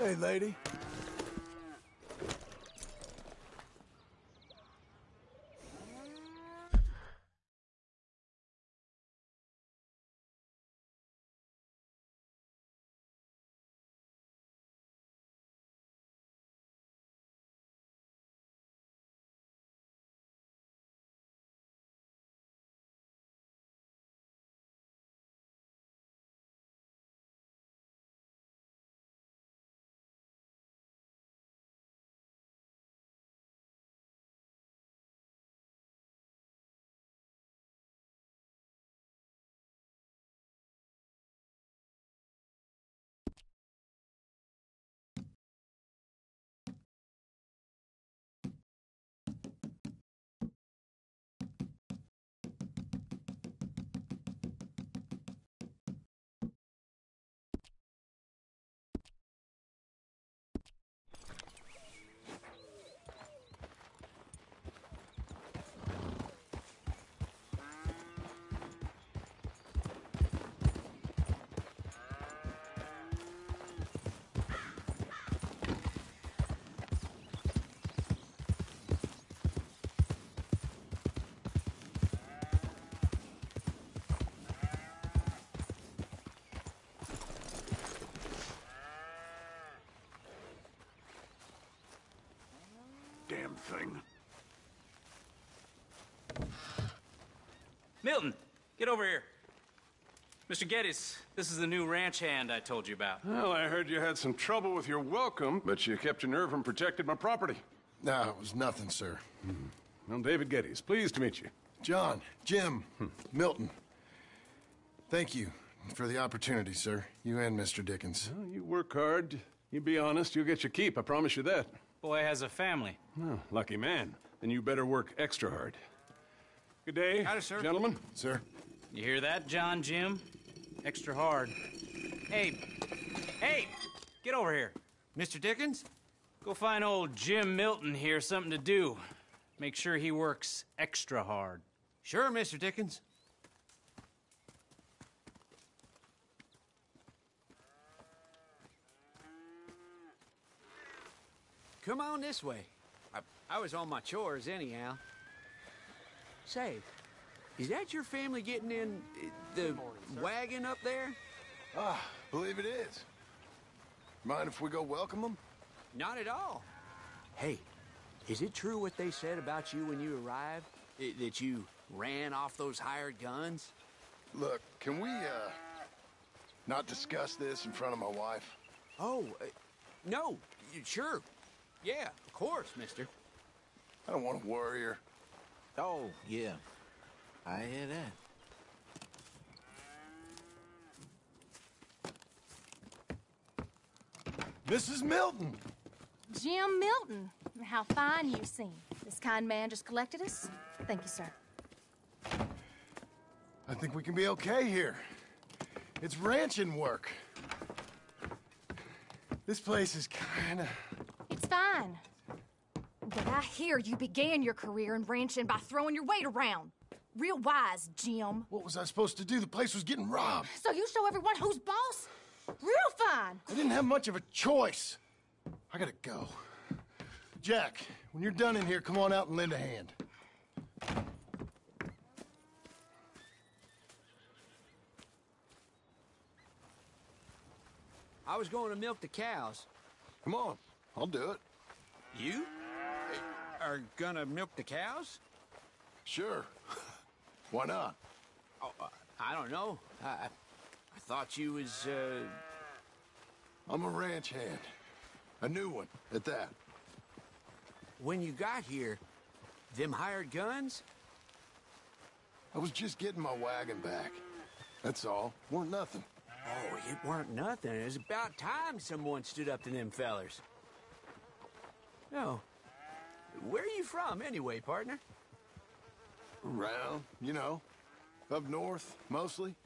Hey, lady. Damn thing. Milton, get over here. Mr. Geddes, this is the new ranch hand I told you about. Well, I heard you had some trouble with your welcome, but you kept your nerve and protected my property. No, it was nothing, sir. I'm David Geddes. Pleased to meet you. John, Jim, Milton. Thank you for the opportunity, sir. You and Mr. Dickens. Well, you work hard. You be honest, you'll get your keep. I promise you that. Boy has a family. Oh, lucky man. Then you better work extra hard. Good day, Howdy, sir. gentlemen. Sir? You hear that, John, Jim? Extra hard. Hey, get over here. Mr. Dickens? Go find old Jim Milton here something to do. Make sure he works extra hard. Sure, Mr. Dickens. Come on this way. I was on my chores anyhow. Say, is that your family getting in the wagon up there? Believe it is. Mind if we go welcome them? Not at all. Hey, is it true what they said about you when you arrived? That you ran off those hired guns? Look, can we, not discuss this in front of my wife? Oh, no, sure. Yeah, of course, mister. I don't want to worry her. Oh, yeah. I hear that. Mrs. Milton! Jim Milton. How fine you seem. This kind man just collected us. Thank you, sir. I think we can be okay here. It's ranching work. This place is kinda... It's fine. But I hear you began your career in ranching by throwing your weight around. Real wise, Jim. What was I supposed to do? The place was getting robbed. So you show everyone who's boss? Real fine. I didn't have much of a choice. I gotta go. Jack, when you're done in here, come on out and lend a hand. I was going to milk the cows. Come on, I'll do it. You are gonna milk the cows? Sure. Why not? Oh, I don't know. I thought you was, I'm a ranch hand. A new one, at that. When you got here, them hired guns? I was just getting my wagon back. That's all. Weren't nothing. Oh, it weren't nothing. It was about time someone stood up to them fellers. No. Where are you from, anyway, partner? Around, you know. Up north, mostly.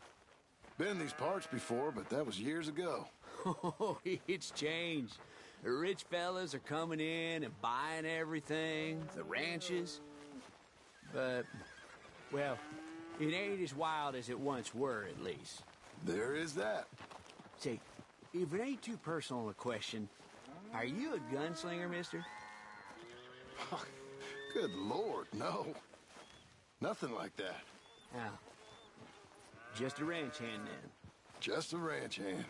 Been in these parts before, but that was years ago. Oh, it's changed. The rich fellas are coming in and buying everything, the ranches. But, well, it ain't as wild as it once were, at least. There is that. Say, if it ain't too personal a question, Are you a gunslinger, mister? Good Lord, no. Nothing like that. Oh. Just a ranch hand, then. Just a ranch hand.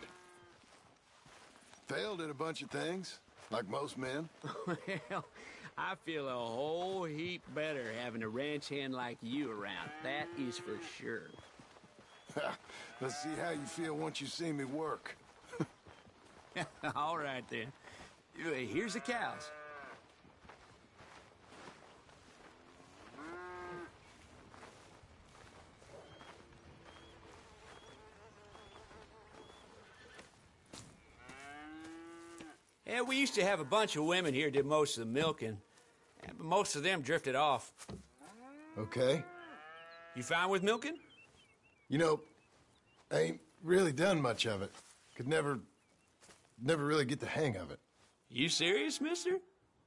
Failed at a bunch of things, like most men. Well, I feel a whole heap better having a ranch hand like you around. That is for sure. Let's see how you feel once you see me work. All right, then. Here's the cows. Yeah, we used to have a bunch of women here did most of the milking, but most of them drifted off. Okay. You fine with milking? You know, I ain't really done much of it. Could never really get the hang of it. You serious, mister?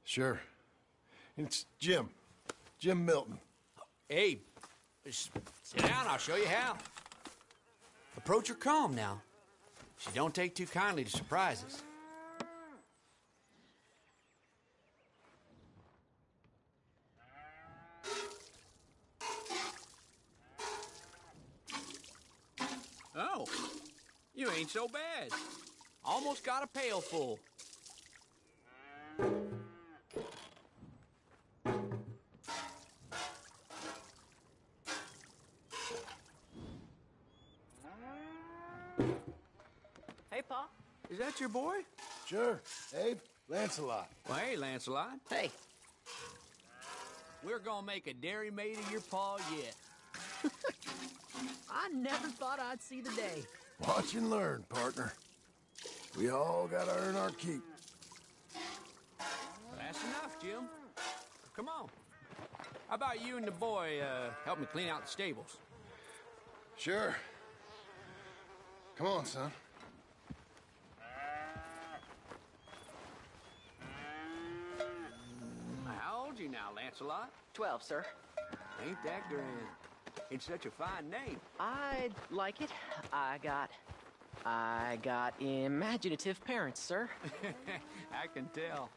Sure. It's Jim. Jim Milton. Hey, just sit down, I'll show you how. Approach her calm now. She don't take too kindly to surprises. Oh, you ain't so bad. Almost got a pail full. Hey, Pa. Is that your boy? Sure. Abe, Lancelot. Well, hey, Lancelot. Hey. We're gonna make a dairy maid of your paw yet. I never thought I'd see the day. Watch and learn, partner. We all gotta earn our keep. That's enough, Jim. Come on. How about you and the boy help me clean out the stables? Sure. Come on, son. How old you now, Lancelot? 12, sir. Ain't that grand? It's such a fine name. I like it. I got imaginative parents, sir. I can tell.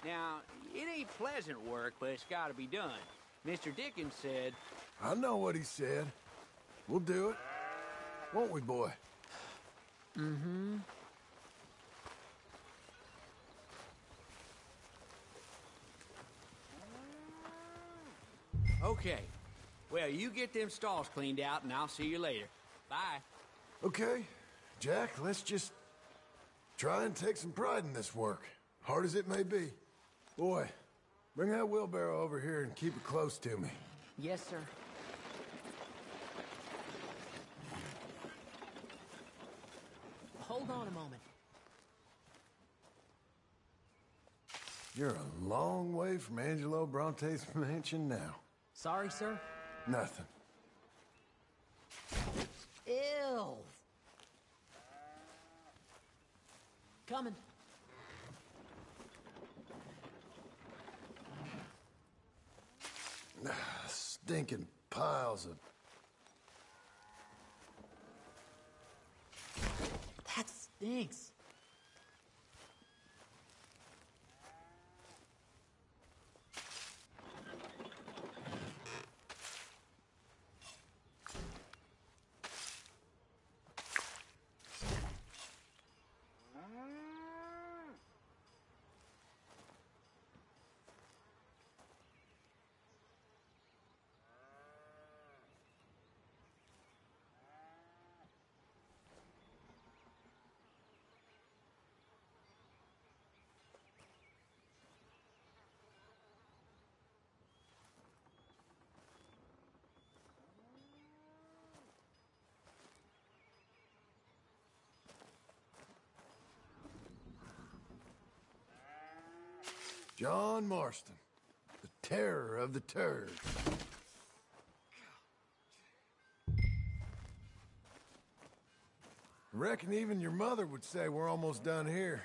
Now, it ain't pleasant work, but it's gotta be done. Mr. Dickens said... I know what he said. We'll do it. Won't we, boy? Mm-hmm. Okay. Well, you get them stalls cleaned out, and I'll see you later. Bye. Okay. Jack, let's just try and take some pride in this work, hard as it may be. Boy, bring that wheelbarrow over here and keep it close to me. Yes, sir. Hold on a moment. You're a long way from Angelo Bronte's mansion now. Sorry, sir. Nothing. Ew. Coming. Stinking piles of... That stinks. John Marston, the terror of the turd. Reckon even your mother would say we're almost done here.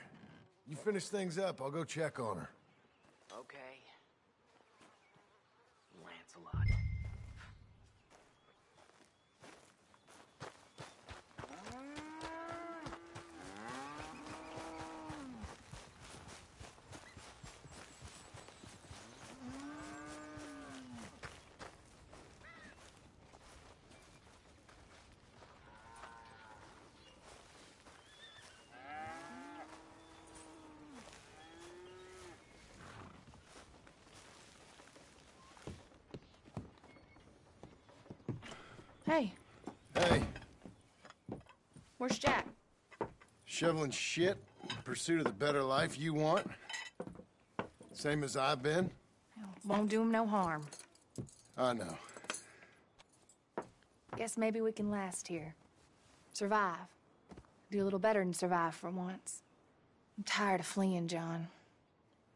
You finish things up, I'll go check on her. Okay. Lancelot. Hey, Hey, where's Jack? shoveling shit in pursuit of the better life you want? Same as I've been? Won't do him no harm. I know. Guess maybe we can last here. Survive. Do a little better than survive for once. I'm tired of fleeing, John.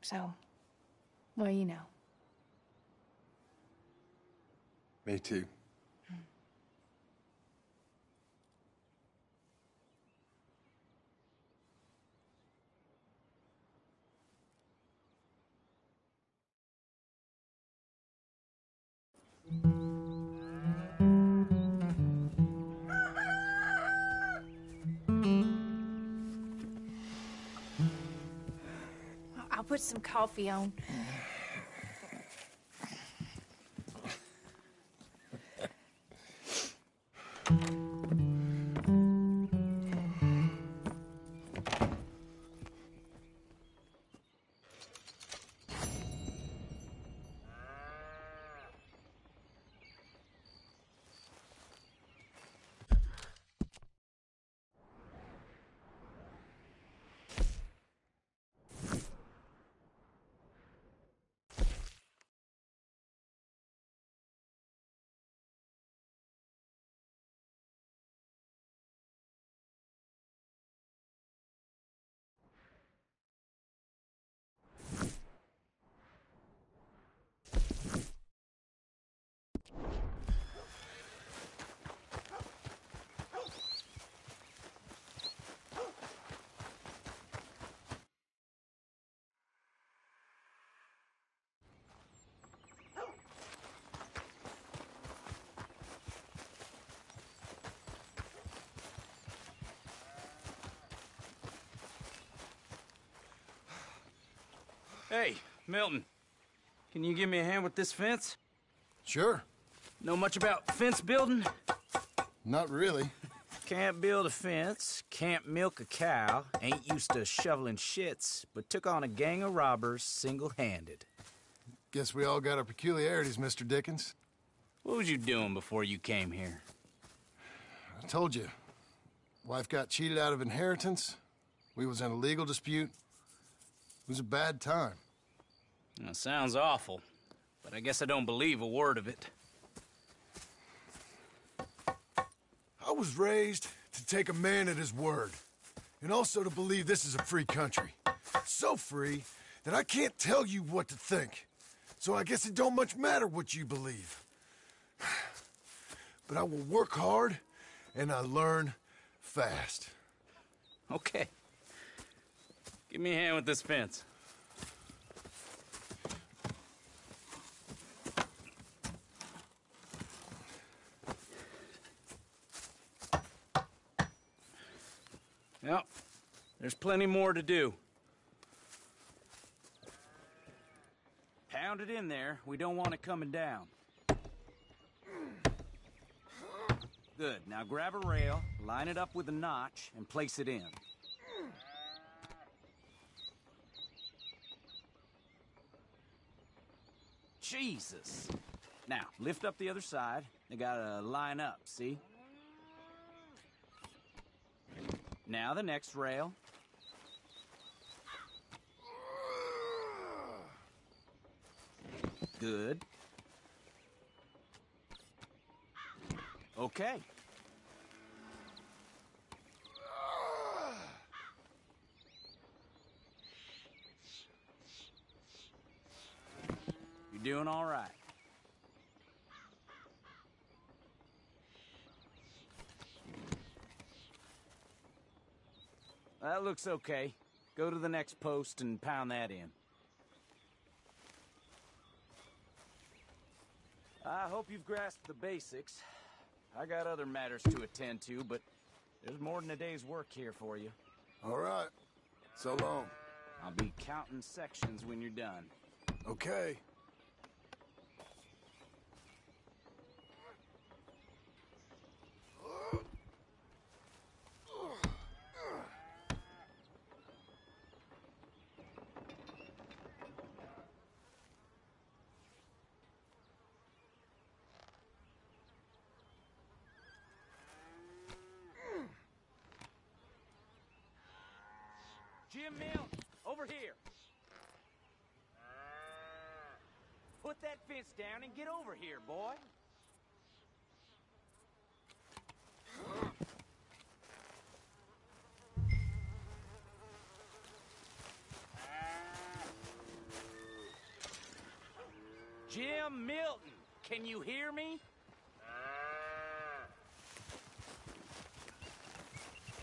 So, well, you know. Me too. I'll put some coffee on. Hey, Milton. Can you give me a hand with this fence? Sure. Know much about fence building? Not really. Can't build a fence, can't milk a cow, ain't used to shoveling shits, but took on a gang of robbers single-handed. Guess we all got our peculiarities, Mr. Dickens. What was you doing before you came here? I told you. Wife got cheated out of inheritance. We was in a legal dispute. It was a bad time. That sounds awful, but I guess I don't believe a word of it. I was raised to take a man at his word, and also to believe this is a free country. So free that I can't tell you what to think. So I guess it don't much matter what you believe. But I will work hard, and I learn fast. Okay. Give me a hand with this fence. Yep, there's plenty more to do. Pound it in there. We don't want it coming down. Good. Now grab a rail, line it up with a notch, and place it in. Jesus. Now, lift up the other side. They gotta line up, see? Now the next rail. Good. Okay. You're doing all right. That looks okay. Go to the next post and pound that in. I hope you've grasped the basics. I got other matters to attend to, but there's more than a day's work here for you. All right. So long. I'll be counting sections when you're done. Okay. Jim Milton, over here. Put that fence down and get over here, boy. Jim Milton, can you hear me?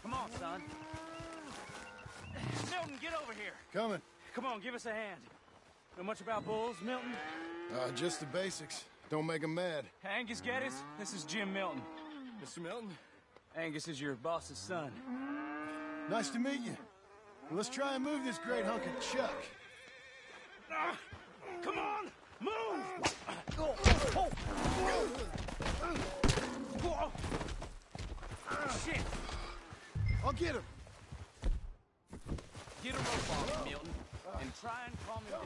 Come on, son. Milton, get over here. Coming. Come on, give us a hand. Know much about bulls, Milton? Just the basics. Don't make them mad. Angus Geddes, this is Jim Milton. Mr. Milton? Angus is your boss's son. Nice to meet you. Well, let's try and move this great hunk of chuck. Come on, move! Shit! I'll get him. Get a rope off, Milton, and try and calm him down.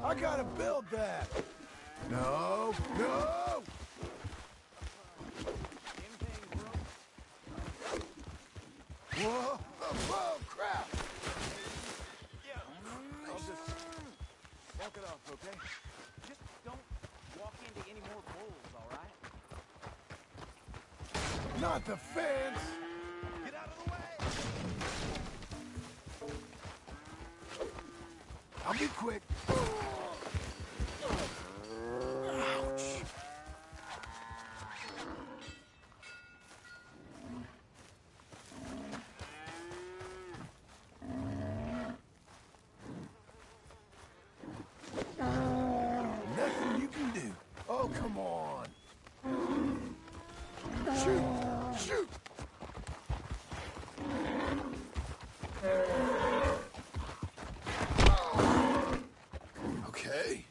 I gotta build that. No, no! Anything broke? Whoa, whoa, crap! I'll just walk it off, okay? Just don't walk into any more bulls, all right? Not the fence! Get out of the way! I'll be quick. Ouch. Nothing you can do. Oh, come on. Shoot! Shoot! Okay.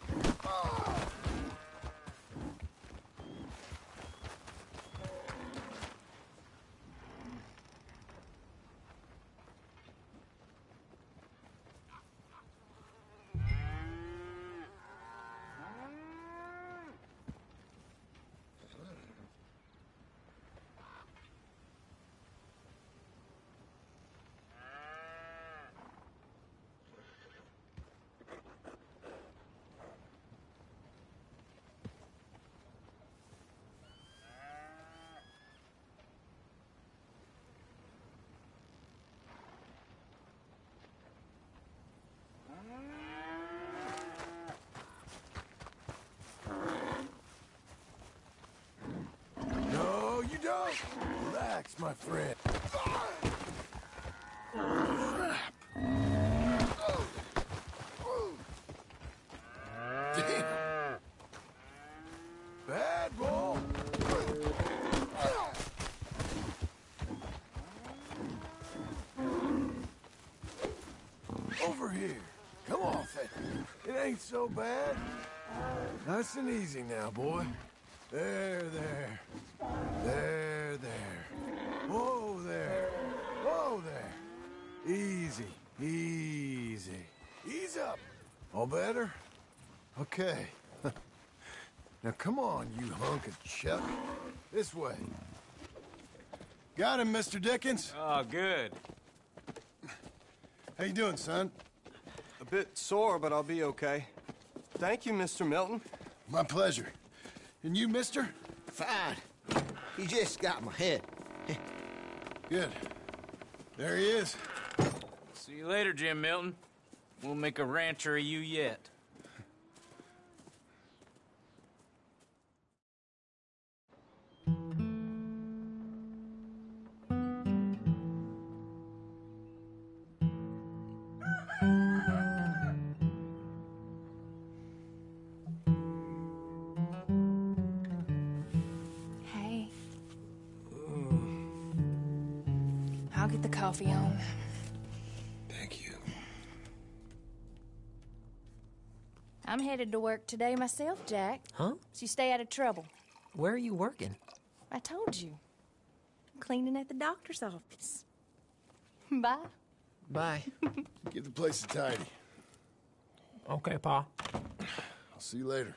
No, you don't. Relax, my friend. Crap. Damn. Bad ball. Over here. Come off it. It ain't so bad. Nice and easy now, boy. There, there. There, there. Whoa there. Whoa there. Easy, easy. Ease up. All better? Okay. Now come on, you hunk of chuck. This way. Got him, Mr. Dickens. Oh, good. How you doing, son? A bit sore, but I'll be okay. Thank you, Mr. Milton. My pleasure. And you, mister? Fine. He just got my head. Good. There he is. See you later, Jim Milton. We'll make a rancher of you yet. Hey. I'll get the coffee on. Thank you. I'm headed to work today myself, Jack. Huh? So you stay out of trouble. Where are you working? I told you. I'm cleaning at the doctor's office. Bye. Bye. Give the place a tidy. Okay, Pa. I'll see you later.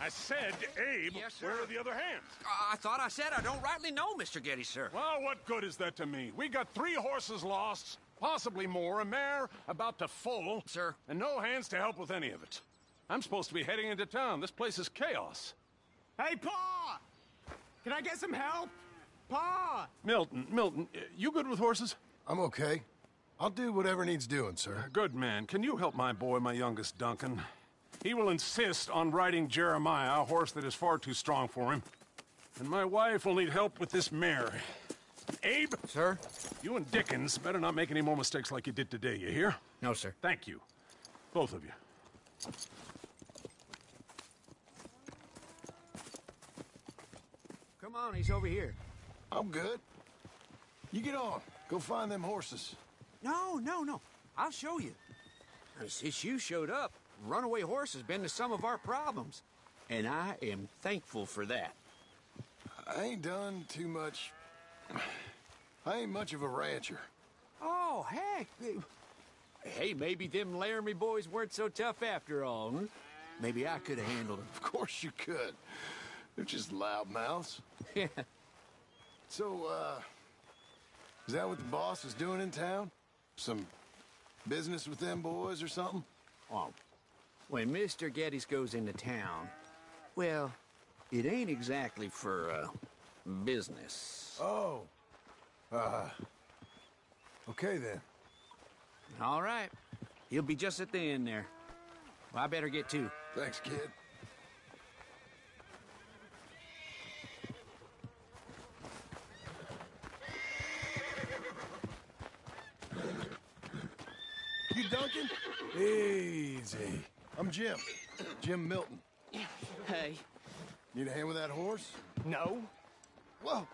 I said Abe. Yes, sir. Where are the other hands? I thought I said I don't rightly know, Mr. Geddes, sir. Well, what good is that to me? We got 3 horses lost, possibly more, a mare about to foal. Sir. And no hands to help with any of it. I'm supposed to be heading into town. This place is chaos. Hey, Pa! Can I get some help? Pa! Milton, you good with horses? I'm okay. I'll do whatever needs doing, sir. Good man. Can you help my boy, my youngest Duncan? He will insist on riding Jeremiah, a horse that is far too strong for him. And my wife will need help with this mare. Abe? Sir? You and Dickens better not make any more mistakes like you did today, you hear? No, sir. Thank you. Both of you. Come on, he's over here. I'm good. You get on. Go find them horses. No. I'll show you. Since you showed up, runaway horse has been to some of our problems. And I am thankful for that. I ain't done too much. I ain't much of a rancher. Oh, heck. Hey, maybe them Laramie boys weren't so tough after all, huh? Maybe I could have handled them. Of course you could. They're just loudmouths. Yeah. So, is that what the boss is doing in town? Some business with them boys or something? Oh, when Mr. Geddes goes into town, well, it ain't exactly for, business. Oh. Okay then. All right. He'll be just at the end there. Well, I better get to. Thanks, kid. You Duncan? Easy. I'm Jim. Jim Milton. Hey. Need a hand with that horse? No? Whoa.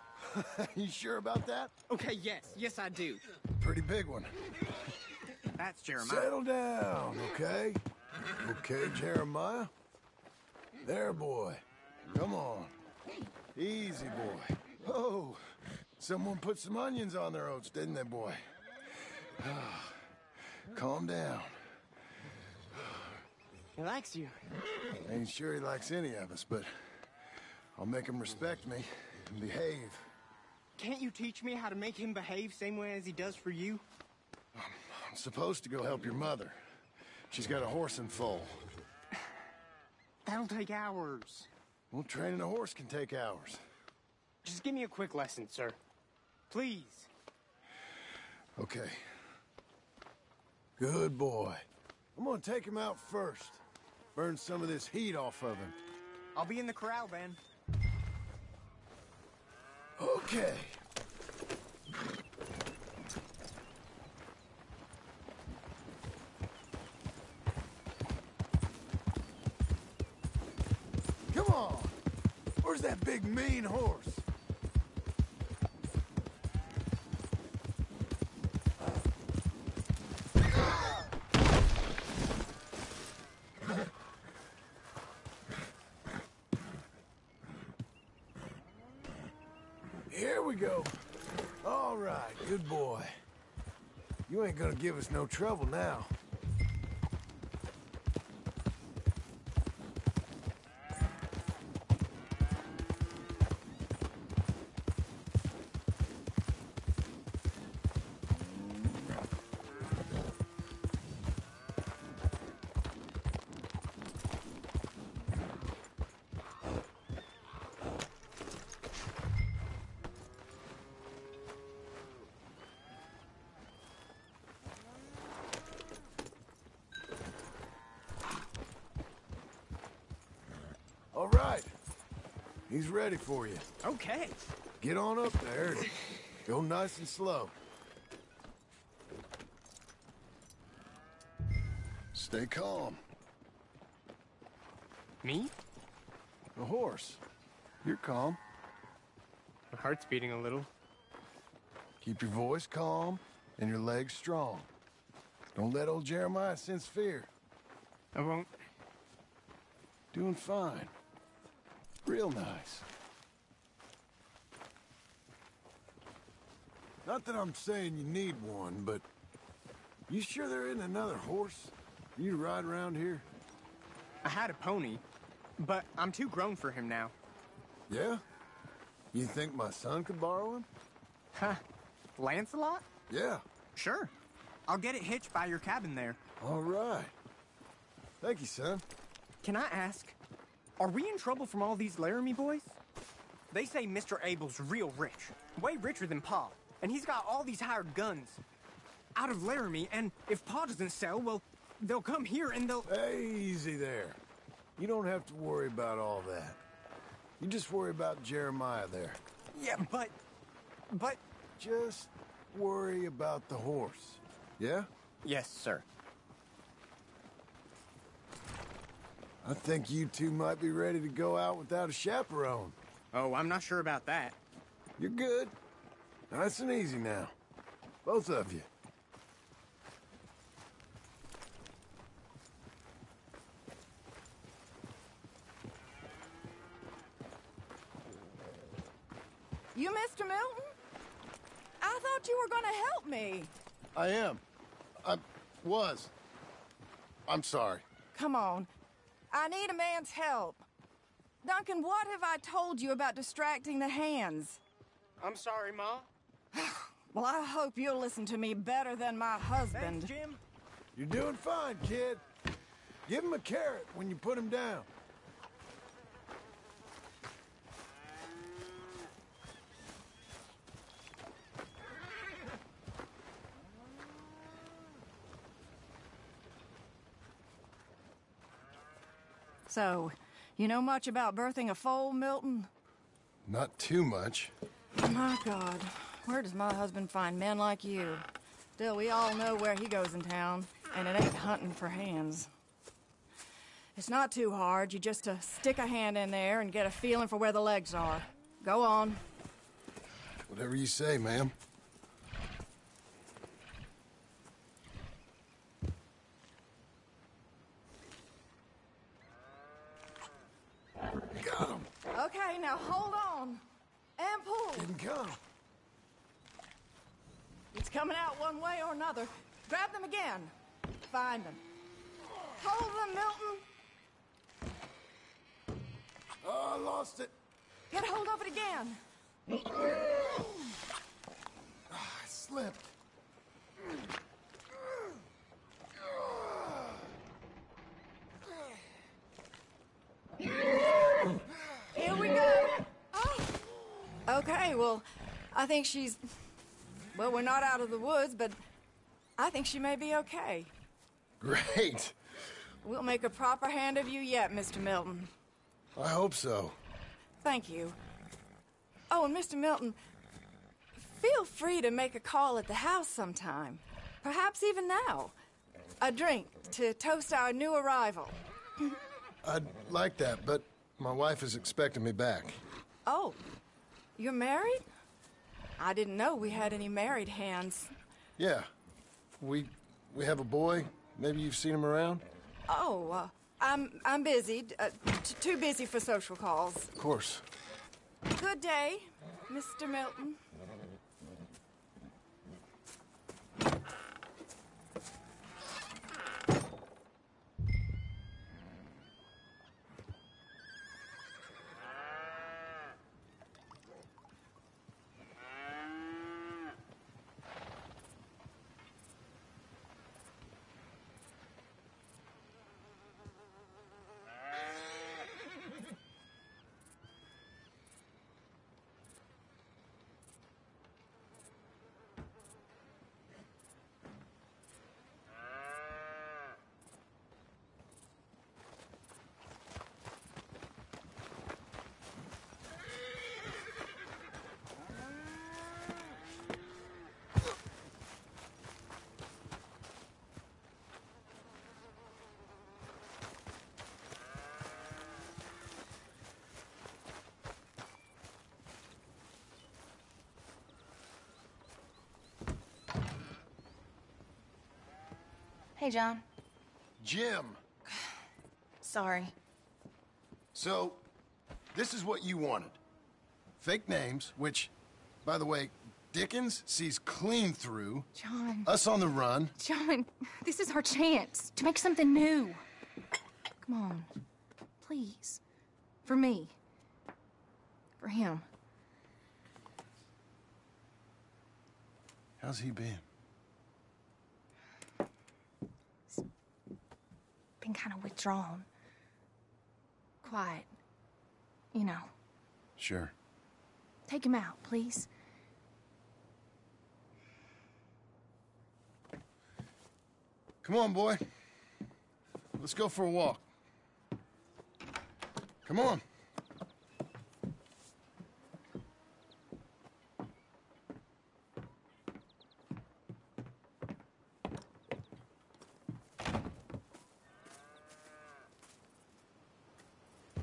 You sure about that? Okay, yes, I do. Pretty big one. That's Jeremiah. Settle down, okay? Okay, Jeremiah. There, boy. Come on. Easy, boy. Oh, someone put some onions on their oats, didn't they, boy? Calm down. He likes you. Ain't sure he likes any of us, but I'll make him respect me and behave. Can't you teach me how to make him behave same way as he does for you? I'm supposed to go help your mother. She's got a horse in foal. That'll take hours. Well, training a horse can take hours. Just give me a quick lesson, sir. Please. Okay. Good boy. I'm gonna take him out first. Burn some of this heat off of him. I'll be in the corral then. Okay. Come on. Where's that big mean horse? Here we go. All right, good boy. You ain't gonna give us no trouble now. All right. He's ready for you. Okay. Get on up there and go nice and slow. Stay calm. Me? The horse. You're calm. My heart's beating a little. Keep your voice calm and your legs strong. Don't let old Jeremiah sense fear. I won't. Doing fine. Real nice. Not that I'm saying you need one, but you sure there isn't another horse for you to ride around here? I had a pony, but I'm too grown for him now. Yeah? You think my son could borrow him? Huh. Lancelot? Yeah. Sure. I'll get it hitched by your cabin there. All right. Thank you, son. Can I ask, are we in trouble from all these Laramie boys? They say Mr. Abel's real rich, way richer than Pa, and he's got all these hired guns out of Laramie, and if Pa doesn't sell, well, they'll come here and they'll... Easy there. You don't have to worry about all that. You just worry about Jeremiah there. Yeah, but... Just worry about the horse. Yeah? Yes, sir. I think you two might be ready to go out without a chaperone. Oh, I'm not sure about that. You're good. Nice and easy now. Both of you. You Mr. Milton? I thought you were gonna help me. I am. I'm sorry. Come on. I need a man's help. Duncan, what have I told you about distracting the hands? I'm sorry, Ma. Well, I hope you'll listen to me better than my husband. Thanks, Jim. You're doing fine, kid. Give him a carrot when you put him down. So, you know much about birthing a foal, Milton? Not too much. My God, where does my husband find men like you? Still, we all know where he goes in town, and it ain't hunting for hands. It's not too hard. You just stick a hand in there and get a feeling for where the legs are. Go on. Whatever you say, ma'am. Got him. Okay, now hold on. And pull. Didn't come. It's coming out one way or another. Grab them again. Find them. Hold them, Milton. Oh, I lost it. Get hold of it again. I slipped. Here we go. Oh. Okay, well, I think she's... Well, we're not out of the woods, but I think she may be okay. Great. We'll make a proper hand of you yet, Mr. Milton. I hope so. Thank you. Oh, and Mr. Milton, feel free to make a call at the house sometime. Perhaps even now. A drink to toast our new arrival. I'd like that, but my wife is expecting me back. Oh, you're married? I didn't know we had any married hands. Yeah. We have a boy. Maybe you've seen him around? Oh, I'm busy. Too busy for social calls. Of course. Good day, Mr. Milton. Hey, John. Jim. Sorry. So, this is what you wanted. Fake names, which, by the way, Dickens sees clean through. John. Us on the run. John, this is our chance to make something new. Come on. Please. For me. For him. How's he been? Been kind of withdrawn. Quiet. You know. Sure. Take him out, please. Come on, boy. Let's go for a walk. Come on.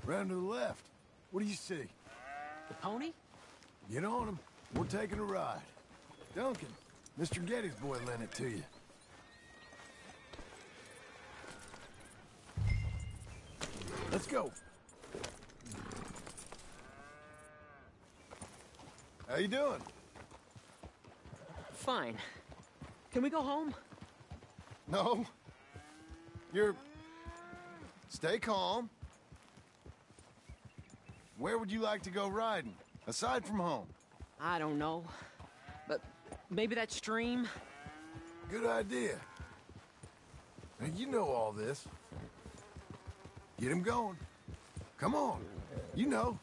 Round to the left. What do you see? The pony? Get on him. We're taking a ride. Duncan, Mr. Getty's boy lent it to you. Let's go. How you doing? Fine. Can we go home? No. Stay calm. Where would you like to go riding, aside from home? I don't know. But maybe that stream? Good idea. Now, you know all this. Get him going. Come on. You know.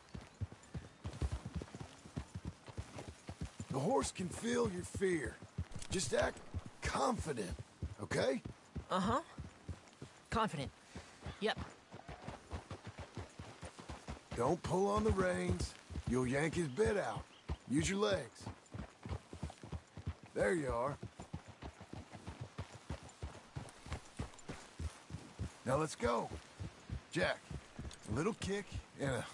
The horse can feel your fear. Just act confident, okay? Uh-huh. Confident. Yep. Don't pull on the reins. You'll yank his bit out. Use your legs. There you are. Now let's go. Jack, a little kick and a...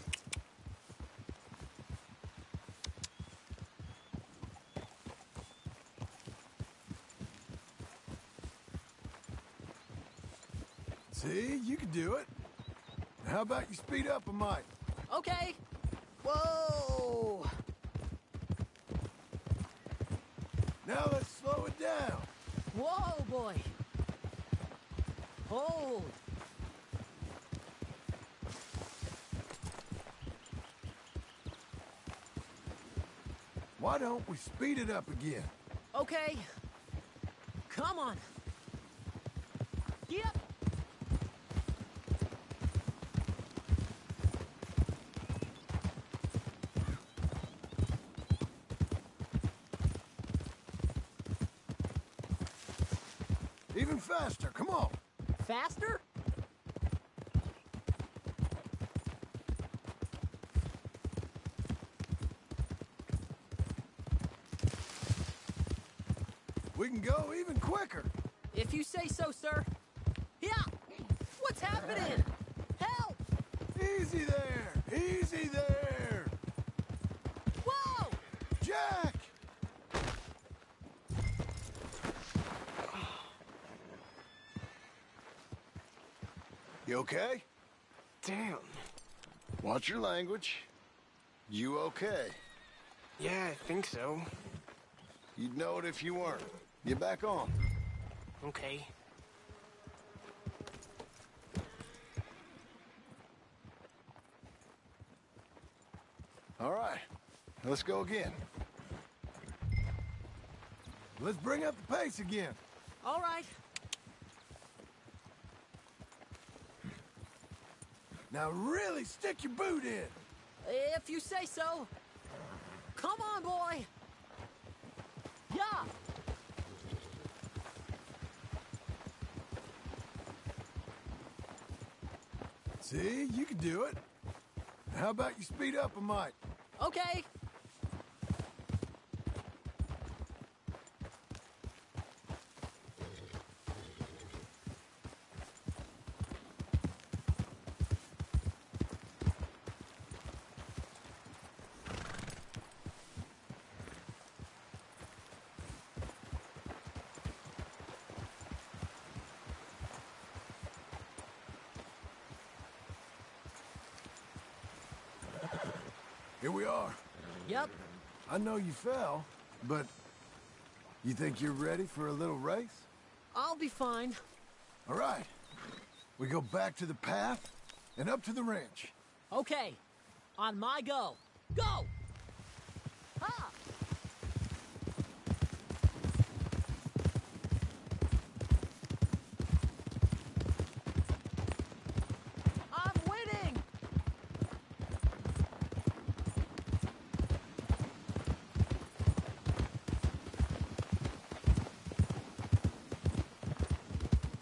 See, you can do it. How about you speed up a mite? Okay. Whoa! Now let's slow it down. Whoa, boy! Hold! Why don't we speed it up again? Okay. Come on. Yep. Even faster, come on. Faster? We can go even quicker. If you say so, sir. Yeah! What's happening? Help! Easy there! Easy there! Whoa! Jack! You okay? Damn. Watch your language. You okay? Yeah, I think so. You'd know it if you weren't. Get back on. Okay. All right. Let's go again. Let's bring up the pace again. All right. Now really stick your boot in. If you say so. Come on, boy. Yeah. See, you can do it. How about you speed up a mite? Okay. Here we are. Yep. I know you fell, but you think you're ready for a little race? I'll be fine. All right. We go back to the path and up to the ranch. Okay, on my go. Go! Ha! I'm winning!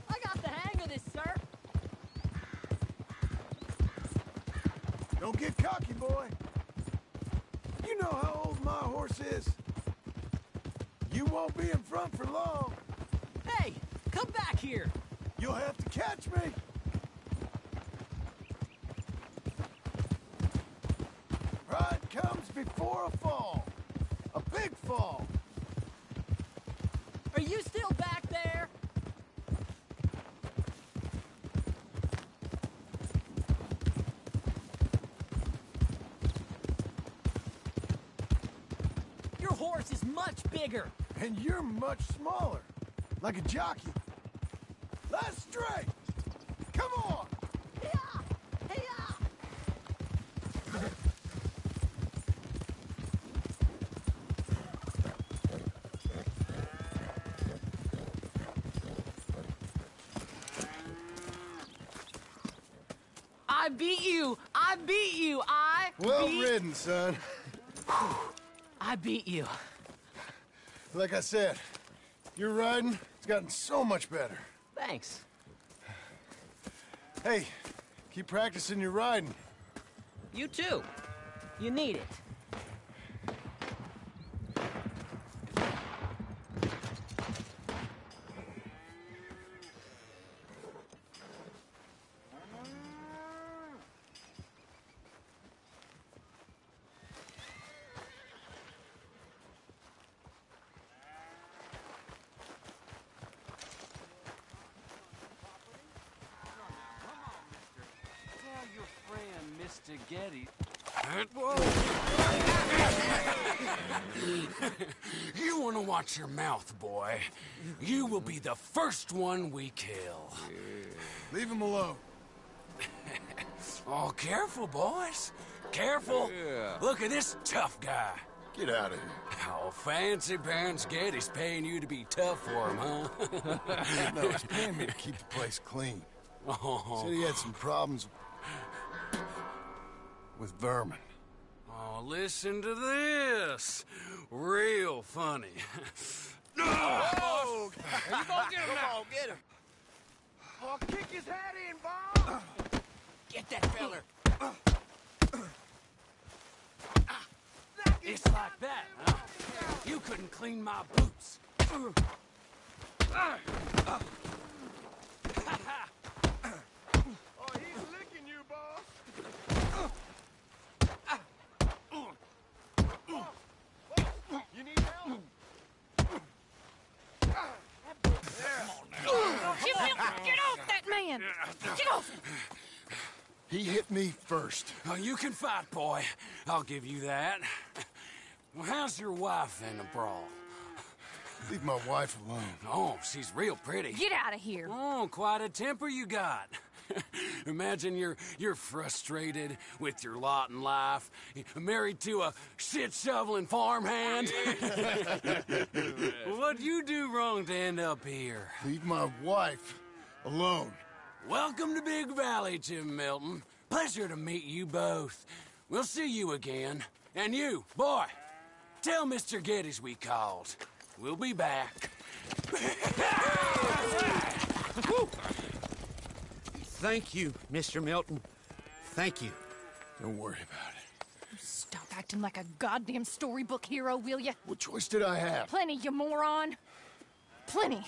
I got the hang of this, sir. Don't get cocky, boy. You know how old my horse is. You won't be in front for long. Hey, come back here. You'll have to catch me. Pride comes before a fall. A big fall. Are you still back there? Your horse is much bigger. And you're much smaller. Like a jockey. Last straight. Come on. Yeah! Yeah! I beat you! I beat you! Well ridden, son. I beat you. Like I said, your riding has gotten so much better. Thanks. Hey, keep practicing your riding. You too. You need it. Tell your friend, Mr. Getty. You want to watch your mouth, boy. You will be the first one we kill. Leave him alone. Oh, careful, boys. Careful. Look at this tough guy. Get out of here. Oh, Fancy Pants Getty's paying you to be tough for him, huh? No, he's paying me to keep the place clean. Oh. Said he had some problems with vermin. Oh, listen to this. Real funny. Oh! You gonna get him now? Come on, get him. I'll kick his head in, Bob! Get that feller. It's like that, huh? You couldn't clean my boots. Oh, he's licking you, boss. You need help? Get off that man! Get off! He hit me first. Oh, you can fight, boy. I'll give you that. Well, how's your wife in the brawl? Leave my wife alone. Oh, she's real pretty. Get out of here! Oh, quite a temper you got. Imagine you're frustrated with your lot in life, married to a shit-shoveling farmhand. What'd you do wrong to end up here? Leave my wife alone. Welcome to Big Valley, Jim Milton. Pleasure to meet you both. We'll see you again. And you, boy, tell Mr. Geddes we called. We'll be back. Thank you, Mr. Milton. Thank you. Don't worry about it. Stop acting like a goddamn storybook hero, will ya? What choice did I have? Plenty, you moron. Plenty.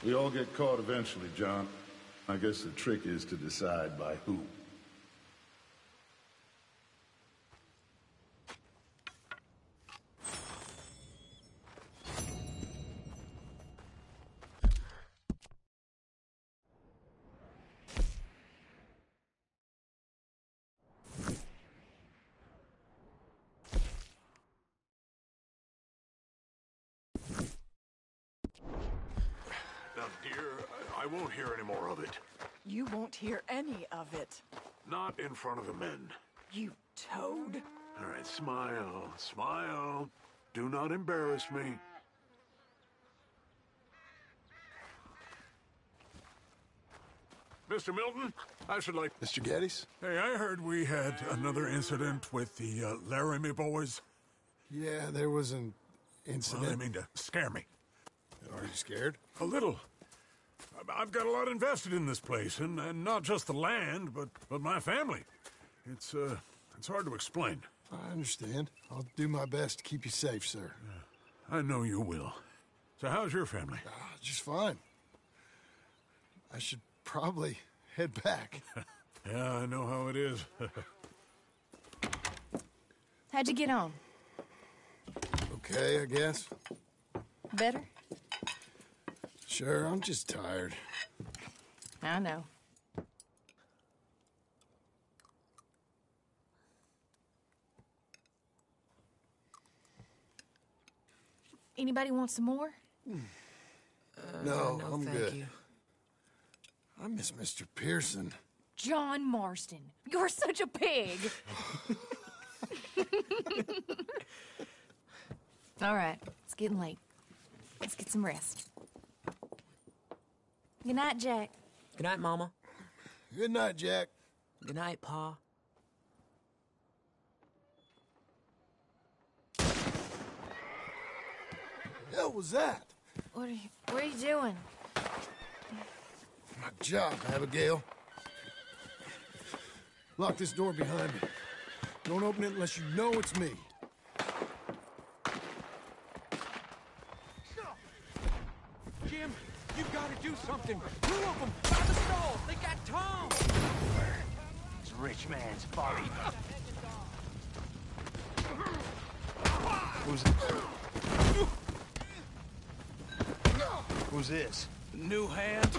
We all get caught eventually, John. I guess the trick is to decide by who. dear. I won't hear any more of it. You won't hear any of it. Not in front of the men. You toad. All right, smile, smile. Do not embarrass me. Mr. Milton, I should like... Mr. Geddes? Hey, I heard we had another incident with the Laramie boys. Yeah, there was an incident. Well, I mean to scare me. Are you scared? A little. I've got a lot invested in this place, and not just the land, but my family. It's hard to explain. I understand. I'll do my best to keep you safe, sir. I know you will. So how's your family? Just fine. I should probably head back. Yeah, I know how it is. How'd you get on? Okay, I guess. Better? Sure, I'm just tired. I know. Anybody want some more? No, I'm thank good. you. I miss Mr. Pearson. John Marston, you're such a pig. All right, it's getting late. Let's get some rest. Good night, Jack. Good night, Mama. Good night, Jack. Good night, Pa. Hell was that? What are you doing? My job, Abigail. Lock this door behind me. Don't open it unless you know it's me. Jim, you gotta do something. Two of them by the stalls. They got Tom. It's a rich man's folly. Who's this? New hand?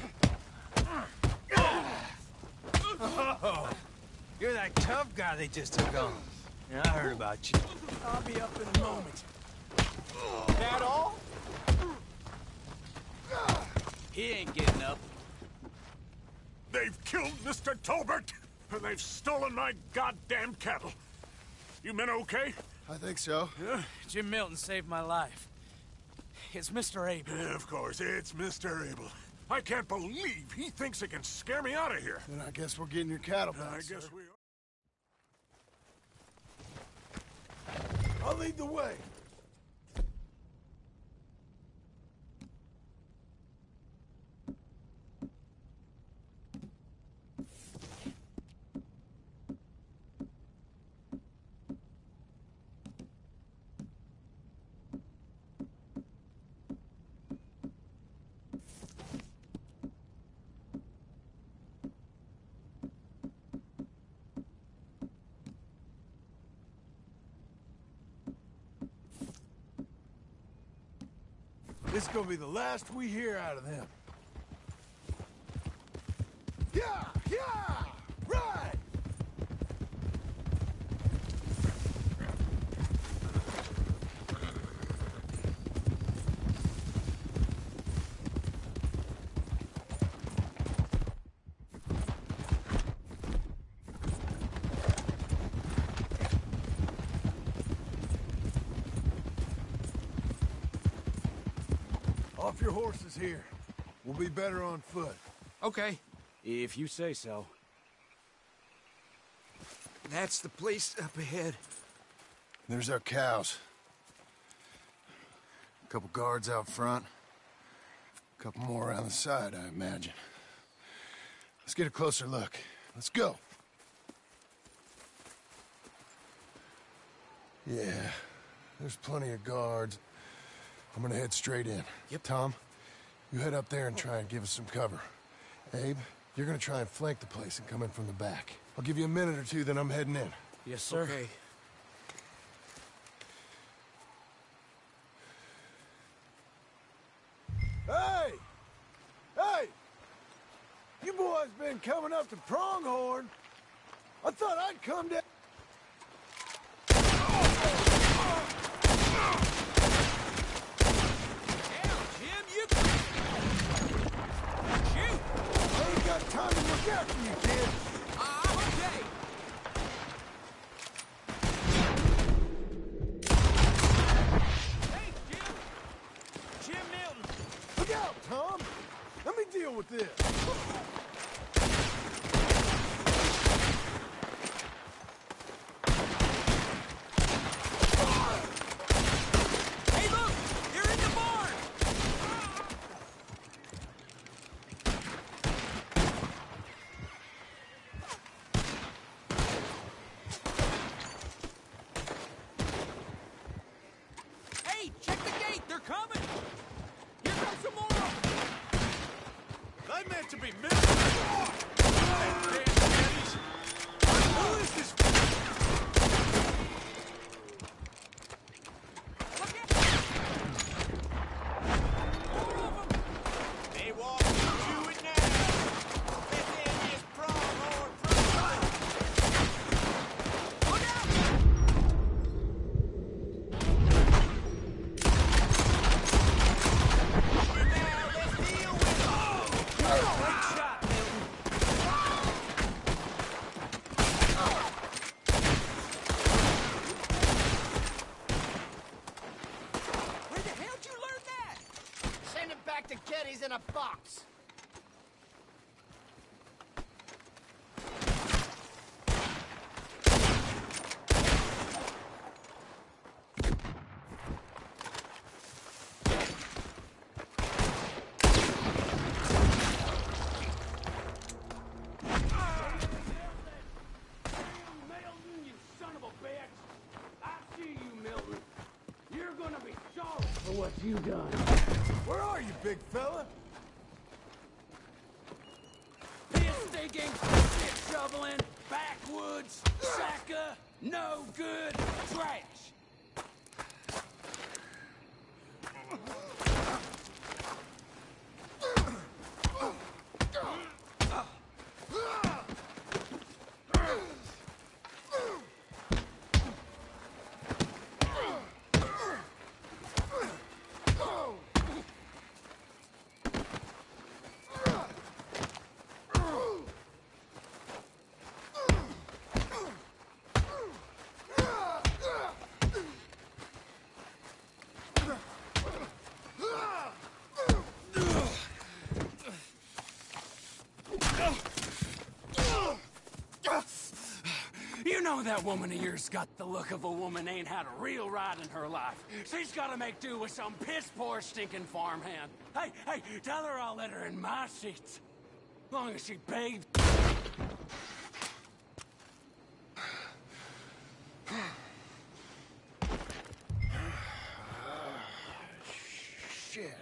Oh, you're that tough guy they just took on. Yeah, I heard about you. I'll be up in a moment. That all? He ain't getting up. They've killed Mr. Tolbert, and they've stolen my goddamn cattle. You men okay? I think so. Yeah? Jim Milton saved my life. It's Mr. Abel. Yeah, of course, it's Mr. Abel. I can't believe he thinks he can scare me out of here. Then I guess we're getting your cattle back, I guess sir. we are. I'll lead the way. This is gonna be the last we hear out of them. Yeah! Yeah! Right! Off your horses here. We'll be better on foot. Okay, if you say so. That's the place up ahead. There's our cows. A couple guards out front. A couple more around the side, I imagine. Let's get a closer look. Let's go. Yeah, there's plenty of guards. I'm gonna head straight in. Yep. Tom, you head up there and try and give us some cover. Abe, you're gonna try and flank the place and come in from the back. I'll give you a minute or two, then I'm heading in. Yes, sir. Okay. Hey! Hey! You boys been coming up to Pronghorn. I thought I'd come down. Hell, Jim, you... deal with this. Hey, look! You're in the barn! Hey, check the gate! They're coming! Here comes some more of them! They meant to be missing. Who is this? They walk into it now. This is pronghorn pride. Look out! Now let's deal with them. Great shot, Milton. Where the hell'd you learn that? Send it back to Geddes in a box. Milton, you son of a bitch! I see you, Milton. You're gonna be sorry for what you've done. Where are you, big fella? Piss stinking, shit shoveling, backwoods, sacker, no good, trash. You know that woman of yours got the look of a woman ain't had a real ride in her life. She's gotta make do with some piss-poor stinking farmhand. Hey, tell her I'll let her in my seats. Long as she pays. Shit.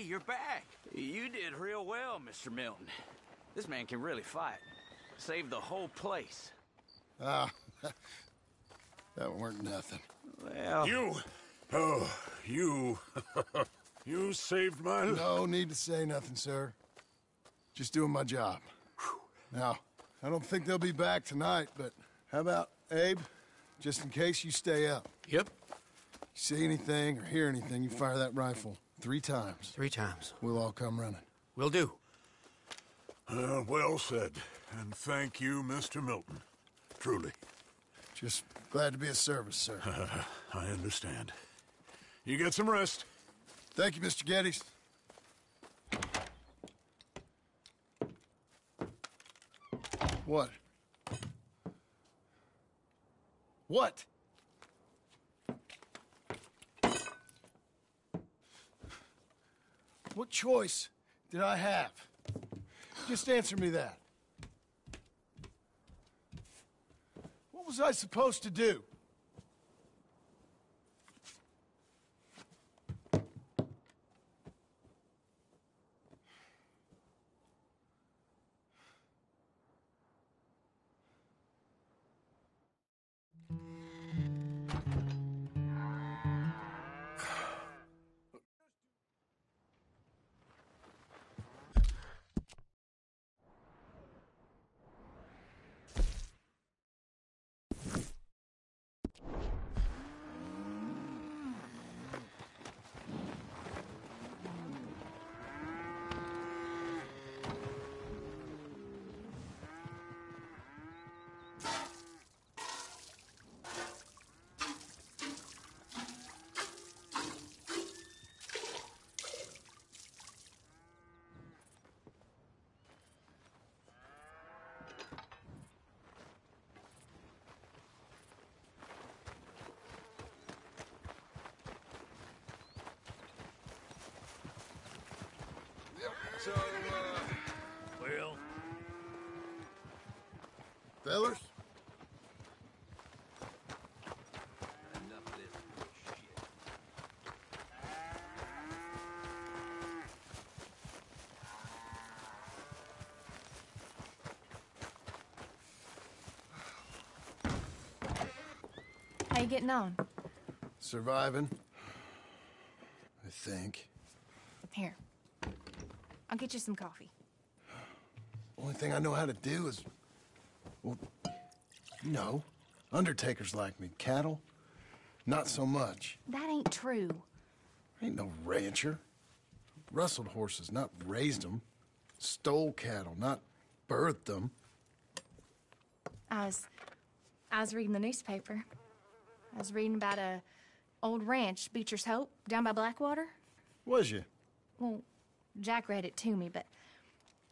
You're back. You did real well, Mr. Milton. This man can really fight. Saved the whole place. Ah, that weren't nothing. Well... You! Oh, you... You saved my life. No need to say nothing, sir. Just doing my job. Now, I don't think they'll be back tonight, but how about Abe? Just in case you stay up. Yep. See anything or hear anything, you fire that rifle 3 times. 3 times. We'll all come running. Will do. Well said. And thank you, Mr. Milton. Truly. Just glad to be of service, sir. I understand. You get some rest. Thank you, Mr. Geddes. What? What? What choice did I have? Just answer me that. What was I supposed to do? So, well... Fellers? Enough of this shit. How you getting on? Surviving. I think. Here. I'll get you some coffee. Only thing I know how to do is... Well, you know, undertakers like me. Cattle, not so much. That ain't true. I ain't no rancher. Rustled horses, not raised them. Stole cattle, not birthed them. I was reading the newspaper. I was reading about a old ranch, Beecher's Hope, down by Blackwater. Was you? Well, Jack read it to me, but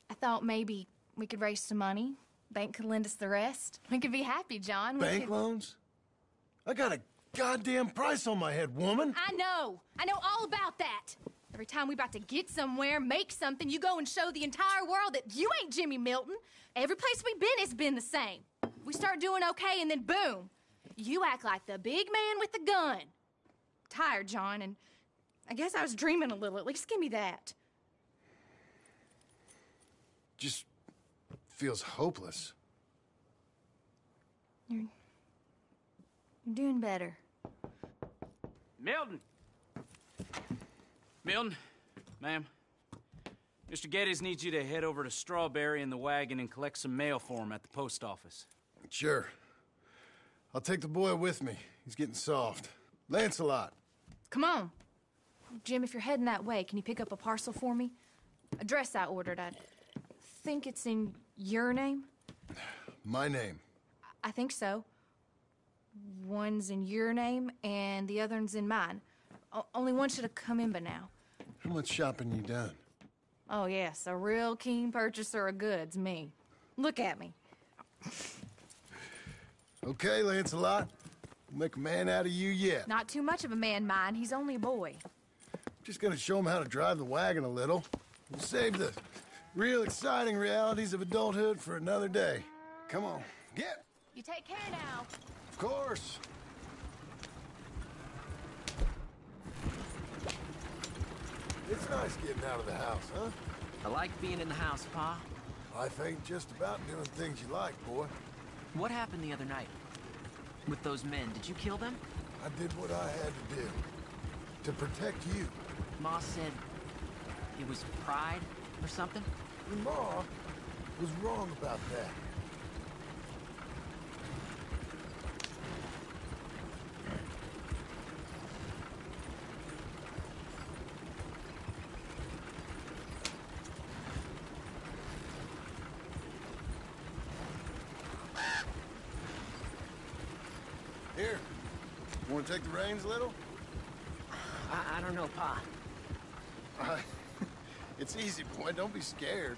I thought maybe we could raise some money. Bank could lend us the rest. We could be happy, John. Bank loans? I got a goddamn price on my head, woman. I know all about that. Every time we about to get somewhere, make something, you go and show the entire world that you ain't Jimmy Milton. Every place we've been has been the same. We start doing okay, and then boom, you act like the big man with the gun. Tired, John, and I guess I was dreaming a little. At least give me that. Just feels hopeless. You're doing better. Milton! Milton, ma'am. Mr. Geddes needs you to head over to Strawberry in the wagon and collect some mail for him at the post office. Sure. I'll take the boy with me. He's getting soft. Lancelot. Come on. Jim, if you're heading that way, can you pick up a parcel for me? A dress I ordered. I think it's in your name? My name. I think so. One's in your name, and the other's in mine. Only one should have come in by now. How much shopping you done? Oh, yes, a real keen purchaser of goods, me. Look at me. Okay, Lancelot. We'll make a man out of you yet. Not too much of a man, mine. He's only a boy. Just gonna show him how to drive the wagon a little. We'll save the real exciting realities of adulthood for another day. Come on, get. You take care now. Of course. It's nice getting out of the house, huh? I like being in the house, Pa. Life ain't just about doing things you like, boy. What happened the other night? With those men, did you kill them? I did what I had to do. To protect you. Ma said it was pride or something? Your ma was wrong about that. Here, want to take the reins a little? I don't know, Pa. It's easy, boy. Don't be scared.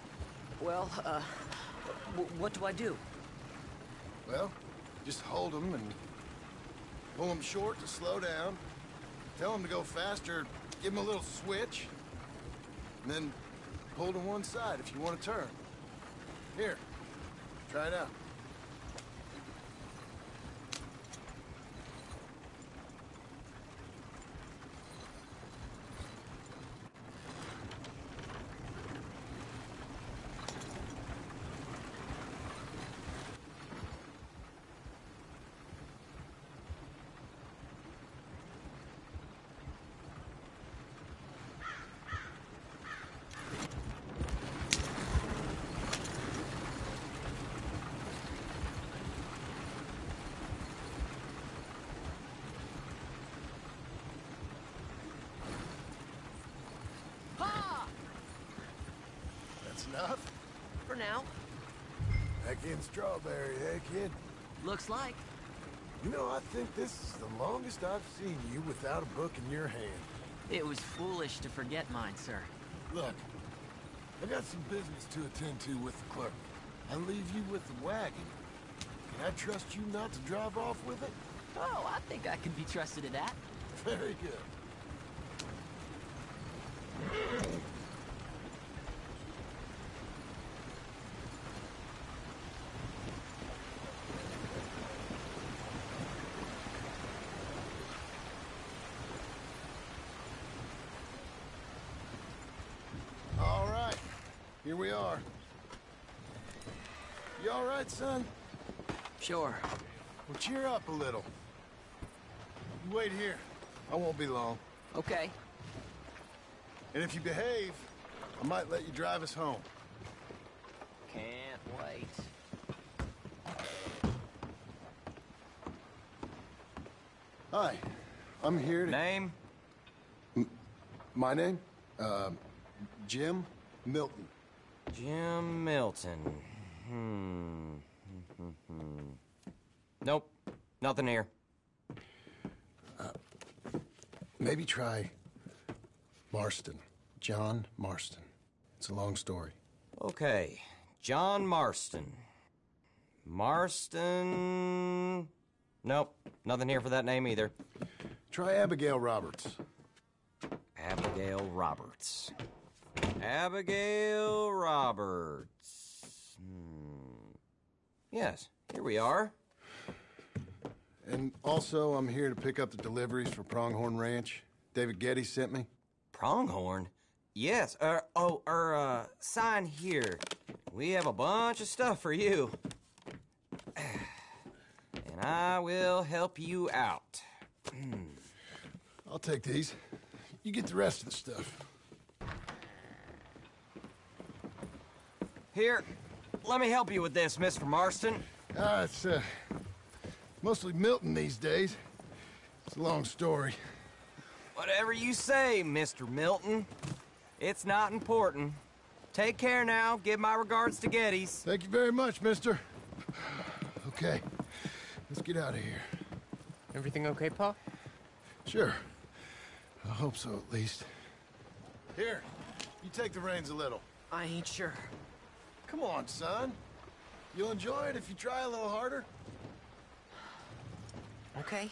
Well, what do I do? Well, just hold them and pull them short to slow down. Tell them to go faster. Give them a little switch. And then pull to one side if you want to turn. Here, try it out. Enough? For now. Back in Strawberry, eh, kid? Looks like. You know, I think this is the longest I've seen you without a book in your hand. It was foolish to forget mine, sir. Look, I got some business to attend to with the clerk. I leave you with the wagon. Can I trust you not to drive off with it? Oh, I think I can be trusted at that. Very good. Here we are. You all right, son? Sure. Well, cheer up a little. You wait here. I won't be long. Okay. And if you behave, I might let you drive us home. Can't wait. Hi. I'm here to... Name? My name? Jim Milton. Jim Milton. Nope. Nothing here. Maybe try Marston. John Marston. It's a long story. Okay. John Marston. Marston... Nope. Nothing here for that name either. Try Abigail Roberts. Abigail Roberts. Abigail Roberts. Yes, here we are. And also, I'm here to pick up the deliveries for Pronghorn Ranch. David Getty sent me. Pronghorn? Yes, sign here. We have a bunch of stuff for you. And I will help you out. I'll take these. You get the rest of the stuff. Here, let me help you with this, Mr. Marston. It's mostly Milton these days. It's a long story. Whatever you say, Mr. Milton. It's not important. Take care now. Give my regards to Geddes. Thank you very much, mister. Okay, let's get out of here. Everything okay, Pa? Sure. I hope so, at least. Here, you take the reins a little. I ain't sure. Come on, son. You'll enjoy it if you try a little harder. Okay.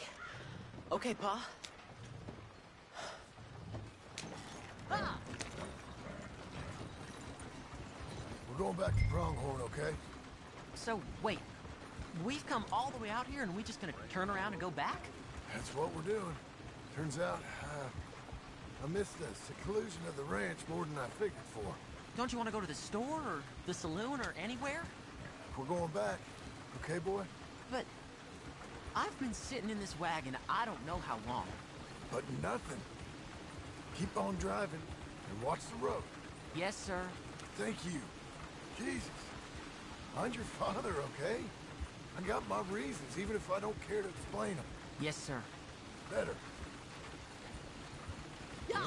Okay, Pa. Ah! We're going back to Pronghorn, okay? So, wait. We've come all the way out here and we just gonna turn around and go back? That's what we're doing. Turns out, I missed the seclusion of the ranch more than I figured for. Don't you want to go to the store or the saloon or anywhere? We're going back. Okay, boy? But I've been sitting in this wagon I don't know how long. But nothing. Keep on driving and watch the road. Yes, sir. Thank you. Jesus. Find your father, okay? I got my reasons, even if I don't care to explain them. Yes, sir. Better. Yeah.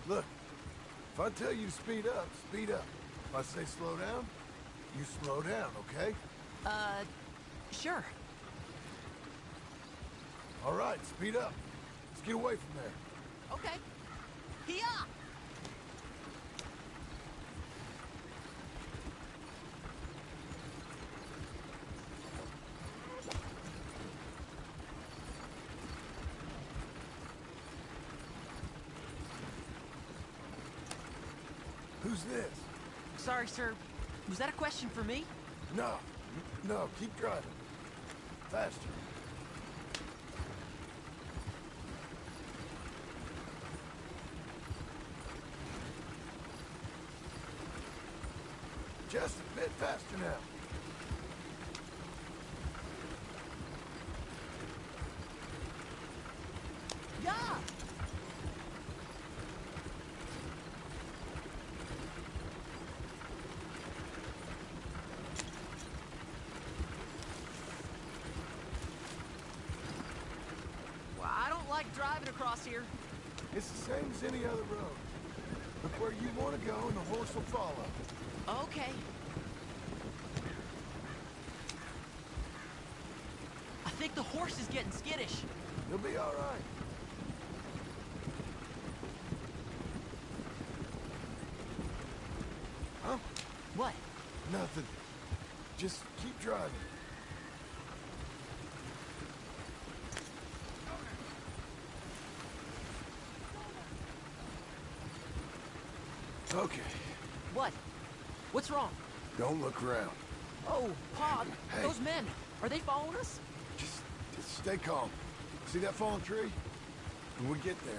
Look, if I tell you to speed up, speed up. If I say slow down, you slow down, okay? Sure. All right, speed up. Let's get away from there. Okay. Here! Who's this? Sorry, sir. Was that a question for me? No. No, keep driving. Faster. Just a bit faster now. Yeah! Well, I don't like driving across here. It's the same as any other road. Look where you want to go and the horse will follow. Okay. I think the horse is getting skittish. You'll be all right. Huh? What? Nothing. Just keep driving. Okay. What? What's wrong? Don't look around. Oh, Pa, Hey. those men, are they following us? Just stay calm. See that fallen tree? When we get there,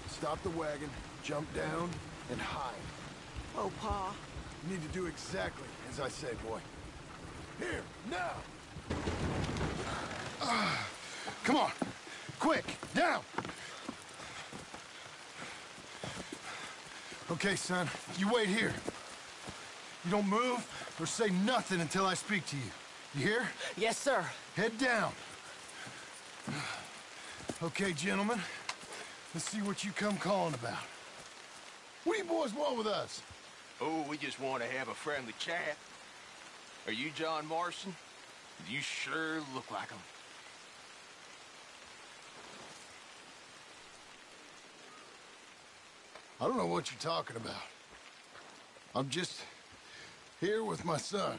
stop the wagon, jump down, and hide. Oh, Pa. You need to do exactly as I say, boy. Here, now! Come on! Quick, down! Okay, son, you wait here. You don't move or say nothing until I speak to you. You hear? Yes, sir. Head down. Okay, gentlemen. Let's see what you come calling about. What do you boys want with us? Oh, we just want to have a friendly chat. Are you John Marston? You sure look like him. I don't know what you're talking about. I'm just here with my son.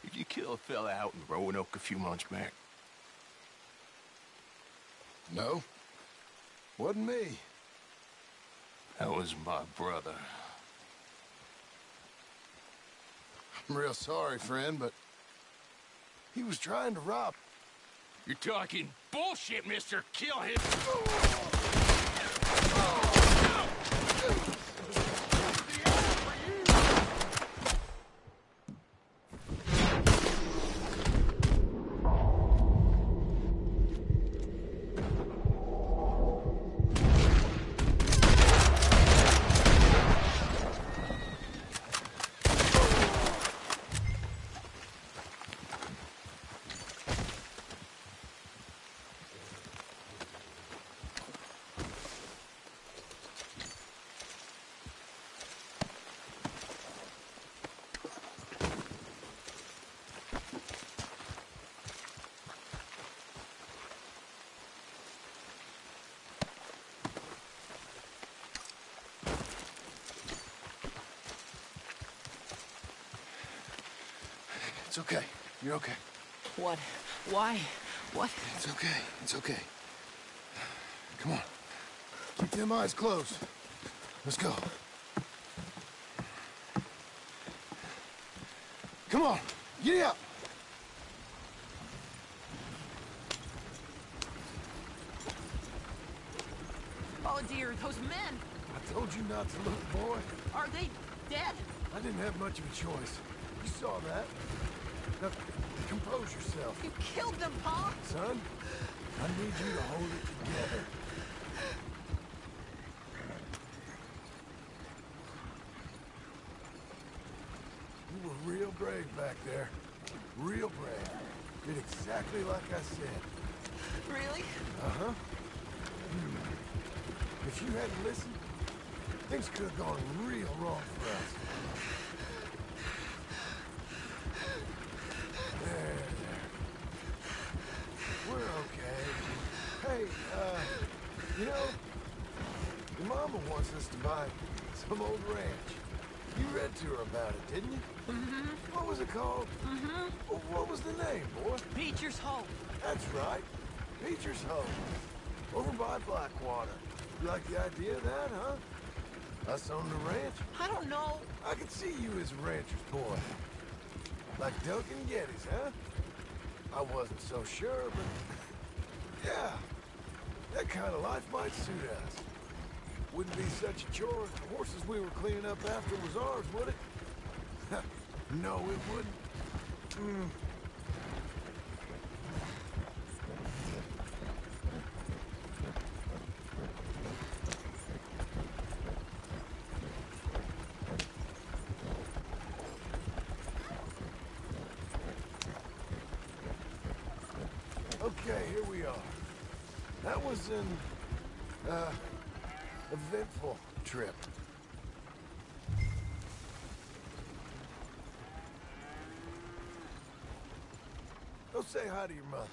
Did you kill a fella out in Roanoke a few months back? No. Wasn't me. That was my brother. I'm real sorry, friend, but he was trying to rob. You're talking bullshit, mister. Kill him. It's okay. You're okay. What? Why? What? It's okay. It's okay. Come on. Keep them eyes closed. Let's go. Come on. Giddy up. Oh, dear, those men. I told you not to look, boy. Are they dead? I didn't have much of a choice. You saw that. Now, compose yourself. You killed them, Pa! Son, I need you to hold it together. You were real brave back there. Real brave. Did exactly like I said. Really? Uh-huh. If you hadn't listened, things could have gone real wrong for us. There. We're okay. Hey, you know, your mama wants us to buy some old ranch. You read to her about it, didn't you? Mm-hmm. What was it called? Mm-hmm. What was the name, boy? Beecher's Hope. That's right. Beecher's Hope. Over by Blackwater. You like the idea of that, huh? Us on the ranch? I don't know. I could see you as a rancher's boy. Like Duncan Geddes, huh? I wasn't so sure, but... yeah. That kind of life might suit us. Wouldn't be such a chore if the horses we were cleaning up after was ours, would it? No, it wouldn't. Okay, here we are. That was an, eventful trip. Go say hi to your mother.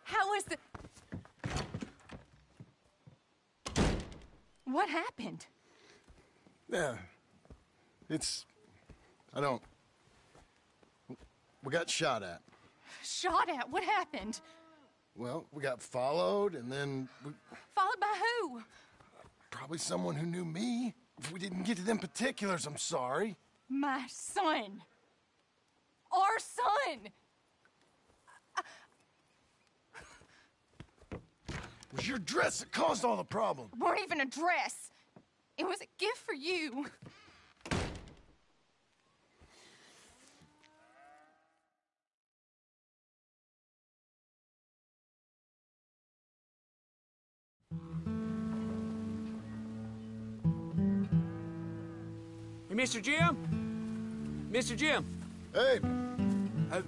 How was the... What happened? Yeah. I don't... We got shot at. Shot at? What happened? Well, we got followed, and then... Followed by who? Probably someone who knew me. If we didn't get to them particulars, I'm sorry. My son. Our son. It was your dress that caused all the problem. It weren't even a dress. It was a gift for you. Hey, Mr. Jim? Mr. Jim? Hey.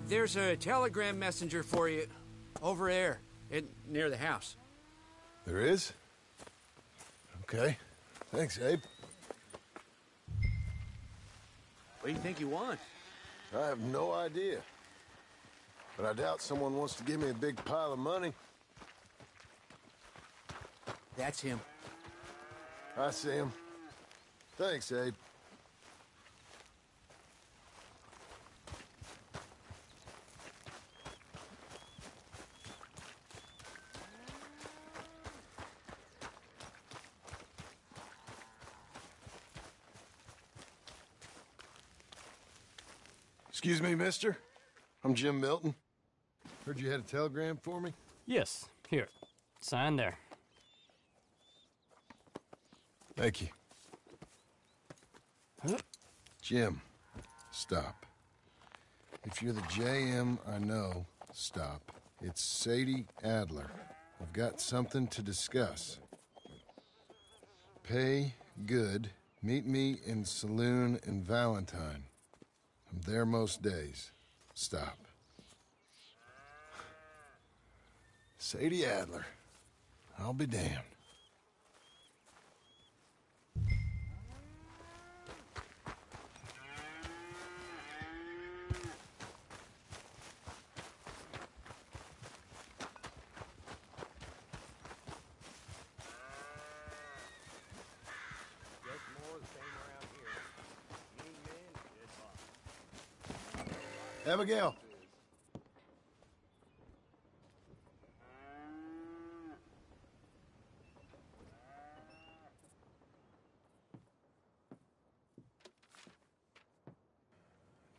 There's a telegram messenger for you over there, near the house. There is? Okay. Thanks, Abe. What do you think you want? I have no idea. But I doubt someone wants to give me a big pile of money. That's him. I see him. Thanks, Abe. Excuse me, mister. I'm Jim Milton. Heard you had a telegram for me? Yes. Here. Sign there. Thank you. Huh? Jim, stop. If you're the JM I know, stop. It's Sadie Adler. I've got something to discuss. Pay good. Meet me in saloon in Valentine. I'm there most days. Stop. Sadie Adler. I'll be damned. Abigail.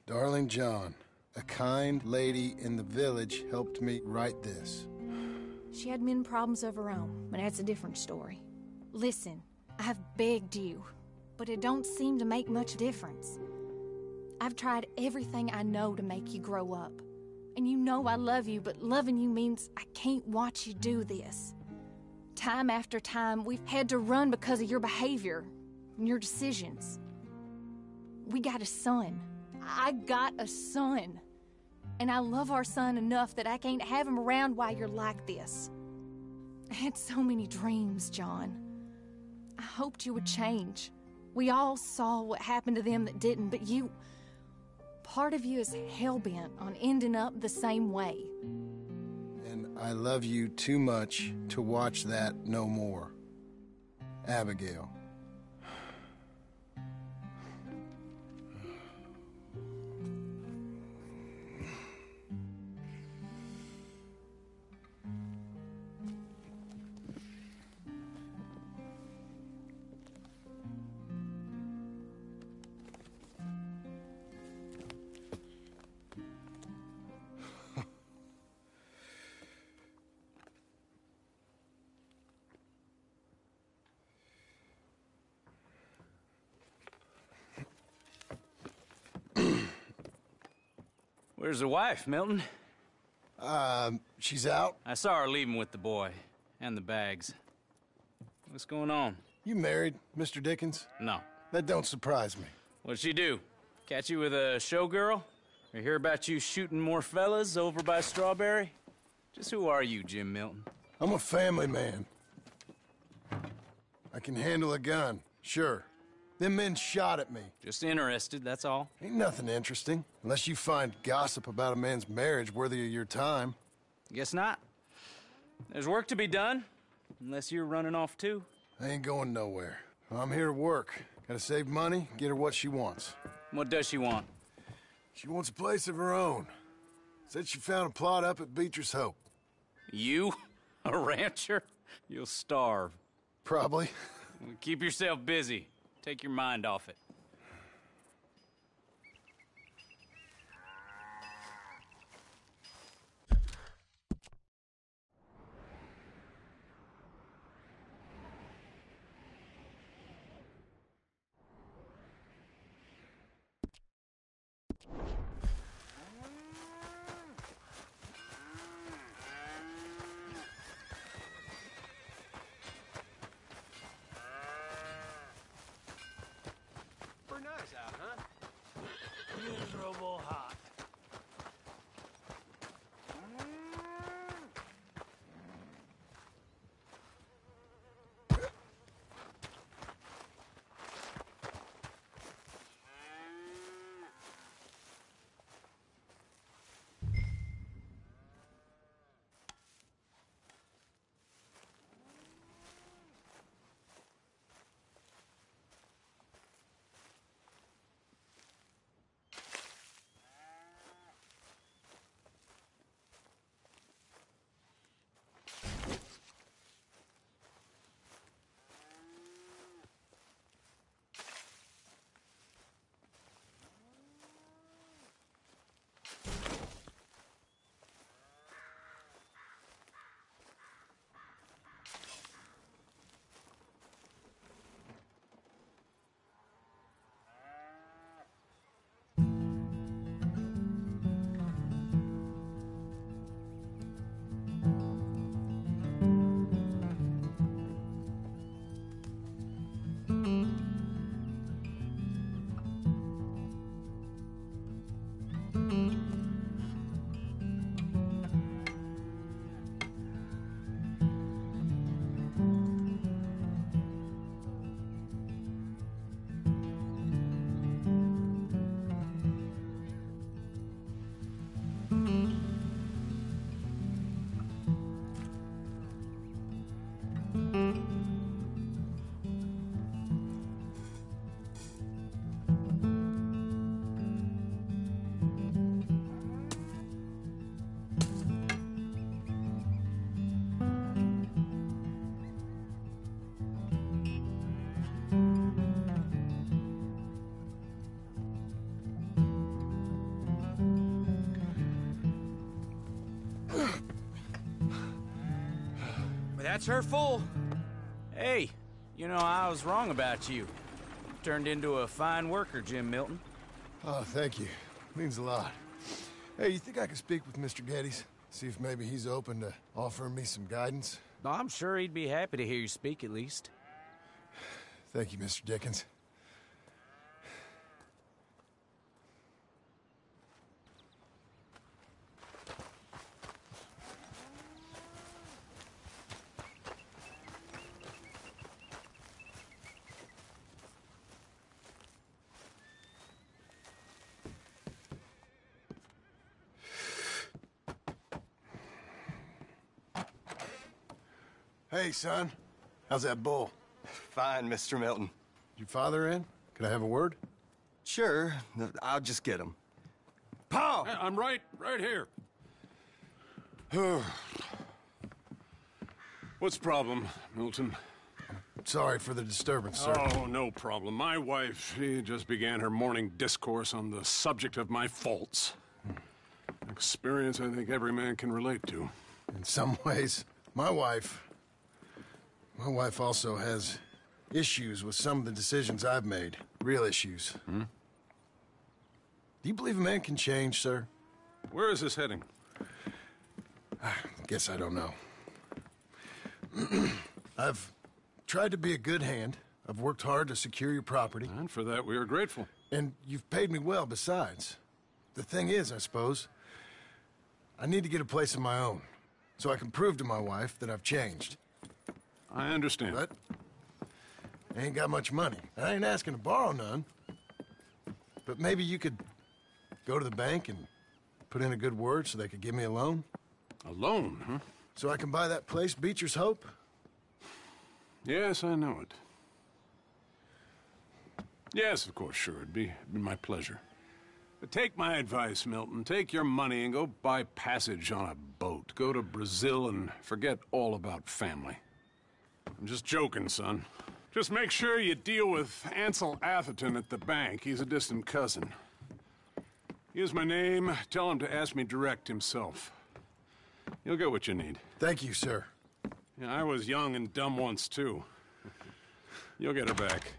Darling John, a kind lady in the village helped me write this. She had men problems of her own, but that's a different story. Listen, I've begged you, but it don't seem to make much difference. I've tried everything I know to make you grow up. And you know I love you, but loving you means I can't watch you do this. Time after time, we've had to run because of your behavior and your decisions. We got a son. I got a son. And I love our son enough that I can't have him around while you're like this. I had so many dreams, John. I hoped you would change. We all saw what happened to them that didn't, but you... Part of you is hell-bent on ending up the same way. And I love you too much to watch that no more. Abigail. Where's the wife, Milton? She's out. I saw her leaving with the boy. And the bags. What's going on? You married, Mr. Dickens? No. That don't surprise me. What'd she do? Catch you with a showgirl? Or hear about you shooting more fellas over by Strawberry? Just who are you, Jim Milton? I'm a family man. I can handle a gun, sure. Them men shot at me. Just interested, that's all. Ain't nothing interesting, unless you find gossip about a man's marriage worthy of your time. Guess not. There's work to be done, unless you're running off too. I ain't going nowhere. I'm here to work. Gotta save money, get her what she wants. What does she want? She wants a place of her own. Said she found a plot up at Beecher's Hope. You? A rancher? You'll starve. Probably. Keep yourself busy. Take your mind off it. Nice out, huh? Miserable hot. That's her full. Hey, You know, I was wrong about you. Turned into a fine worker, Jim Milton. Oh, thank you. Means a lot. Hey, you think I could speak with Mr. Geddes? See if maybe he's open to offering me some guidance? I'm sure he'd be happy to hear you speak, at least. Thank you, Mr. Dickens. Hey, son. How's that bull? Fine, Mr. Milton. Your father in? Can I have a word? Sure. I'll just get him. Pa! I'm right here. What's the problem, Milton? Sorry for the disturbance, sir. Oh, no problem. My wife, she just began her morning discourse on the subject of my faults. Experience I think every man can relate to. In some ways, my wife also has issues with some of the decisions I've made. Real issues. Hmm? Do you believe a man can change, sir? Where is this heading? Guess I don't know. I've tried to be a good hand. I've worked hard to secure your property. And for that, we are grateful. And you've paid me well, besides. The thing is, I suppose, I need to get a place of my own, so I can prove to my wife that I've changed. I understand. But I ain't got much money. I ain't asking to borrow none. But maybe you could go to the bank and put in a good word so they could give me a loan? A loan, huh? So I can buy that place, Beecher's Hope? Yes, I know it. Yes, of course, sure. It'd be my pleasure. But take my advice, Milton. Take your money and go buy passage on a boat. Go to Brazil and forget all about family. I'm just joking, son. Just make sure you deal with Ansel Atherton at the bank. He's a distant cousin. Here's my name. Tell him to ask me direct himself. You'll get what you need. Thank you, sir. Yeah, I was young and dumb once, too. You'll get her back.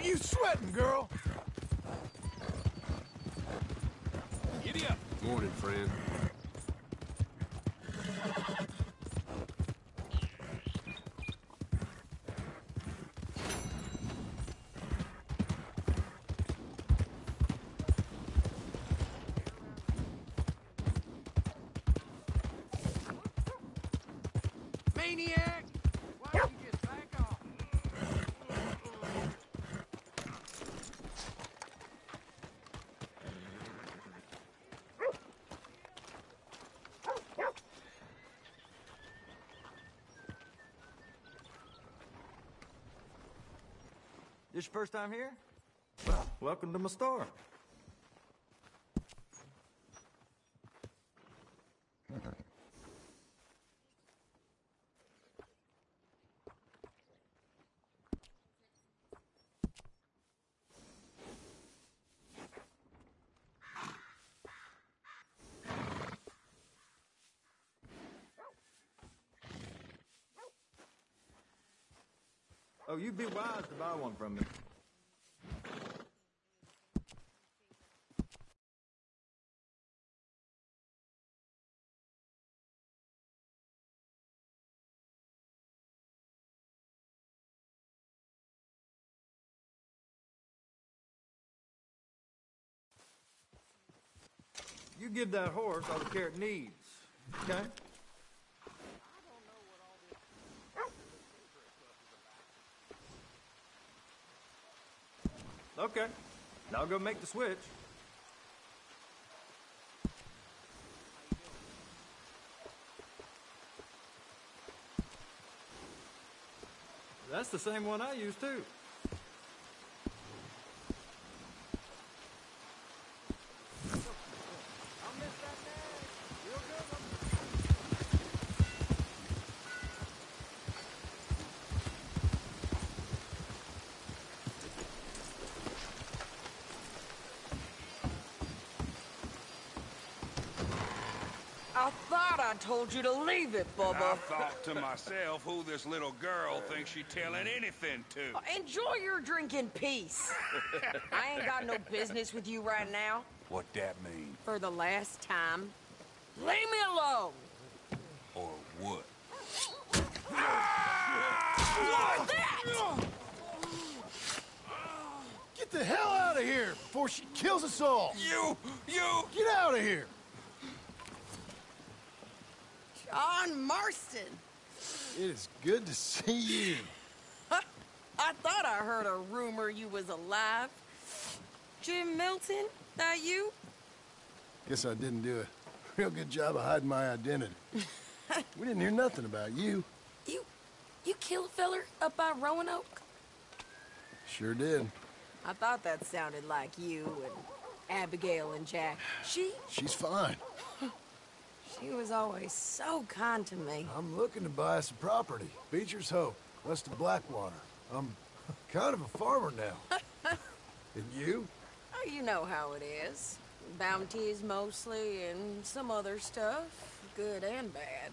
you sweating, girl? Giddy up. Morning, friend. Maniac! Why don't you just back off? This your first time here? Well, welcome to my store. Oh, you'd be wise to buy one from me. You give that horse all the care it needs, okay? Okay, now I'll go make the switch. That's the same one I use too. I thought I told you to leave it, Bubba. I thought to myself who this little girl thinks she telling anything to. Enjoy your drink in peace. I ain't got no business with you right now. What that mean? For the last time, leave me alone. Or what? What's that? Get the hell out of here before she kills us all! You! Get out of here! John Marston. It is good to see you. I thought I heard a rumor you was alive. Jim Milton, that you? Guess I didn't do a real good job of hiding my identity. We didn't hear nothing about you. You kill a feller up by Roanoke? Sure did. I thought that sounded like you and Abigail and Jack. She's fine. She was always so kind to me. I'm looking to buy some property. Beecher's Hope, west of Blackwater. I'm kind of a farmer now. And you? Oh, you know how it is. Bounties mostly, and some other stuff, good and bad.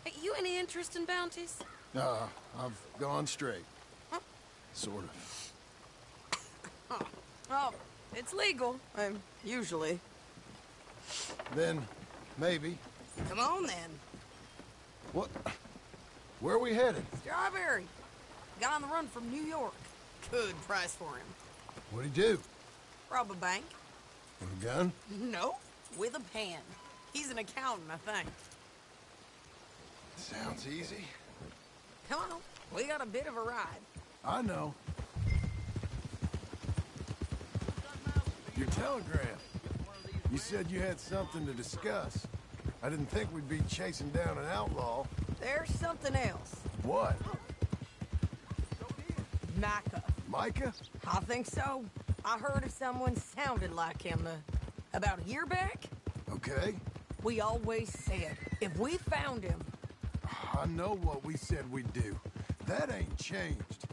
Hey, you any interest in bounties? I've gone straight. Huh? Sort of. Oh, it's legal, usually. Then, maybe. Come on, then. What? Where are we headed? Strawberry. Got on the run from New York. Good price for him. What'd he do? Rob a bank. With a gun? No, with a pen. He's an accountant, I think. Sounds easy. Come on, we got a bit of a ride. I know. Your telegram. You said you had something to discuss. I didn't think we'd be chasing down an outlaw. There's something else. What? Micah. Micah? I think so. I heard of someone sounded like him about a year back. Okay. We always said, if we found him... I know what we said we'd do. That ain't changed.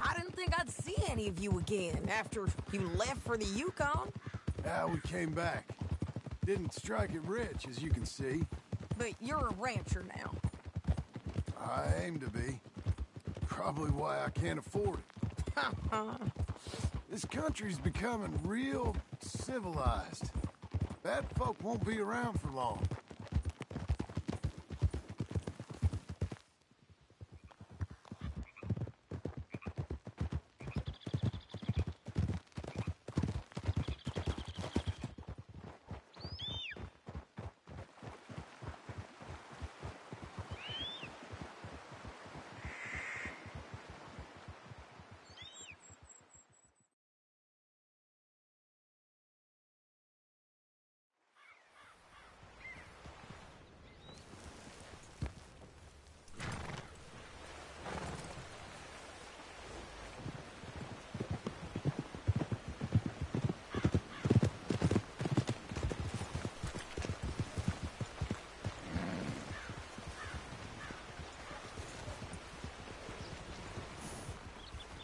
I didn't think I'd see any of you again after you left for the Yukon. Yeah, we came back. Didn't strike it rich, as you can see. But you're a rancher now. I aim to be. Probably why I can't afford it. This country's becoming real civilized. Bad folk won't be around for long.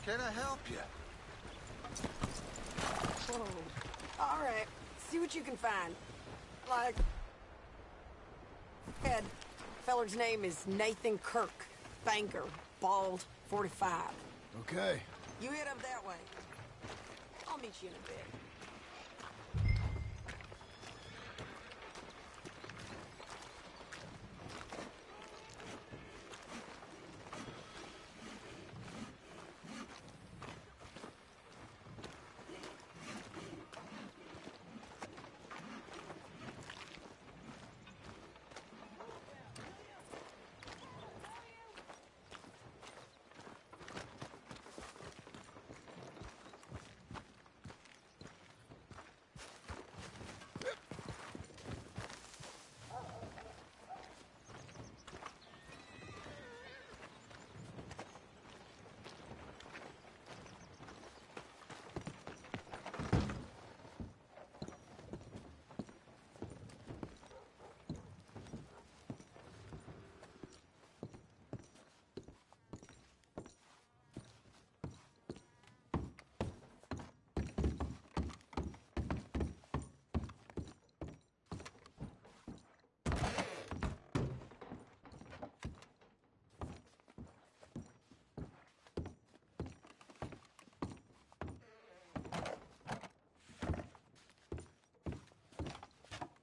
Can I help you? Whoa. All right. See what you can find. Like... Head. Feller's name is Nathan Kirk. Banker. Bald. 45. Okay. You head up that way. I'll meet you in a bit.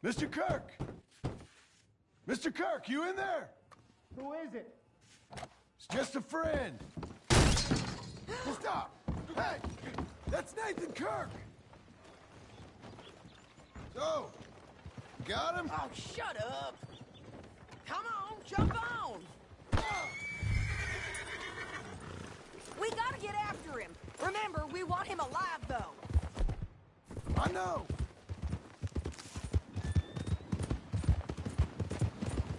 Mr. Kirk! Mr. Kirk, you in there? Who is it? It's just a friend. Stop! Hey! That's Nathan Kirk! So, got him? Oh, shut up! Come on, jump on! We gotta get after him. Remember, we want him alive, though. I know.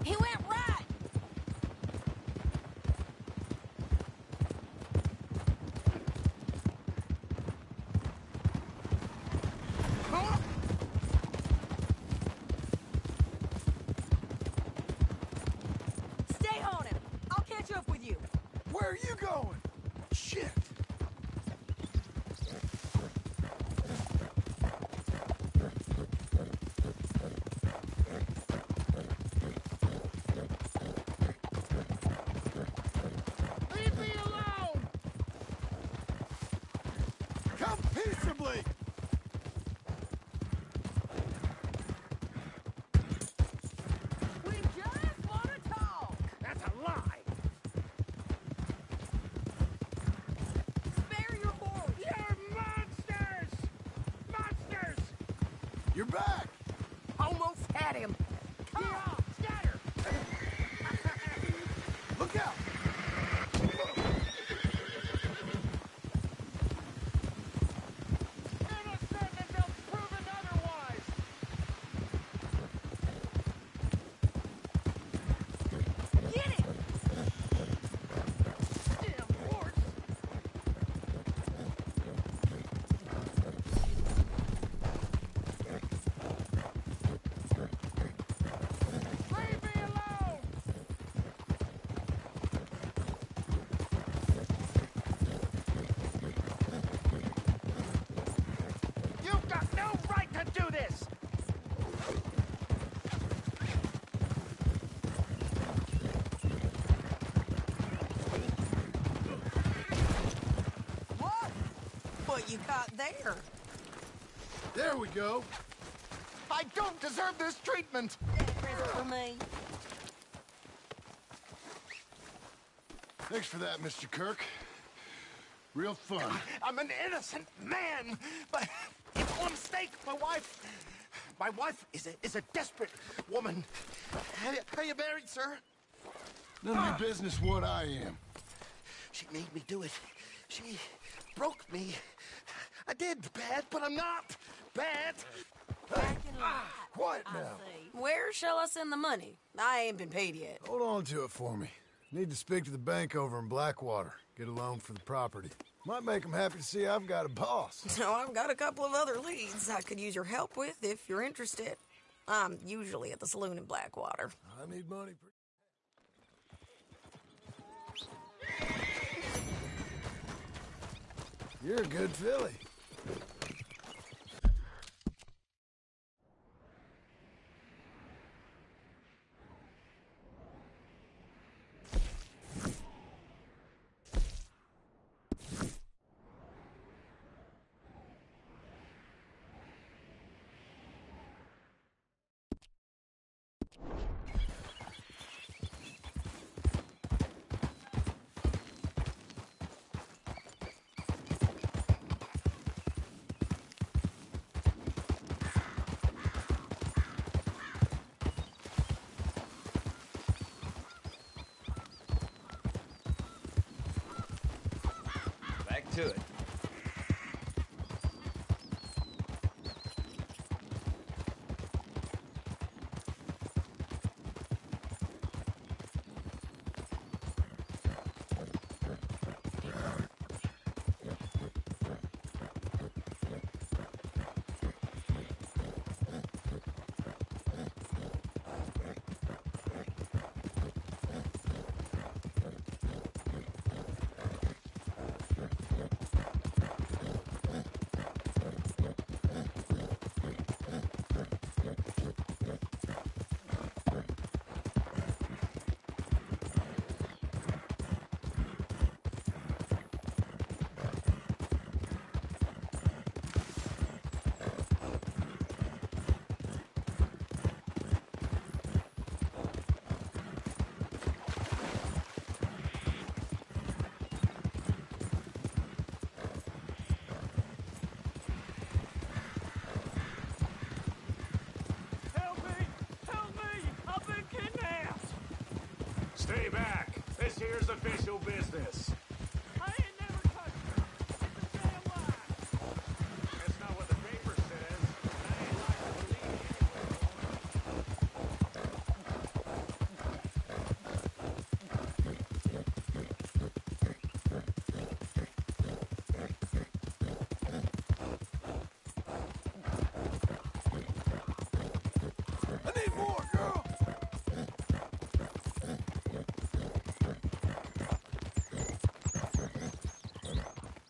He went right. Stay on him. I'll catch up with you. Where are you going? Shit. Leave me alone! Come peaceably! We just want to talk. That's a lie! Spare your horse. You're monsters! Monsters! You're back! Almost had him. Come on, scatter! Look out! Innocent until proven otherwise! get it! Damn horse! Leave me alone! You've got no right to do this! What? But you got there? There we go. I don't deserve this treatment! Present for me. Thanks for that, Mr. Kirk. Real fun. I'm an innocent man, but it's all a mistake. My wife is a desperate woman. Are you married, sir? None of your business what I am. She made me do it. She broke me. I did bad, but I'm not bad. Quiet now. Where shall I send the money? I ain't been paid yet. Hold on to it for me. Need to speak to the bank over in Blackwater. Get a loan for the property. Might make them happy to see I've got a boss. So I've got a couple of other leads I could use your help with if you're interested. I'm usually at the saloon in Blackwater. I need money. You're a good filly. Back to it. Stay back. This here's official business. I ain't never touched her. It's a damn lie. That's not what the paper says. I ain't like to believe I need more, girl.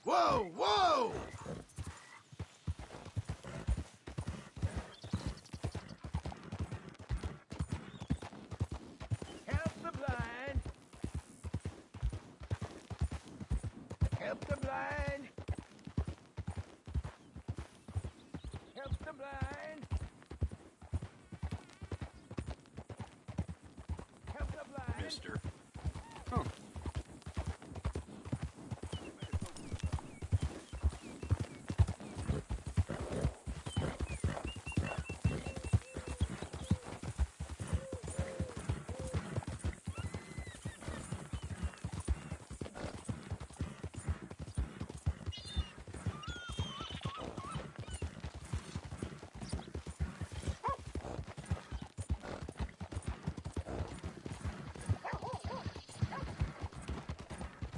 Whoa, whoa! Help the blind. Help the blind. Help the blind. Help the blind. Mister.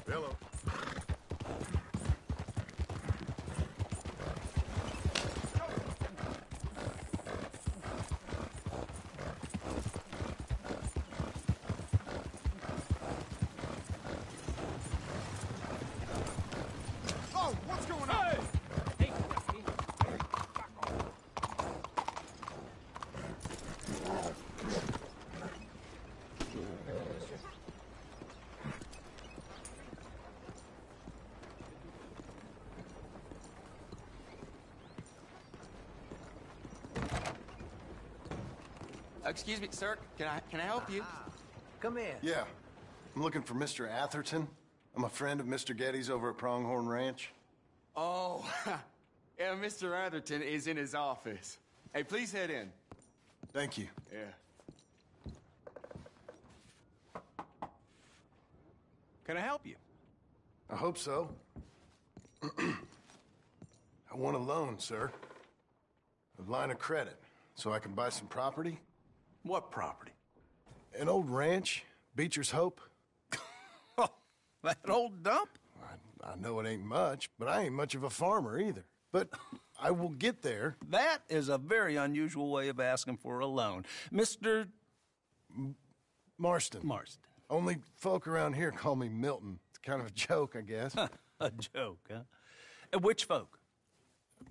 Hello. Oh, what's going on? Excuse me, sir. Can I help you? Come in. Yeah. I'm looking for Mr. Atherton. I'm a friend of Mr. Getty's over at Pronghorn Ranch. Oh, yeah, Mr. Atherton is in his office. Hey, please head in. Thank you. Yeah. Can I help you? I hope so. I want a loan, sir. A line of credit, so I can buy some property. What property? An old ranch, Beecher's Hope. That old dump? I know it ain't much, but I ain't much of a farmer either. But I will get there. That is a very unusual way of asking for a loan. Mr. Marston. Marston. Only folk around here call me Milton. It's kind of a joke, I guess. A joke, huh? Which folk?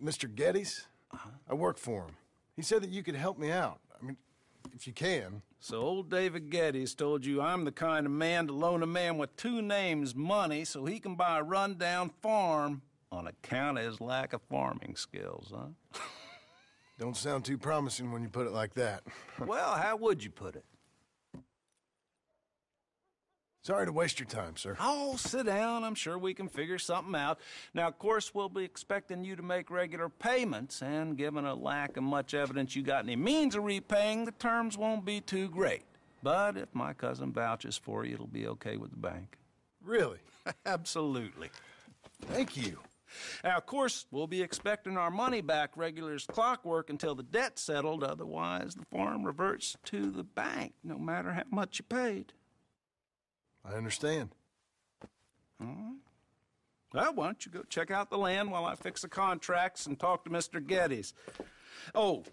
Mr. Getty's. I work for him. He said that you could help me out. I mean, if you can. So old David Getty's told you I'm the kind of man to loan a man with two names money so he can buy a rundown farm on account of his lack of farming skills, huh? Don't sound too promising when you put it like that. Well, how would you put it? Sorry to waste your time, sir. Oh, sit down. I'm sure we can figure something out. Now, of course, we'll be expecting you to make regular payments, and given a lack of much evidence you got any means of repaying, the terms won't be too great. But if my cousin vouches for you, it'll be okay with the bank. Really? Absolutely. Thank you. Now, of course, we'll be expecting our money back regular as clockwork until the debt's settled. Otherwise, the farm reverts to the bank, no matter how much you paid. I understand. All right. Well, why don't you go check out the land while I fix the contracts and talk to Mr. Getty's. Oh,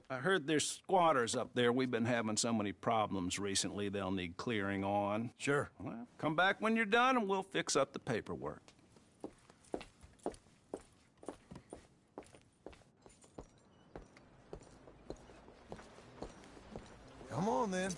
I heard there's squatters up there. We've been having so many problems recently, they'll need clearing on. Sure. Well, come back when you're done and we'll fix up the paperwork. Come on, then.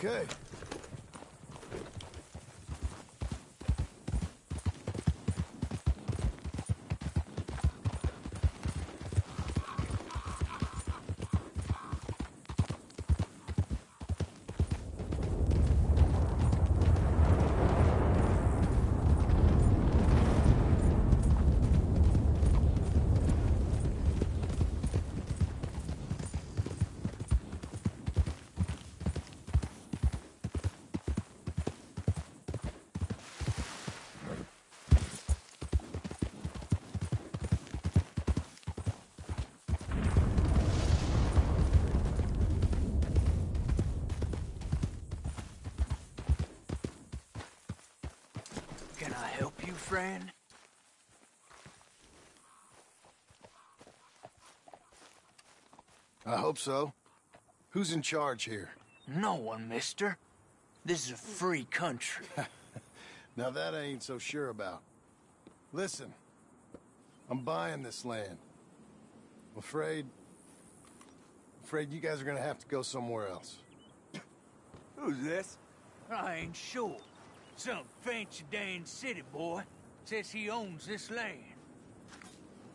Okay. Can I help you, friend? I hope so. Who's in charge here? No one, mister. This is a free country. Now that I ain't so sure about. Listen, I'm buying this land. I'm afraid you guys are gonna have to go somewhere else. Who's this? I ain't sure. Some fancy Dan city boy says he owns this land.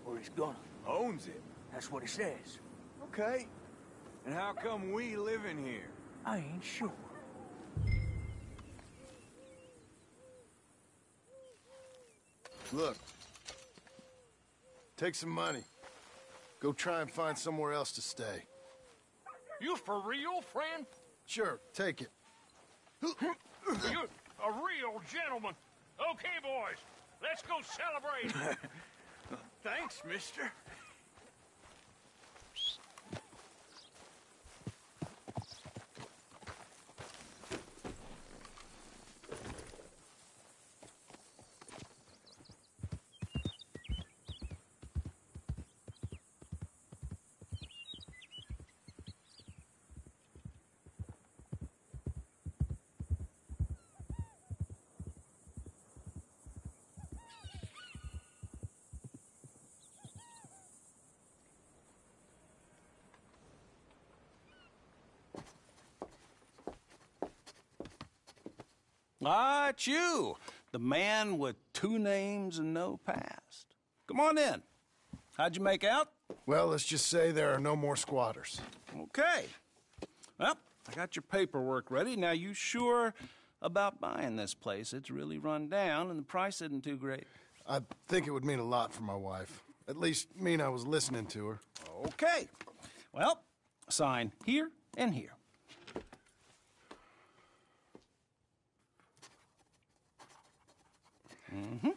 Or he's gonna. Owns it? That's what he says. Okay. And how come we live in here? I ain't sure. Look. Take some money. Go try and find somewhere else to stay. You for real, friend? Sure, take it. You're a real gentleman. Okay, boys, let's go celebrate. Thanks, mister. Ah, it's you, the man with 2 names and no past. Come on in. How'd you make out? Well, let's just say there are no more squatters. Okay. Well, I got your paperwork ready. Now, you sure about buying this place? It's really run down, and the price isn't too great. I think it would mean a lot for my wife. At least mean I was listening to her. Okay. Well, sign here and here. Mm-hmm.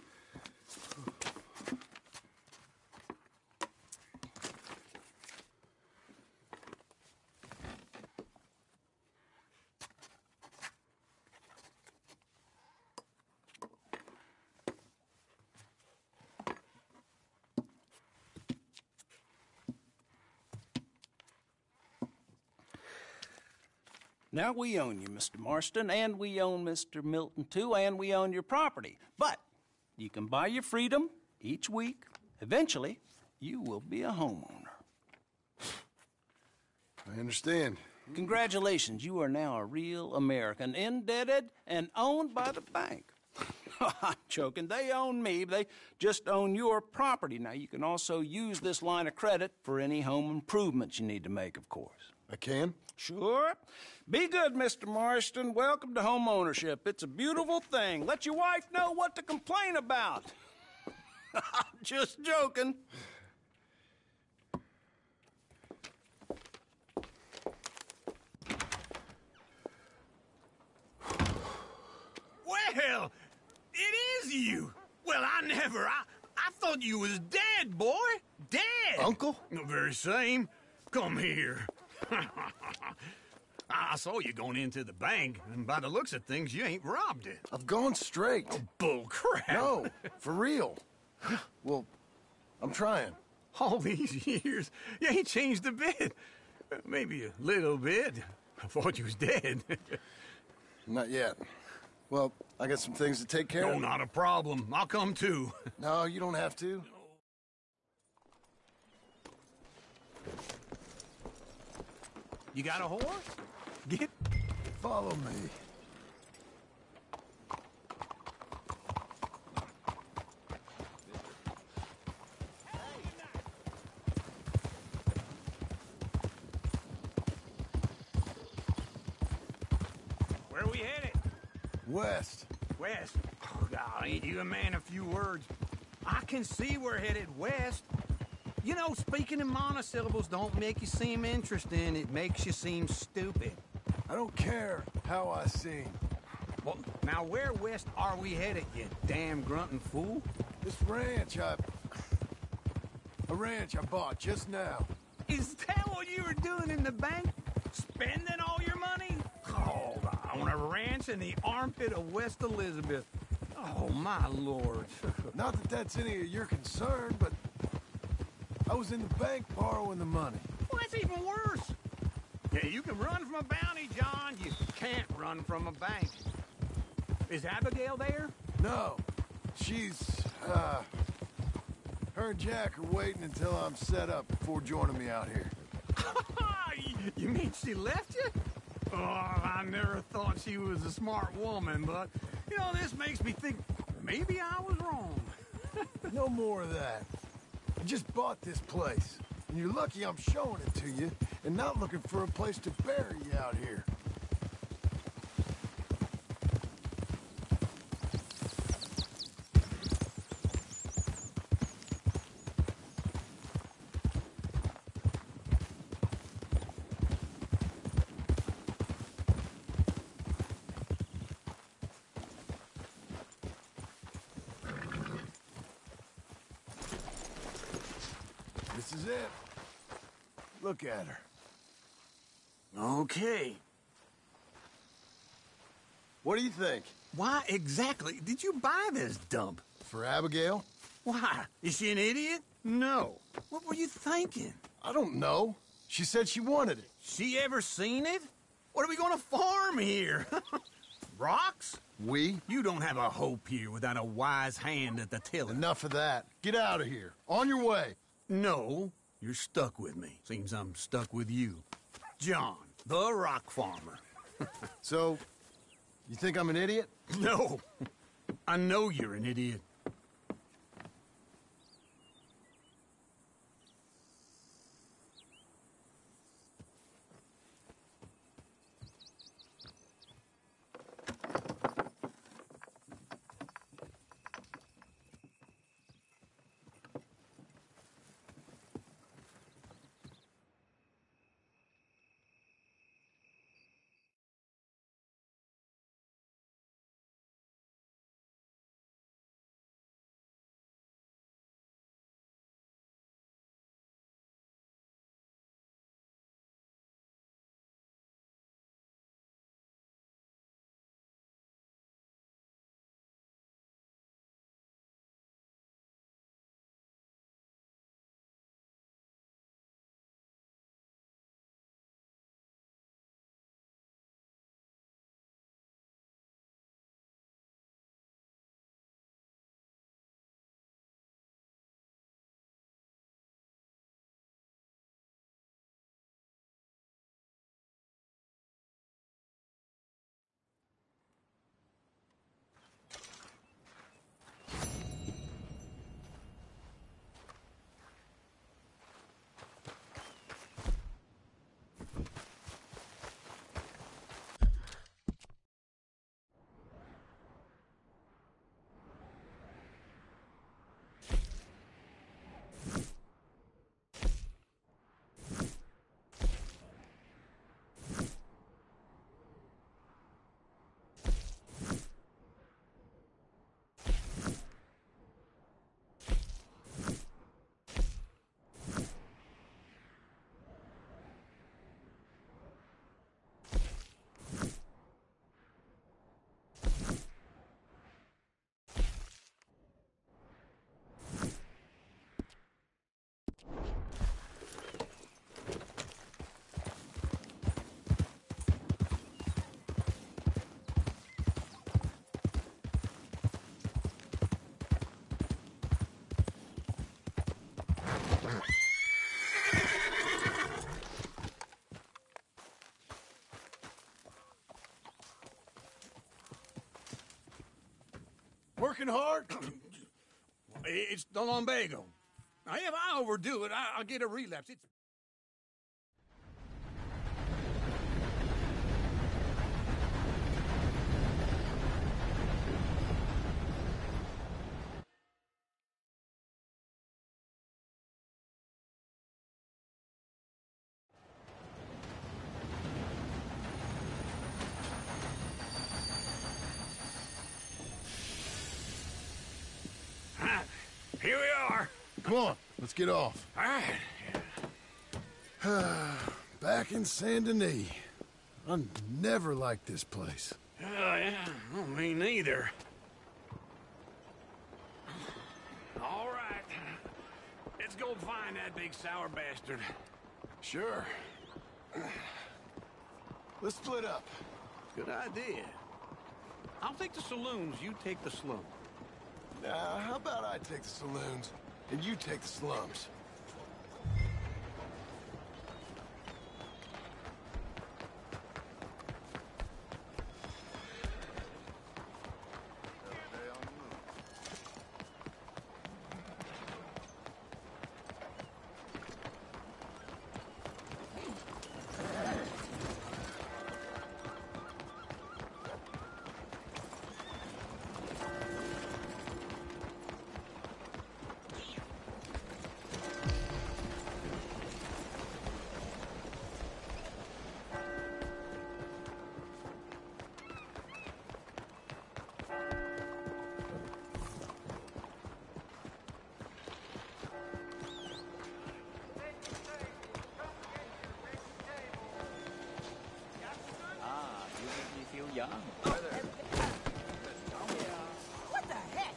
Now, we own you, Mr. Marston, and we own Mr. Milton, too, and we own your property. But you can buy your freedom each week. Eventually, you will be a homeowner. I understand. Congratulations, you are now a real American, indebted and owned by the bank. I'm joking. They own me. They just own your property. Now, you can also use this line of credit for any home improvements you need to make, of course. I can? Sure. Be good, Mr. Marston. Welcome to home ownership. It's a beautiful thing. Let your wife know what to complain about. Just joking. Well, it is you. Well, I thought you was dead, boy. Dead. Uncle? The very same. Come here. I saw you going into the bank, and by the looks of things, you ain't robbed it. I've gone straight. Oh, bull crap. No, for real. Well, I'm trying. All these years, you ain't changed a bit. Maybe a little bit. I thought you was dead. Not yet. Well, I got some things to take care of. No, not a problem. I'll come too. No, you don't have to. You got a horse? Get. Follow me. Where are we headed? West. West? Oh, God, ain't you a man of few words? I can see we're headed west. You know, speaking in monosyllables don't make you seem interesting. It makes you seem stupid. I don't care how I seem. Well, now where west are we headed, you damn grunting fool? This ranch I bought just now. Is that what you were doing in the bank? Spending all your money? Oh, on a ranch in the armpit of West Elizabeth. Oh, my lord. Not that that's any of your concern, but I was in the bank borrowing the money. Well, that's even worse. Yeah, you can run from a bounty, John. You can't run from a bank. Is Abigail there? No. She's, her and Jack are waiting until I'm set up before joining me out here. You mean she left you? Oh, I never thought she was a smart woman, but, you know, this makes me think maybe I was wrong. No more of that. I just bought this place, and you're lucky I'm showing it to you and not looking for a place to bury you out here. This is it. Look at her. Okay. What do you think? Why exactly did you buy this dump? For Abigail? Why? Is she an idiot? No. What were you thinking? I don't know. She said she wanted it. She ever seen it? What are we gonna farm here? Rocks? We? You don't have a hope here without a wise hand at the tiller. Enough of that. Get out of here. On your way. No, you're stuck with me. Seems I'm stuck with you. John, the rock farmer. So, you think I'm an idiot? No. I know you're an idiot. Working hard? It's the lumbago. Now, if I overdo it, I'll get a relapse. It's... Here we are. Come on, let's get off. All right. Back in Saint Denis. I never liked this place. Yeah, well, me neither. All right. Let's go find that big sour bastard. Sure. Let's split up. Good idea. I'll take the saloons, you take the slums. Nah, how about I take the saloons, and you take the slums? Young. What the heck?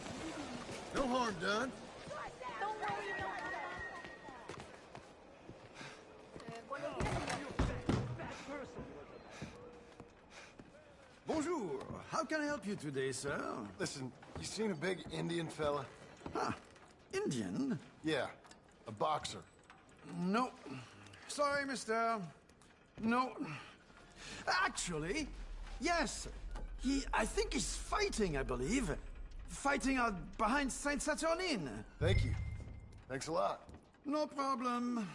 No harm done. Bonjour. How can I help you today, sir? Listen, you seen a big Indian fella? Huh. Indian? Yeah, a boxer. No. Sorry, mister. No. Actually, yes. I think he's fighting, I believe. Fighting out behind Saint Saturnine. Thank you. Thanks a lot. No problem.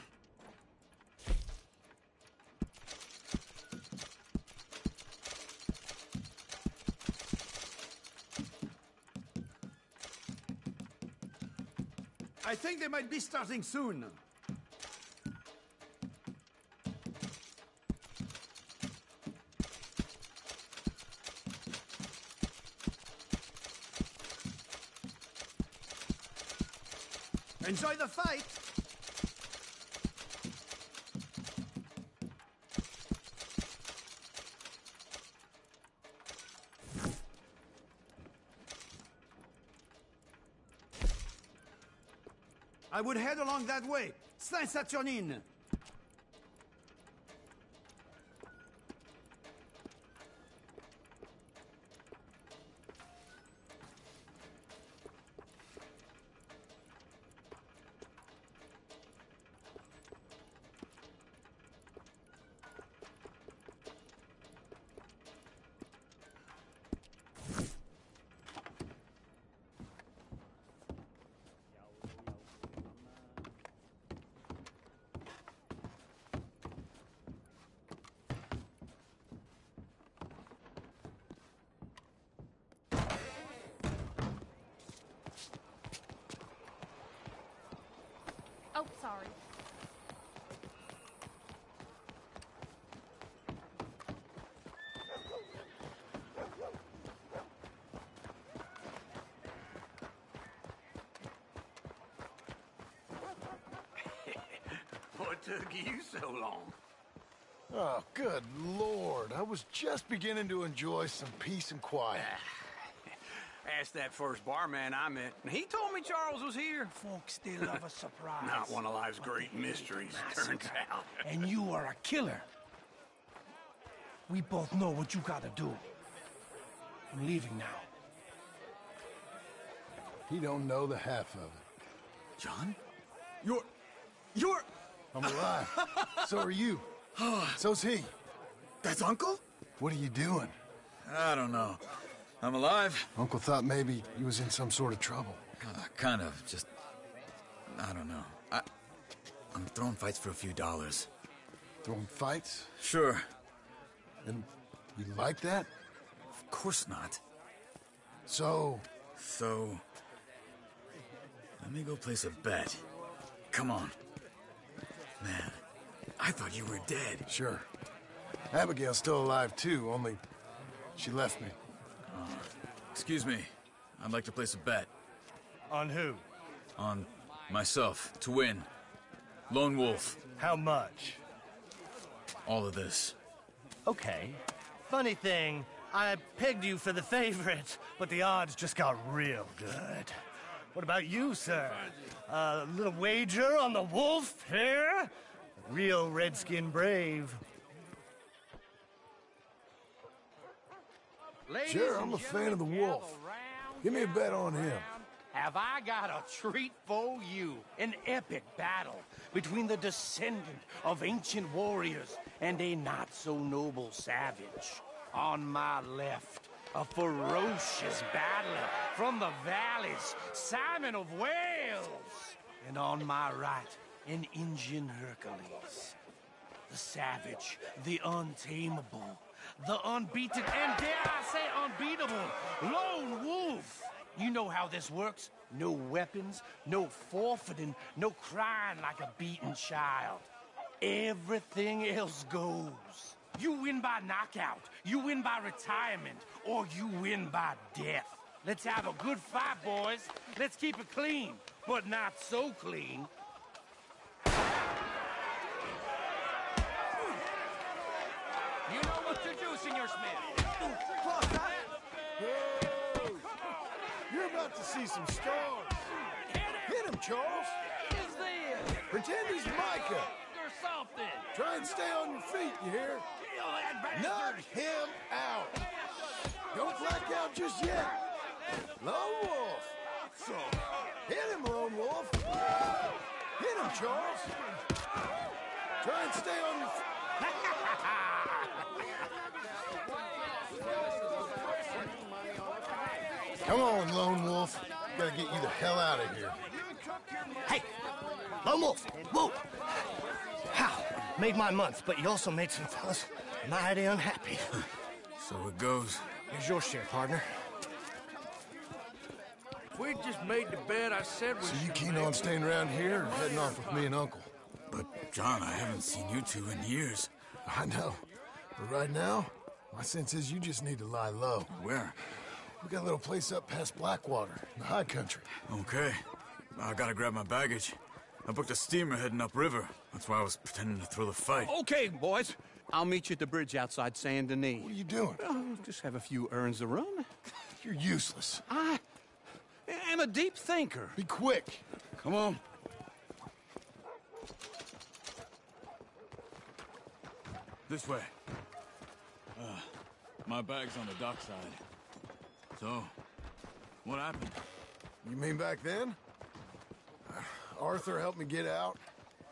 I think they might be starting soon. Enjoy the fight! I would head along that way. Saint Saturnine. Oh, sorry. What took you so long? Oh, good Lord. I was just beginning to enjoy some peace and quiet. Asked that first barman I met, and he told me Charles was here. Folks, they love a surprise. Not one of life's great mysteries, turns out. And you are a killer. We both know what you gotta do. I'm leaving now. He don't know the half of it. John? You're... I'm alive. So are you. So's he. That's Uncle? What are you doing? I don't know. I'm alive. Uncle thought maybe he was in some sort of trouble. Kind of. Just... I don't know. I'm throwing fights for a few dollars. Throwing fights? Sure. And you like that? Of course not. So... Let me go place a bet. Come on. Man, I thought you were dead. Sure. Abigail's still alive, too, only she left me. Excuse me. I'd like to place a bet. On who? On myself, to win. Lone Wolf. How much? All of this. Okay. Funny thing, I pegged you for the favorite, but the odds just got real good. What about you, sir? A little wager on the wolf here? Real redskin brave. Sure, I'm a fan of the wolf. Give me a bet on him. Have I got a treat for you? An epic battle between the descendant of ancient warriors and a not-so-noble savage. On my left, a ferocious battler from the valleys, Simon of Wales. And on my right, an Indian Hercules. The savage, the untamable, the unbeaten, and dare I say unbeatable, Lone Wolf. You know how this works. No weapons, no forfeiting, no crying like a beaten child. Everything else goes. You win by knockout, you win by retirement, or you win by death. Let's have a good fight, boys. Let's keep it clean, but not so clean. You know what to do, Senor Smith. You're about to see some stars. Hit him, Charles. Who's this? Pretend he's Micah. Or something. Try and stay on your feet, you hear? Kill that bastard. Knock him out. Don't black out just yet. Lone Wolf. So, hit him, Lone Wolf. Hit him, Charles. Try and stay on your feet. Come on, Lone Wolf. Gotta get you the hell out of here. Hey, Lone Wolf, whoa! How? Made my month, but you also made some fellas mighty unhappy. So it goes. Here's your share, partner. If we'd just made the bet I said we So you keen on staying around here or heading off with me and Uncle? But, John, I haven't seen you two in years. I know. But right now, my sense is you just need to lie low. Where? We got a little place up past Blackwater, in the high country. Okay. I gotta grab my baggage. I booked a steamer heading upriver. That's why I was pretending to throw the fight. Okay, boys. I'll meet you at the bridge outside Saint Denis. What are you doing? Just have a few errands to run. You're useless. I am a deep thinker. Be quick. Come on. This way. My bag's on the dockside. So, what happened? You mean back then? Arthur helped me get out.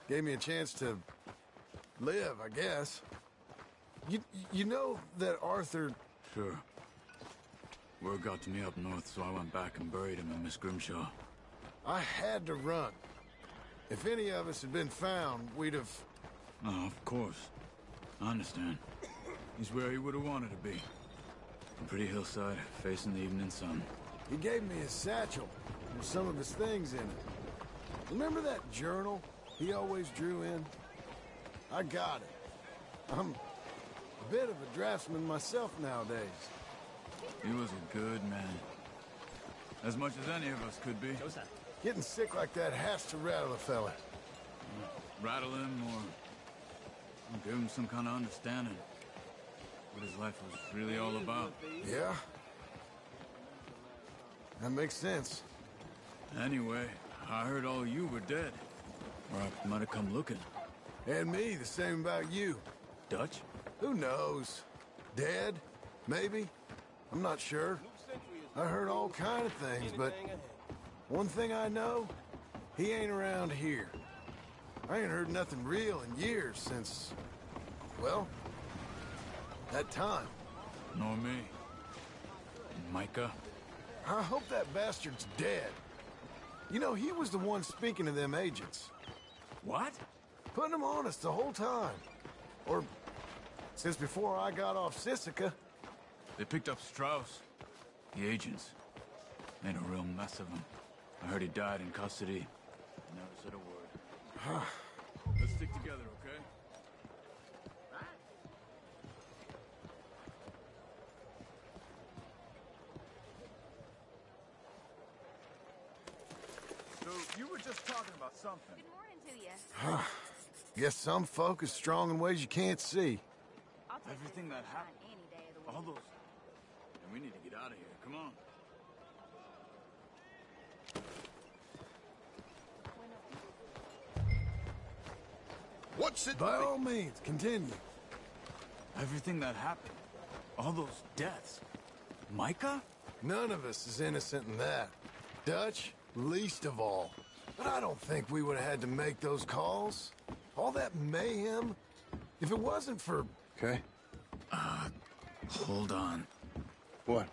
Gave me a chance to live, I guess. You know that Arthur... Sure. Word got to me up north, so I went back and buried him in Miss Grimshaw. I had to run. If any of us had been found, we'd have... Oh, of course. I understand. He's where he would have wanted to be. A pretty hillside, facing the evening sun. He gave me his satchel with some of his things in it. Remember that journal he always drew in? I got it. I'm a bit of a draftsman myself nowadays. He was a good man. As much as any of us could be. Getting sick like that has to rattle a fella. Rattle him or give him some kind of understanding. What his life was really all about. Yeah. That makes sense. Anyway, I heard all you were dead. Or I might have come looking. And me, the same about you. Dutch? Who knows? Dead? Maybe? I'm not sure. I heard all kind of things, but one thing I know, he ain't around here. I ain't heard nothing real in years since, well, that time. Nor me. And Micah? I hope that bastard's dead. You know, he was the one speaking to them agents. What? Putting them on us the whole time. Or since before I got off Sisika. They picked up Strauss. The agents. Made a real mess of him. I heard he died in custody. Never said a word. Let's stick together, okay? So, you were just talking about something. Good morning to you. Guess some folk is strong in ways you can't see. Everything that happened. All those... And we need to get out of here. Come on. What's it? By all means, continue. Everything that happened. All those deaths. Micah? None of us is innocent in that. Dutch, least of all. But I don't think we would have had to make those calls. All that mayhem. If it wasn't for... Okay. Hold on. What?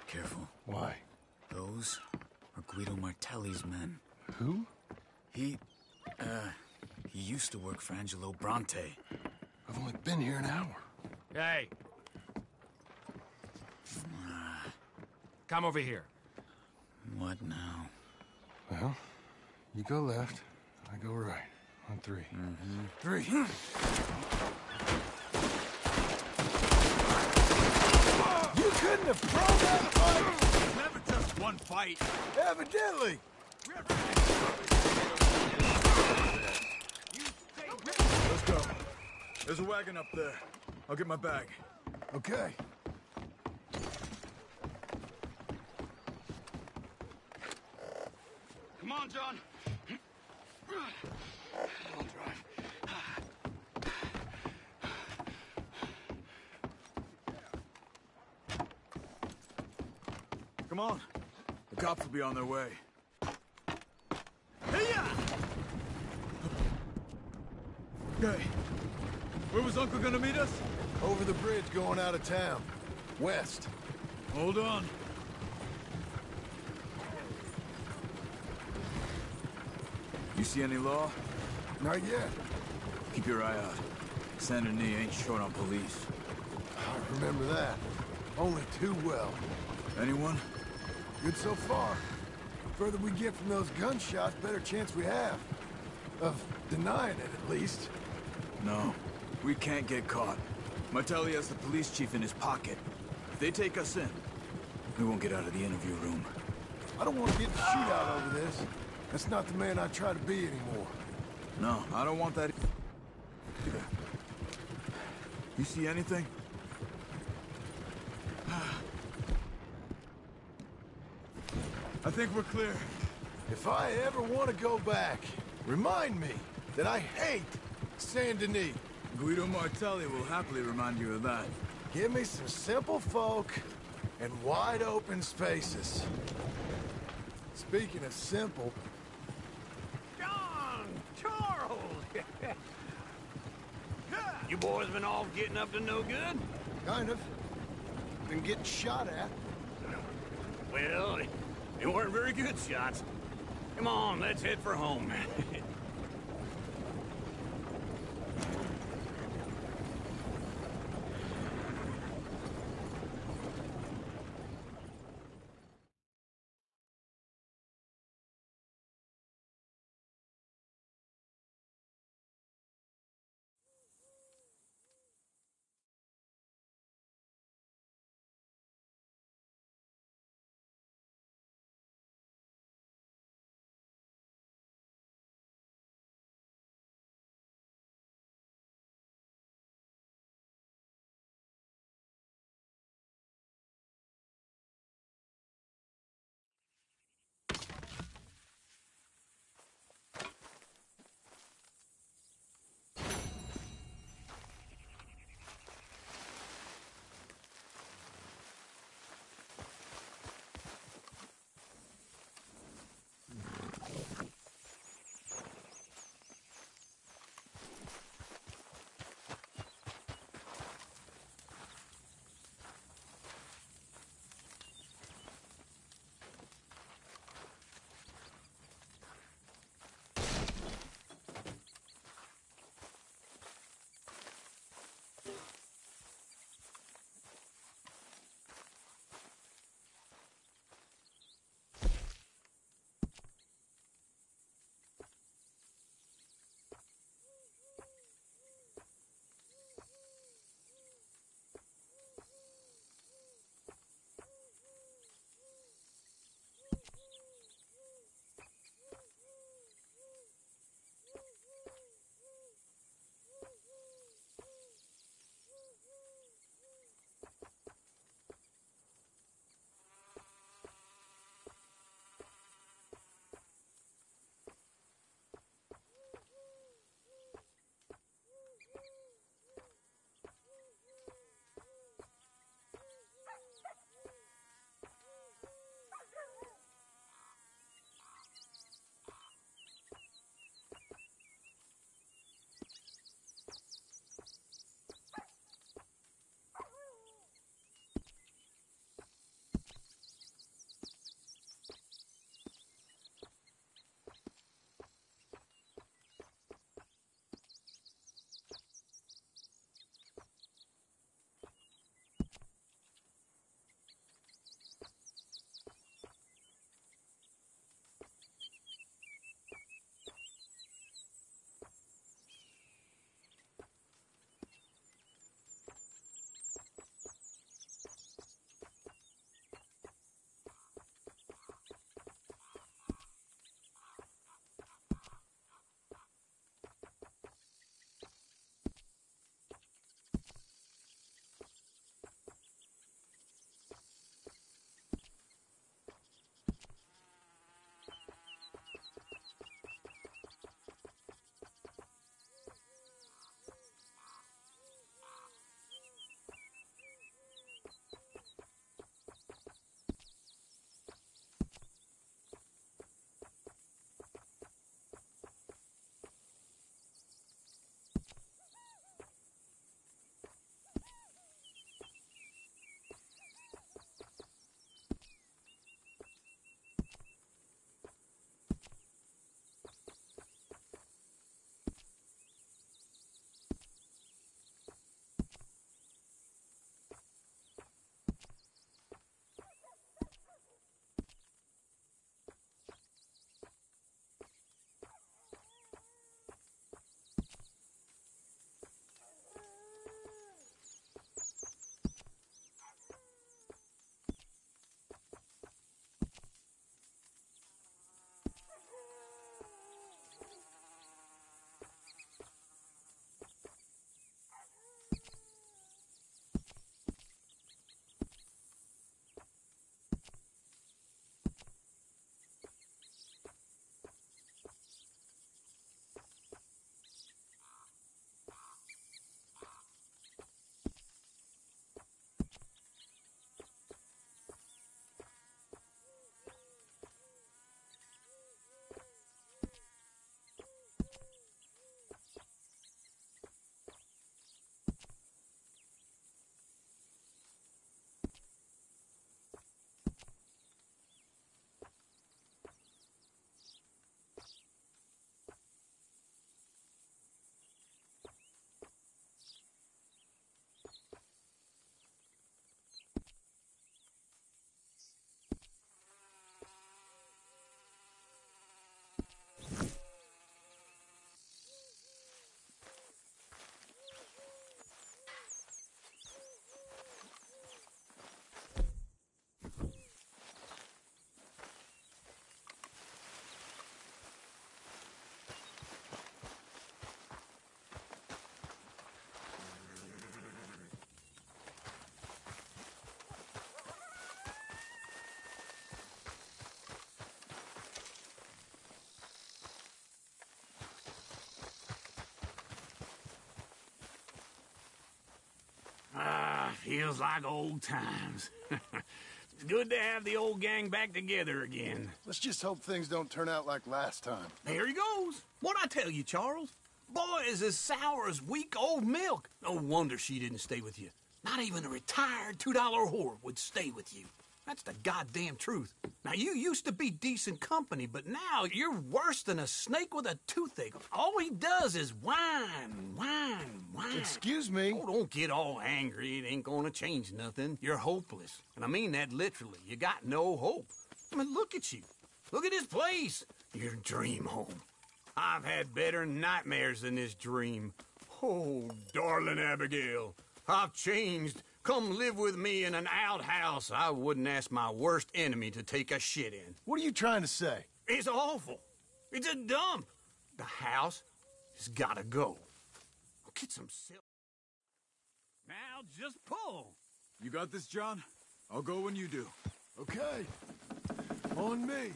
Careful. Why? Those are Guido Martelli's men. Who? He used to work for Angelo Bronte. I've only been here an hour. Hey. Come over here. What now? Well, you go left, I go right. On three. Three. You couldn't have thrown that fight! Never just one fight. Evidently. Let's go. There's a wagon up there. I'll get my bag. Okay. Come on, John. I'll drive. Come on. The cops will be on their way. Hey-ya! Okay. Where was Uncle gonna meet us? Over the bridge going out of town. West. Hold on. You see any law? Not yet. Keep your eye out. Saint Denis ain't short on police. I remember that. Only too well. Anyone? Good so far. Further we get from those gunshots, better chance we have. Of denying it, at least. No. We can't get caught. Martelli has the police chief in his pocket. If they take us in, we won't get out of the interview room. I don't want to get in a shootout over this. That's not the man I try to be anymore. No, I don't want that either. You see anything? I think we're clear. If I ever want to go back, remind me that I hate Saint Denis. Guido Martelli will happily remind you of that. Give me some simple folk and wide open spaces. Speaking of simple... John! Charles! You boys been all getting up to no good? Kind of. Been getting shot at. Well, they weren't very good shots. Come on, let's head for home. Feels like old times. It's good to have the old gang back together again. Let's just hope things don't turn out like last time. There he goes. What'd I tell you, Charles? Boy is as sour as weak old milk. No wonder she didn't stay with you. Not even a retired $2 whore would stay with you. That's the goddamn truth. Now, you used to be decent company, but now you're worse than a snake with a toothache. All he does is whine, whine, whine. Excuse me? Oh, don't get all angry. It ain't gonna change nothing. You're hopeless. And I mean that literally. You got no hope. I mean, look at you. Look at this place. Your dream home. I've had better nightmares than this dream. Oh, darling Abigail, I've changed. Come live with me in an outhouse I wouldn't ask my worst enemy to take a shit in. What are you trying to say? It's awful. It's a dump. The house has gotta go. Get some silk. Now just pull. You got this, John? I'll go when you do. Okay. On me.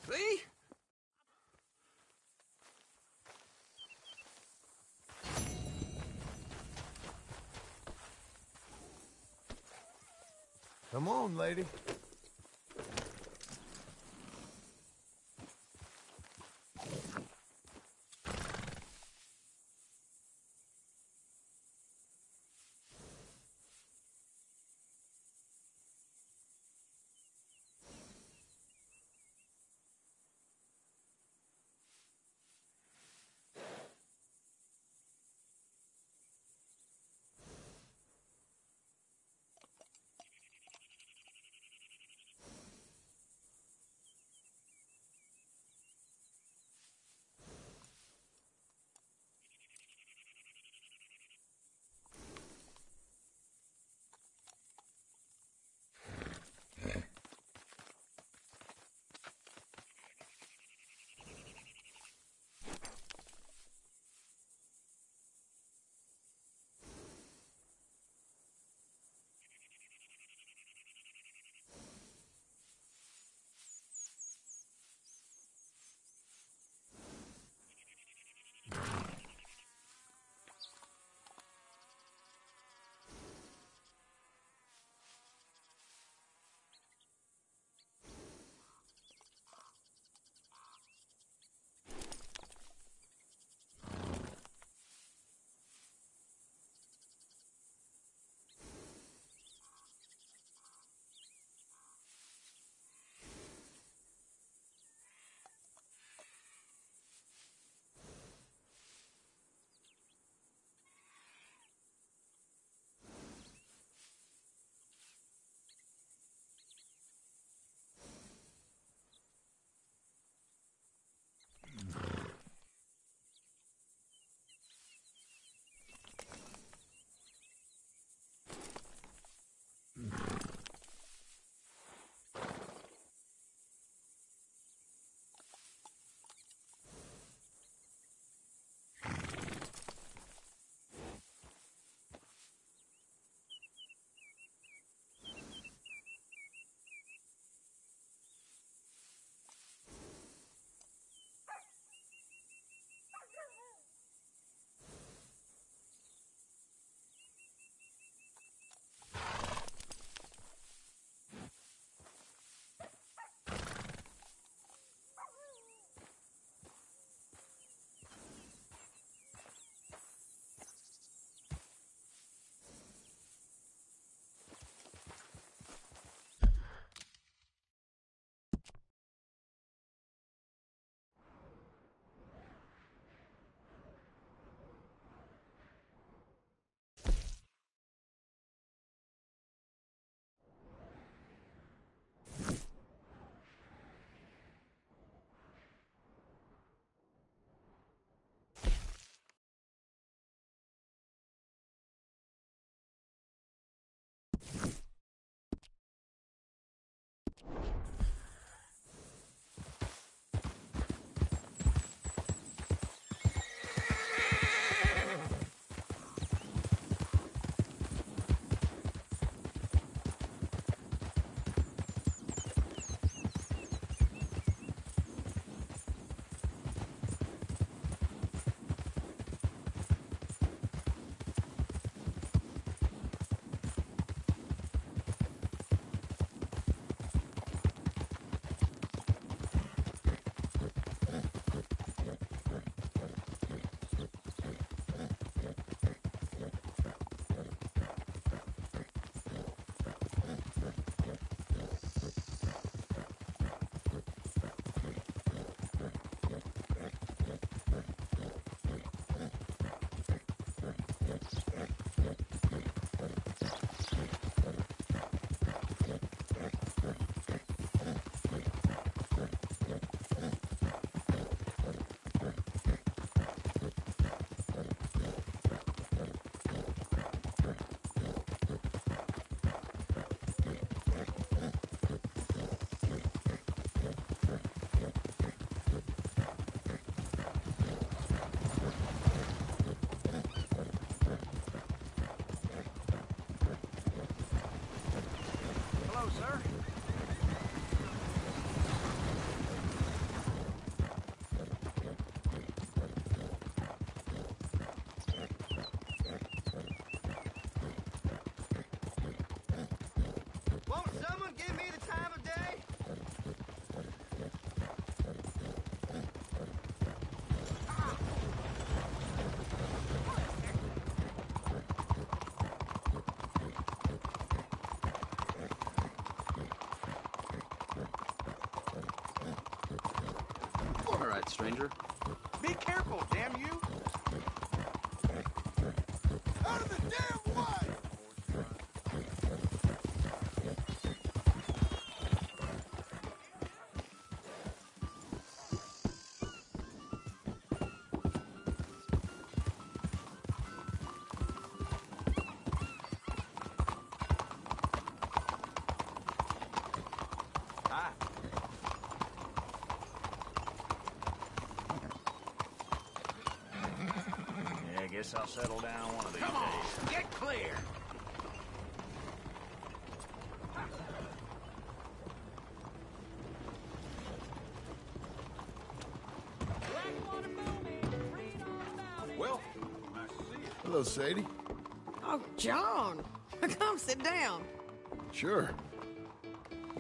See? Come on, lady. right, stranger. Be careful, damn you! Out of the damn way! Yeah, I guess I'll settle down one of these Come on, days. get clear! Well, hello, Sadie. Oh, John. Come sit down. Sure.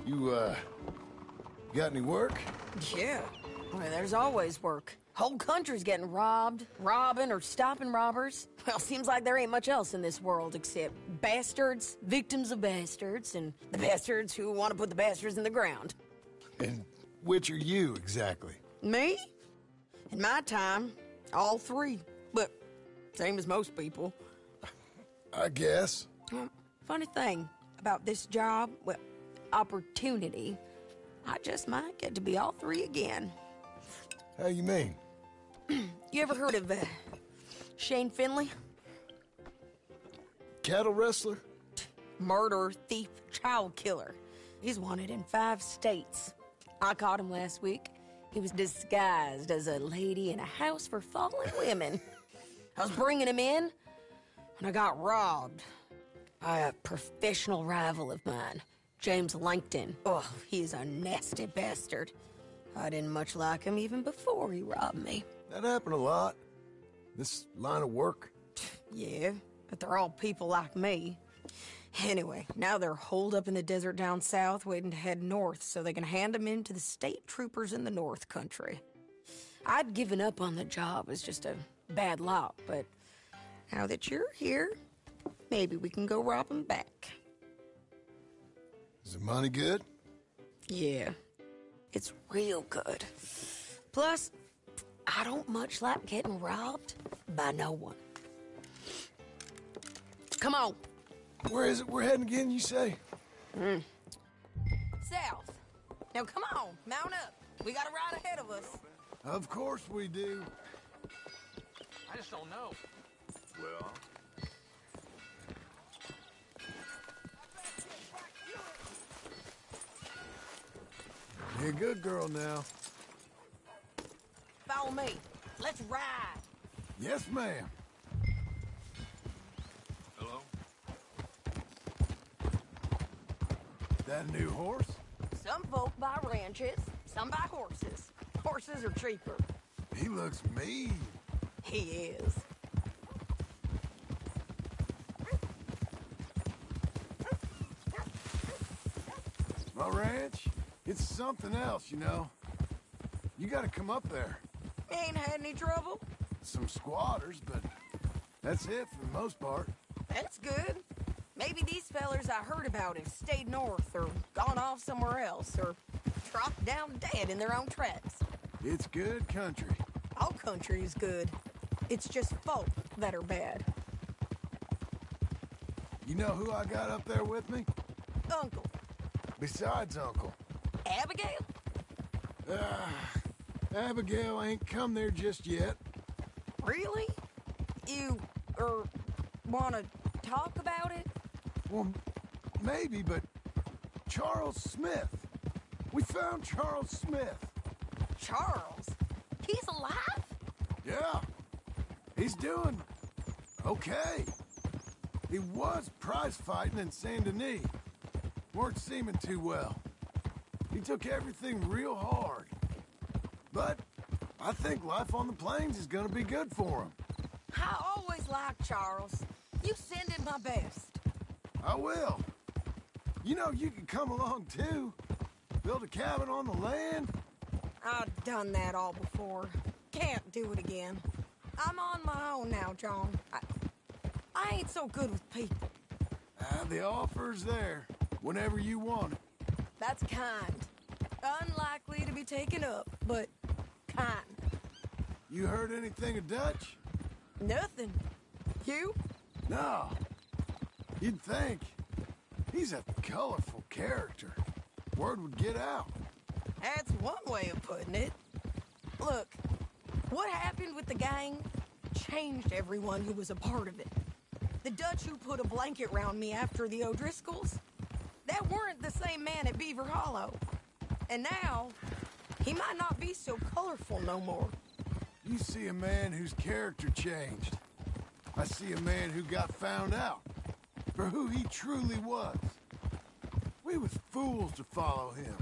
You, got any work? Yeah. Well, there's always work. Whole country's getting robbed, robbing, or stopping robbers. Well, seems like there ain't much else in this world except bastards, victims of bastards, and the bastards who want to put the bastards in the ground. And which are you, exactly? Me? In my time, all three. But same as most people. I guess. Funny thing about this job, well, opportunity, I just might get to be all three again. How you mean? You ever heard of Shane Finley? Cattle wrestler? Murderer, thief, child killer. He's wanted in 5 states. I caught him last week. He was disguised as a lady in a house for fallen women. I was bringing him in, and I got robbed by a professional rival of mine, James Langton. Oh, he's a nasty bastard. I didn't much like him even before he robbed me. That happened a lot. This line of work. Yeah, but they're all people like me. Anyway, now they're holed up in the desert down south, waiting to head north so they can hand them in to the state troopers in the north country. I'd given up on the job as just a bad lot, but now that you're here, maybe we can go rob them back. Is the money good? Yeah, it's real good. Plus, I don't much like getting robbed by no one. Come on. Where is it we're heading again, you say? South. Now come on, mount up. We got a ride ahead of us. Of course we do. I just don't know. Well... You're a good girl now. Follow me. Let's ride. Yes, ma'am. Hello? That a new horse? Some folk buy ranches, some buy horses. Horses are cheaper. He looks mean. He is. My ranch, it's something else, you know. You gotta come up there. Ain't had any trouble? Some squatters, but that's it for the most part. That's good. Maybe these fellers I heard about have stayed north or gone off somewhere else or dropped down dead in their own tracks. It's good country. All country is good. It's just folk that are bad. You know who I got up there with me? Uncle. Besides Uncle. Abigail? Abigail ain't come there just yet. Really? You, wanna talk about it? Well, maybe, but Charles Smith. We found Charles Smith. Charles? He's alive? Yeah. He's doing okay. He was prize fighting in Saint Denis. Weren't seeming too well. He took everything real hard. But I think life on the plains is gonna be good for him. I always liked Charles. You send him my best. I will. You know, you can come along too. Build a cabin on the land. I've done that all before. Can't do it again. I'm on my own now, John. I ain't so good with people. The offer's there, whenever you want it. That's kind. Unlikely to be taken up, but kind. You heard anything of Dutch? Nothing. You? No. You'd think. He's a colorful character. Word would get out. That's one way of putting it. Look, what happened with the gang changed everyone who was a part of it. The Dutch who put a blanket round me after the O'Driscolls, that weren't the same man at Beaver Hollow. And now, he might not be so colorful no more. You see a man whose character changed. I see a man who got found out for who he truly was. We was fools to follow him.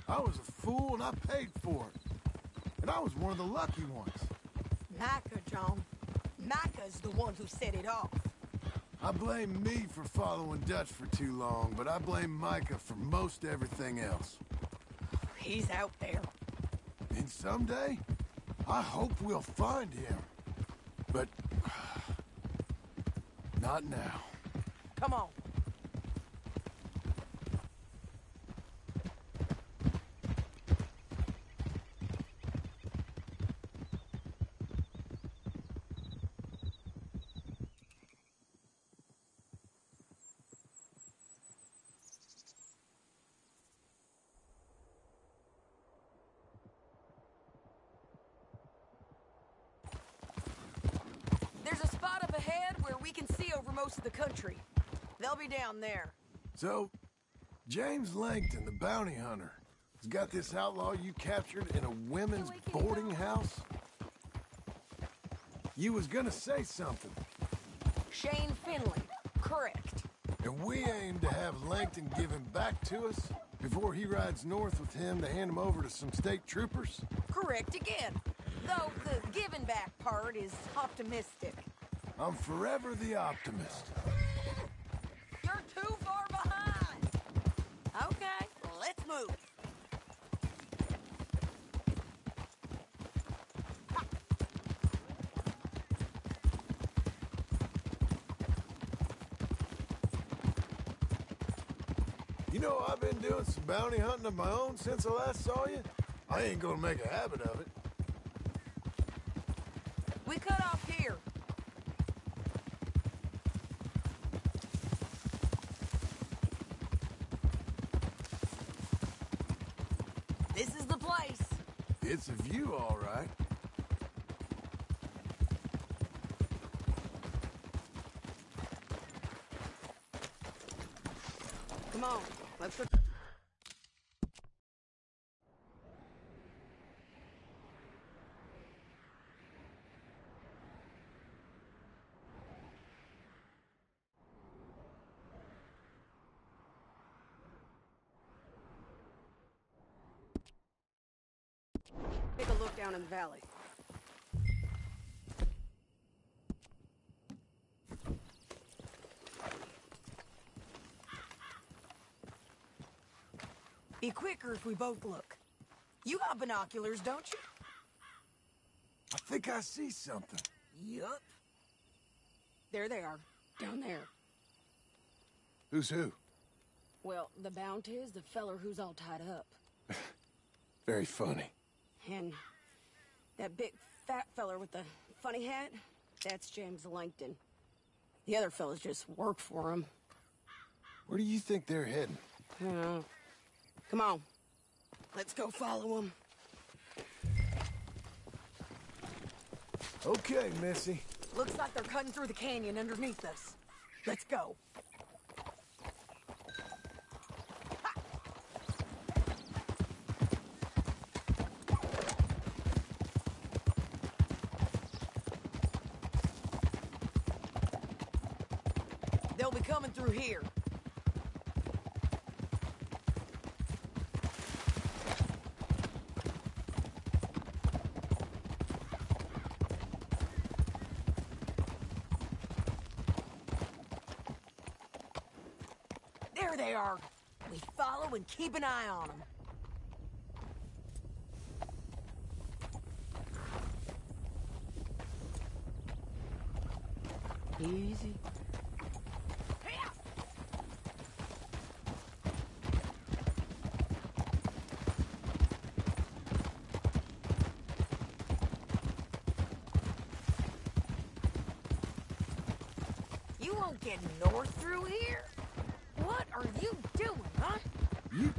I was a fool and I paid for it. And I was one of the lucky ones. Micah, John. Micah's the one who set it off. I blame me for following Dutch for too long, but I blame Micah for most everything else. He's out there. And someday, I hope we'll find him. But not now. Come on. There's a spot up ahead where we can see over most of the country. They'll be down there. So, James Langton, the bounty hunter, has got this outlaw you captured in a women's boarding house? You was gonna say something. Shane Finley, correct. And we aim to have Langton give him back to us before he rides north with him to hand him over to some state troopers? Correct again. Though the giving back part is optimistic. I'm forever the optimist. You're too far behind. Okay, let's move. You know, I've been doing some bounty hunting of my own since I last saw you. I ain't gonna make a habit of it. We cut off here. This is the place. It's a view, all right. Come on, let's go. Take a look down in the valley. Be quicker if we both look. You got binoculars, don't you? I think I see something. Yup. There they are, down there. Who's who? Well, the Bounty is the feller who's all tied up. Very funny. And that big fat feller with the funny hat, that's James Langton. The other fellas just work for him. Where do you think they're heading? I don't know. Come on. Let's go follow them. Okay, Missy. Looks like they're cutting through the canyon underneath us. Let's go. They'll be coming through here. There they are. We follow and keep an eye on them. Easy. You won't get north through here? What are you doing, huh? You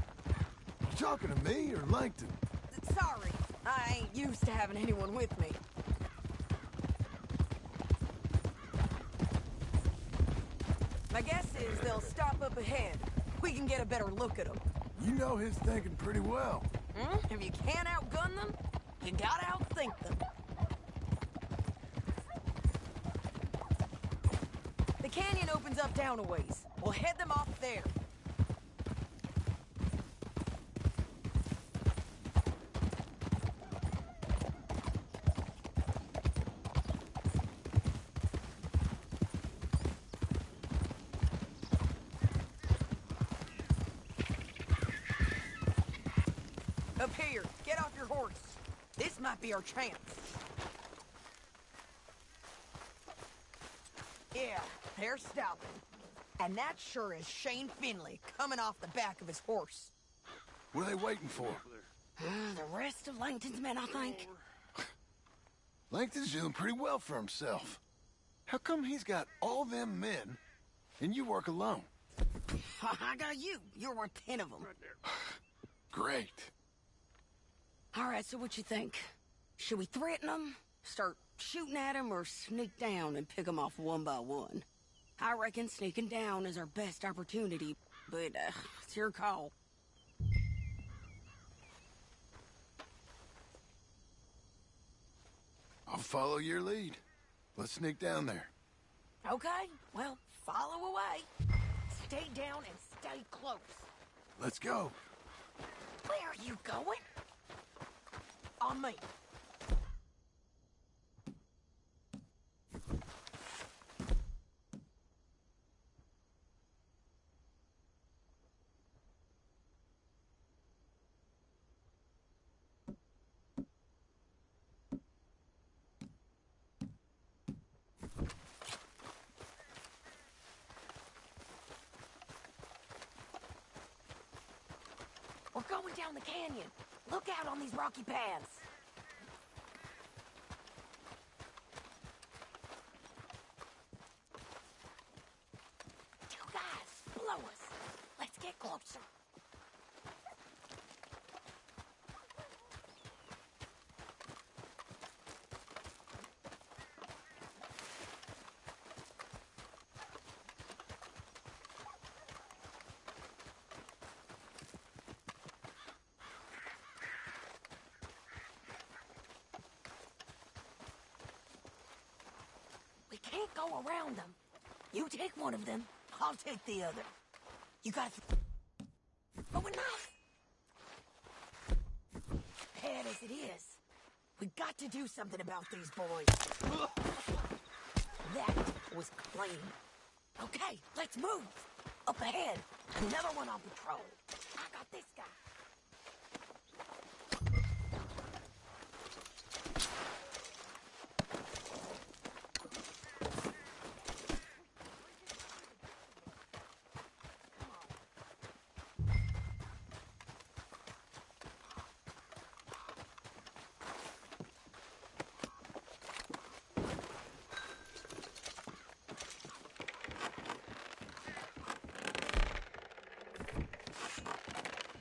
talking to me or Langton? Sorry, I ain't used to having anyone with me. My guess is they'll stop up ahead. We can get a better look at them. You know his thinking pretty well. If you can't outgun them, you gotta outthink them. The canyon opens up down a ways. We'll head them off there. Up here, get off your horse. This might be our chance. Yeah, they're stopping. And that sure is Shane Finley coming off the back of his horse. What are they waiting for? The rest of Langton's men, I think. Langton's doing pretty well for himself. How come he's got all them men, and you work alone? I got you. You're worth 10 of them. Great. All right, so what you think? Should we threaten them, start shooting at them, or sneak down and pick them off one by one? I reckon sneaking down is our best opportunity, but it's your call. I'll follow your lead. Let's sneak down there. Okay, well, follow away. Stay down and stay close. Let's go. Where are you going? On me. We're going down the canyon. Look out on these rocky paths. You guys, blow us. Let's get closer. We can't go around them. You take one of them, I'll take the other. You got Oh, enough! Bad as it is, we got to do something about these boys. That was clean. Okay, let's move. Up ahead, another one on patrol. I got this guy.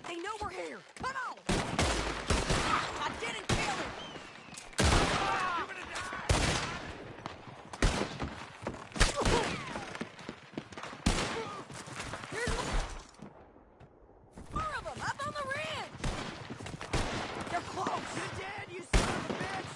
They know we're here. Come on! I didn't kill him! You're gonna die! Here's more of them up on the ridge! They're close! You're dead, you son of a bitch!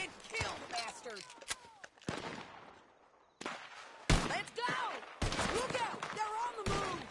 Get killed, bastard! Let's go! Look out! They're on the move!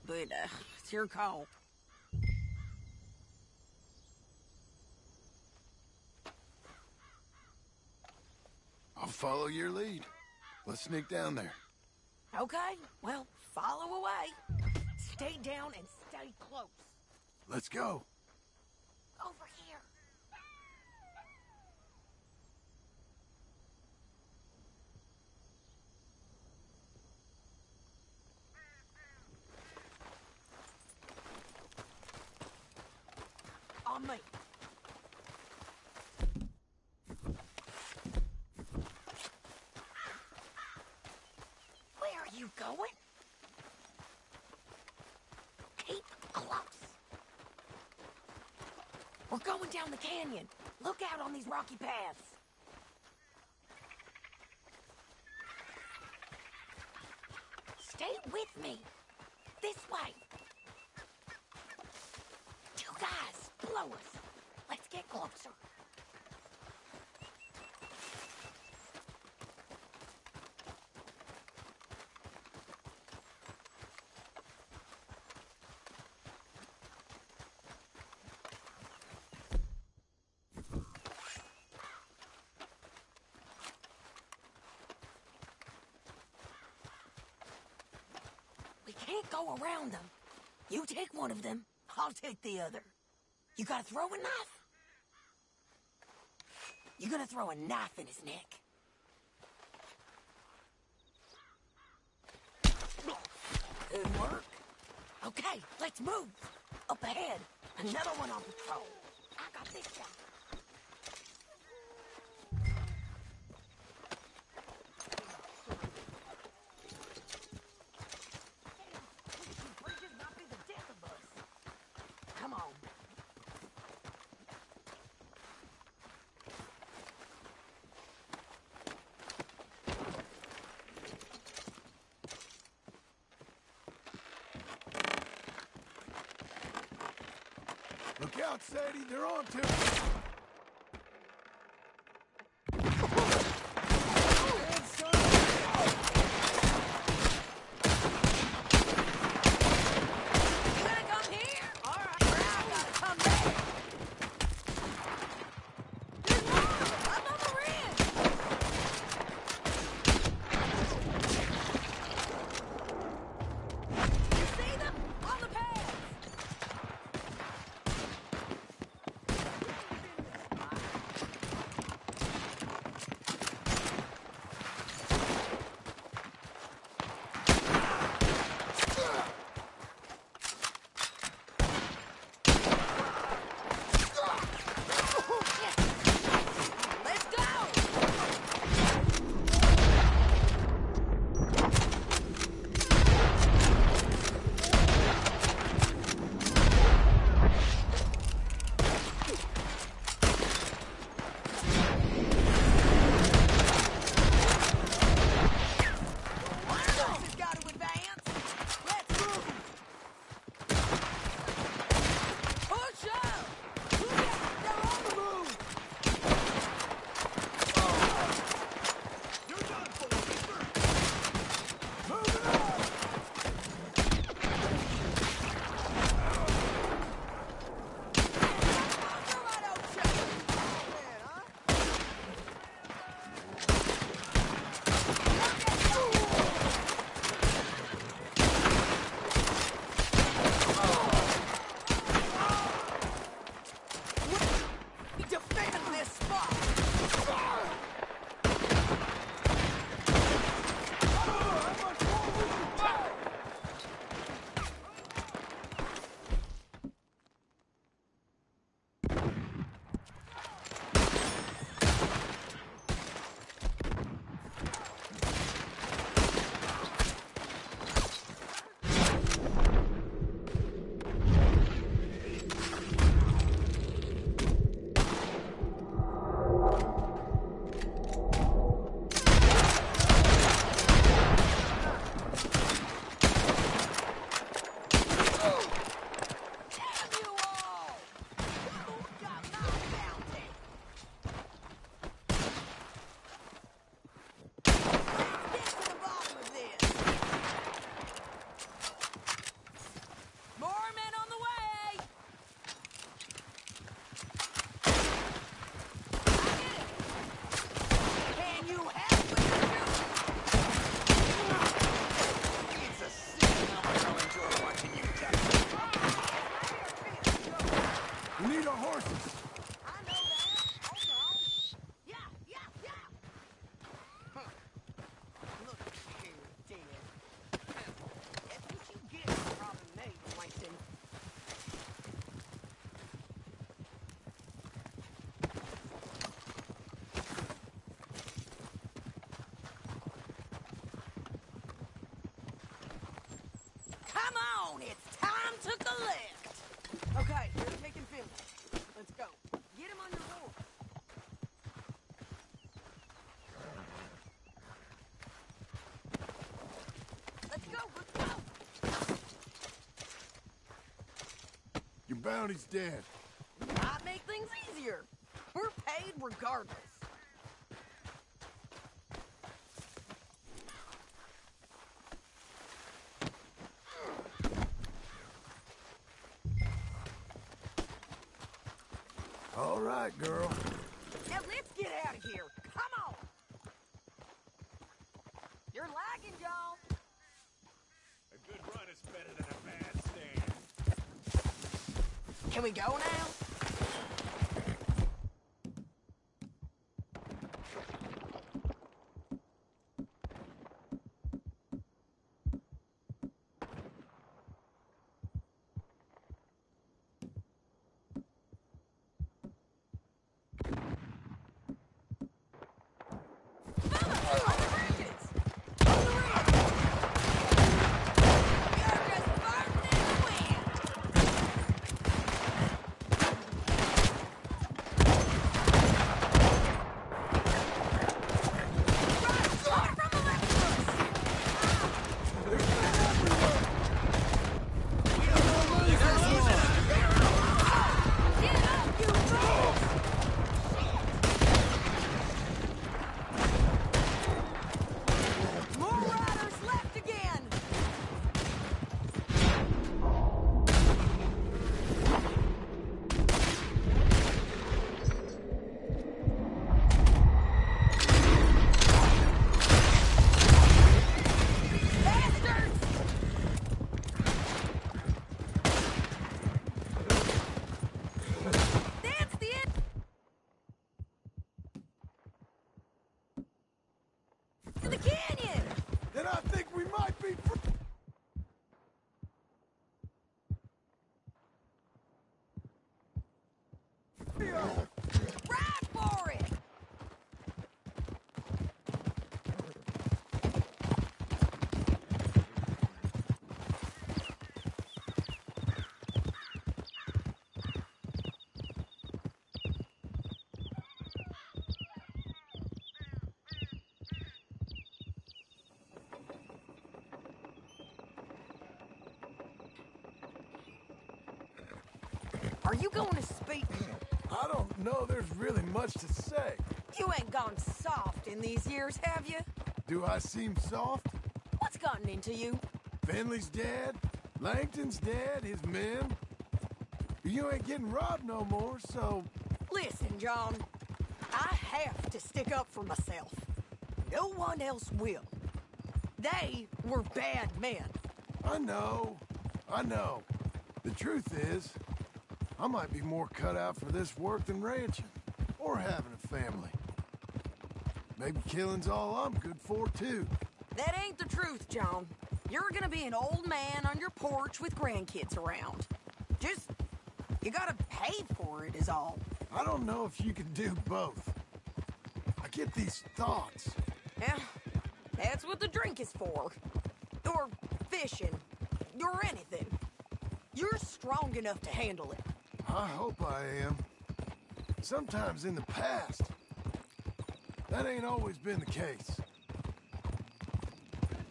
But, it's your call. I'll follow your lead. Let's sneak down there. Okay, well, follow away. Stay down and stay close. Let's go. Over here. On me. Where are you going? Keep close. We're going down the canyon. Look out on these rocky paths. Stay with me. This way. Two guys below us. Let's get closer. We can't go around them. You take one of them, I'll take the other. You gotta throw a knife? You're gonna throw a knife in his neck. Good work. Okay, let's move. Up ahead, another one on patrol. I got this guy. Come on. Look out, Sadie. They're on to us. Come on, it's time to collect. Okay, you're taking Finley. Let's go. Get him on your horse. Let's go. Your bounty's dead. Might make things easier. We're paid regardless. All right, girl. Now let's get out of here. Come on. You're lagging, Joe. A good run is better than a bad stand. Can we go now? Are you going to speak? I don't know there's really much to say. You ain't gone soft in these years, have you? Do I seem soft? What's gotten into you? Finley's dead. Langton's dead. His men. You ain't getting robbed no more, so... Listen, John. I have to stick up for myself. No one else will. They were bad men. I know. I know. The truth is, I might be more cut out for this work than ranching. Or having a family. Maybe killing's all I'm good for, too. That ain't the truth, John. You're gonna be an old man on your porch with grandkids around. Just, you gotta pay for it is all. I don't know if you can do both. I get these thoughts. Yeah, that's what the drink is for. Or fishing. Or anything. You're strong enough to handle it. I hope I am. Sometimes in the past, that ain't always been the case.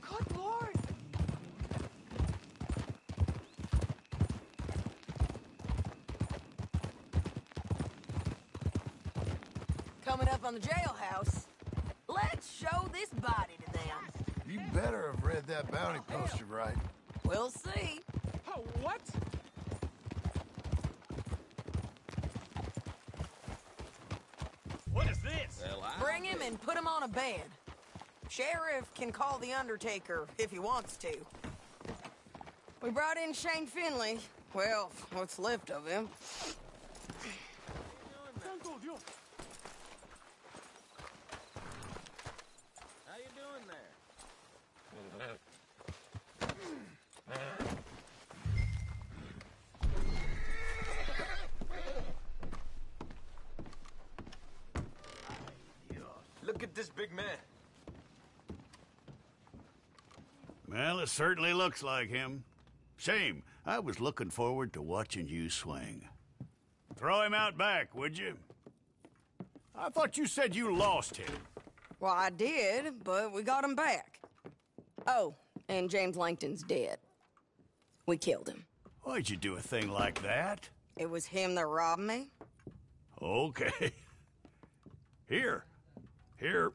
Good Lord! Coming up on the jailhouse. Let's show this body to them. You better have read that bounty poster right. We'll see. Oh, what? What is this? Bring him and put him on a bed. Sheriff can call the Undertaker if he wants to. We brought in Shane Finley. Well, what's left of him. How you doing there? Look at this big man. Well, it certainly looks like him. Shame. I was looking forward to watching you swing. Throw him out back, would you? I thought you said you lost him. Well, I did, but we got him back. Oh, and James Langton's dead. We killed him. Why'd you do a thing like that? It was him that robbed me. Okay. Here. Here's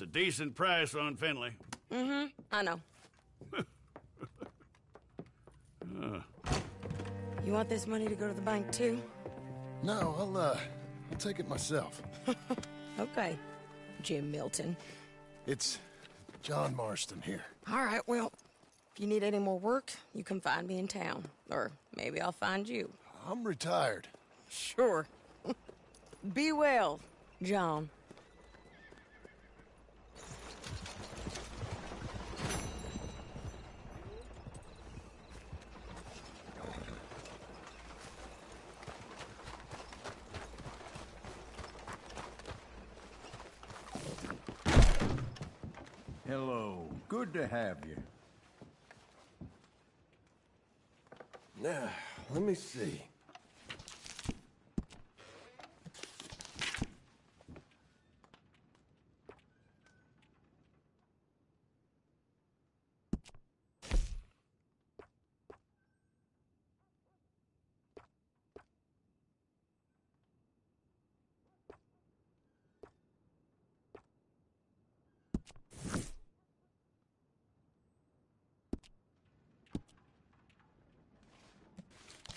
a decent price on Finley. Mm-hmm, I know. You want this money to go to the bank, too? No, I'll take it myself. Okay, Jim Milton. It's John Marston here. All right, well, if you need any more work, you can find me in town. Or maybe I'll find you. I'm retired. Sure. Be well, John. Hello. Good to have you. Now, let me see.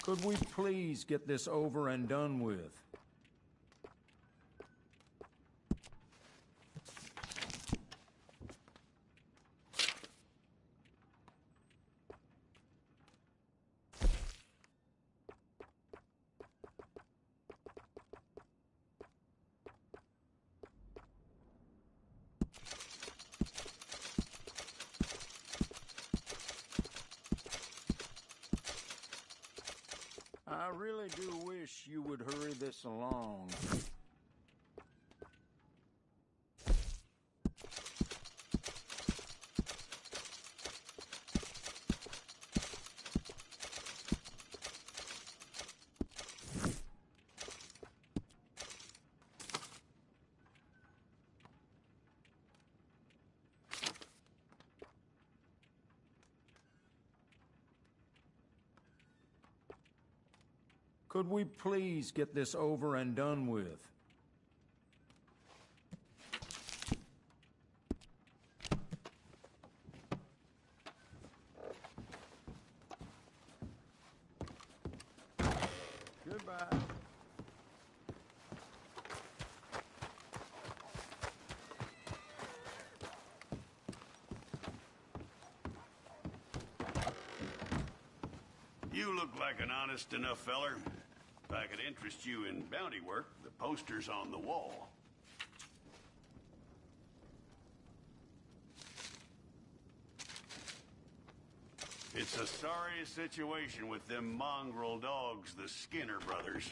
Could we please get this over and done with? I really do wish you would hurry this along. Could we please get this over and done with? Goodbye. You look like an honest enough feller. If I could interest you in bounty work, the poster's on the wall. It's a sorry situation with them mongrel dogs, the Skinner brothers.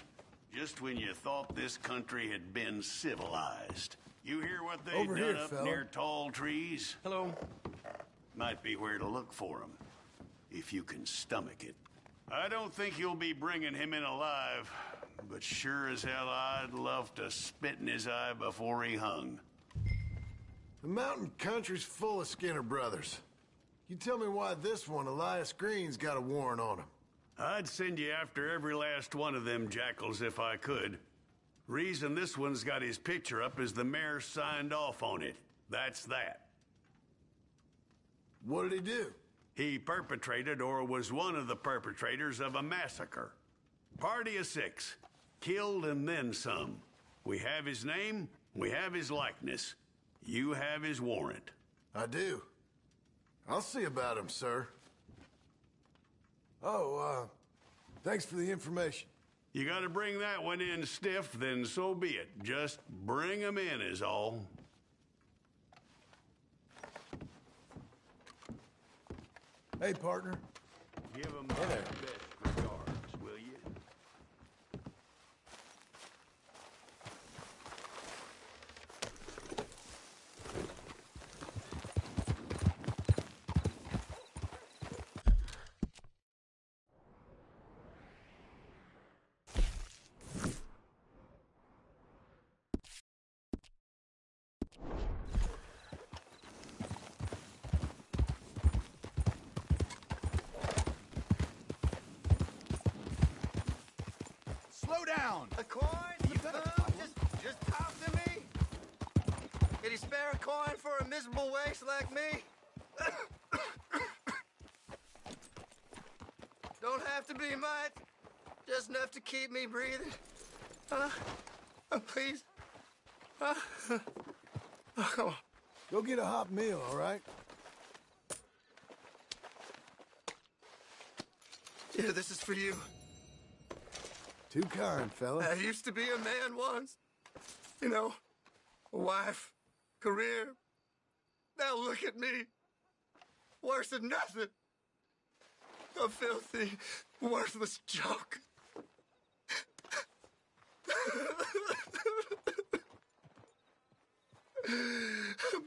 Just when you thought this country had been civilized. You hear what they've Over done here, up fella. near tall trees? Hello. Might be where to look for them, if you can stomach it. I don't think you'll be bringing him in alive, but sure as hell I'd love to spit in his eye before he hung. The mountain country's full of Skinner brothers. You tell me why this one, Elias Green's got a warrant on him. I'd send you after every last one of them jackals if I could. Reason this one's got his picture up is the mayor signed off on it. That's that. What did he do? He perpetrated or was one of the perpetrators of a massacre. Party of 6. Killed and then some. We have his name, we have his likeness. You have his warrant. I do. I'll see about him, sir. Oh, thanks for the information. You gotta bring that one in stiff, then so be it. Just bring him in is all. Hey, partner. Give him my best regards, will you? Slow down! A coin? You just talk to me? Can you spare a coin for a miserable waste like me? Don't have to be much. Just enough to keep me breathing. Please. Come on. Go get a hot meal, all right? Yeah, this is for you. Too kind, fella. I used to be a man once. You know, a wife, career. Now look at me. Worse than nothing. A filthy, worthless joke.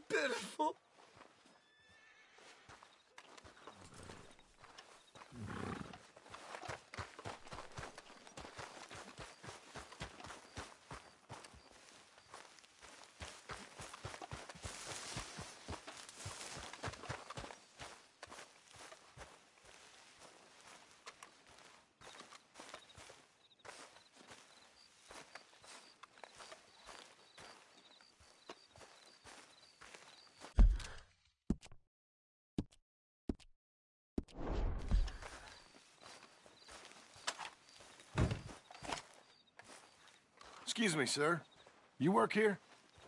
Pitiful. Excuse me, sir. You work here?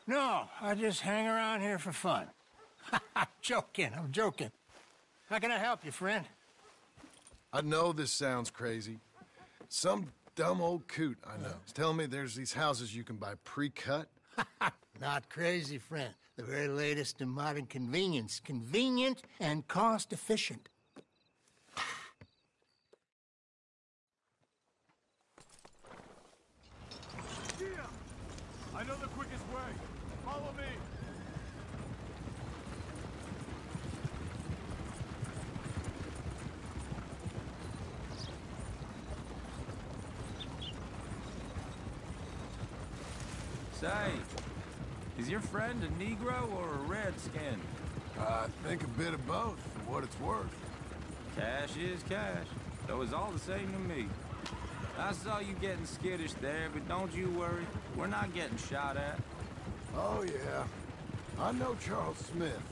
No, I just hang around here for fun. I'm joking. How can I help you, friend? I know this sounds crazy. Some dumb old coot I know is telling me there's these houses you can buy pre-cut. Not crazy, friend. The very latest in modern convenience. Convenient and cost-efficient. I know the quickest way. Follow me. Say, is your friend a Negro or a Redskin? I think a bit of both, for what it's worth. Cash is cash, so it's all the same to me. I saw you getting skittish there, but don't you worry. We're not getting shot at. Oh, yeah. I know Charles Smith.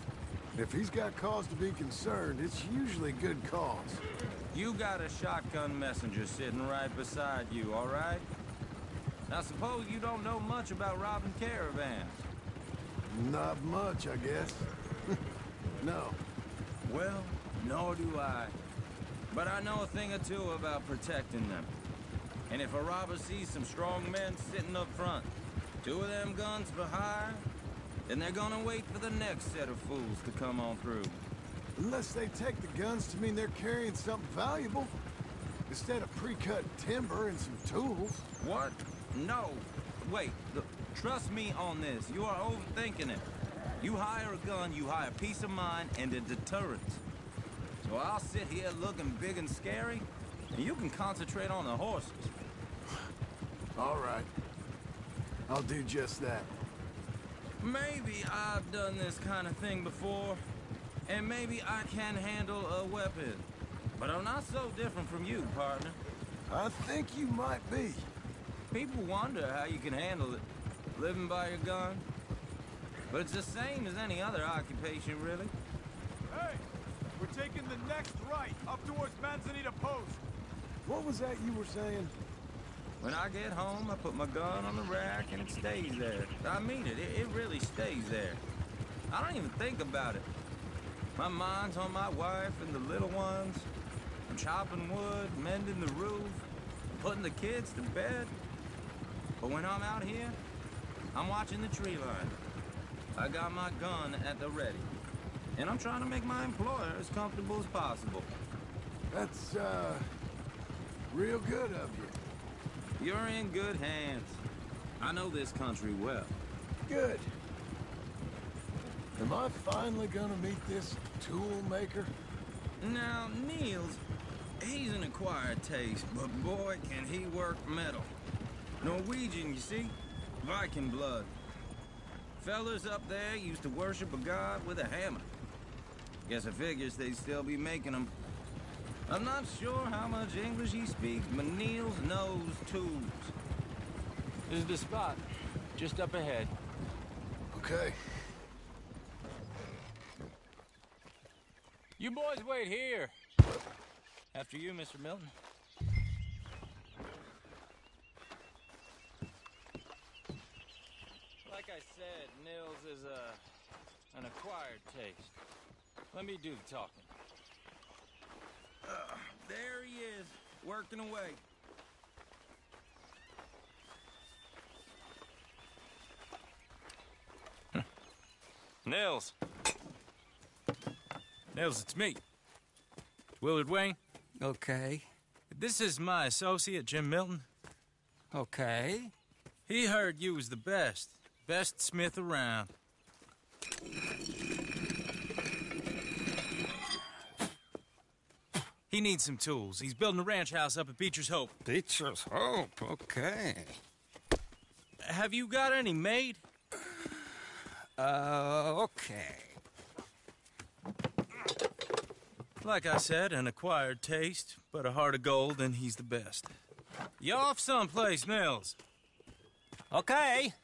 If he's got cause to be concerned, it's usually good cause. You got a shotgun messenger sitting right beside you, all right? Now, suppose you don't know much about robbing caravans. Not much, I guess. No. Well, nor do I. But I know a thing or two about protecting them. And if a robber sees some strong men sitting up front, 2 of them guns for hire, then they're gonna wait for the next set of fools to come on through. Unless they take the guns to mean they're carrying something valuable. Instead of pre-cut timber and some tools. What? No. Wait, look, trust me on this. You are overthinking it. You hire a gun, you hire peace of mind and a deterrent. So I'll sit here looking big and scary, and you can concentrate on the horses. All right. I'll do just that. Maybe I've done this kind of thing before, and maybe I can handle a weapon. But I'm not so different from you, partner. I think you might be. People wonder how you can handle it, living by your gun. But it's the same as any other occupation, really. Hey, we're taking the next right, up towards Manzanita Post. What was that you were saying? When I get home, I put my gun on the rack and it stays there. I mean it, it really stays there. I don't even think about it. My mind's on my wife and the little ones. I'm chopping wood, mending the roof, putting the kids to bed. But when I'm out here, I'm watching the tree line. I got my gun at the ready. And I'm trying to make my employer as comfortable as possible. That's, real good of you. You're in good hands. I know this country well. Good. Am I finally gonna meet this tool maker? Now, Niels, he's an acquired taste, but boy, can he work metal. Norwegian, you see? Viking blood. Fellas up there used to worship a god with a hammer. Guess I figures they'd still be making them. I'm not sure how much English he speaks, but Niels knows tools. This is the spot. Just up ahead. Okay. You boys wait here. After you, Mr. Milton. Like I said, Nils is an acquired taste. Let me do the talking. There he is, working away. Nils. Nils, it's me. It's Willard Wayne. Okay. This is my associate, Jim Milton. Okay. He heard you was the best. Best smith around. He needs some tools. He's building a ranch house up at Beecher's Hope. Beecher's Hope, okay. Have you got any made? Okay. Like I said, an acquired taste, but a heart of gold, and he's the best. You off someplace, Nils? Okay.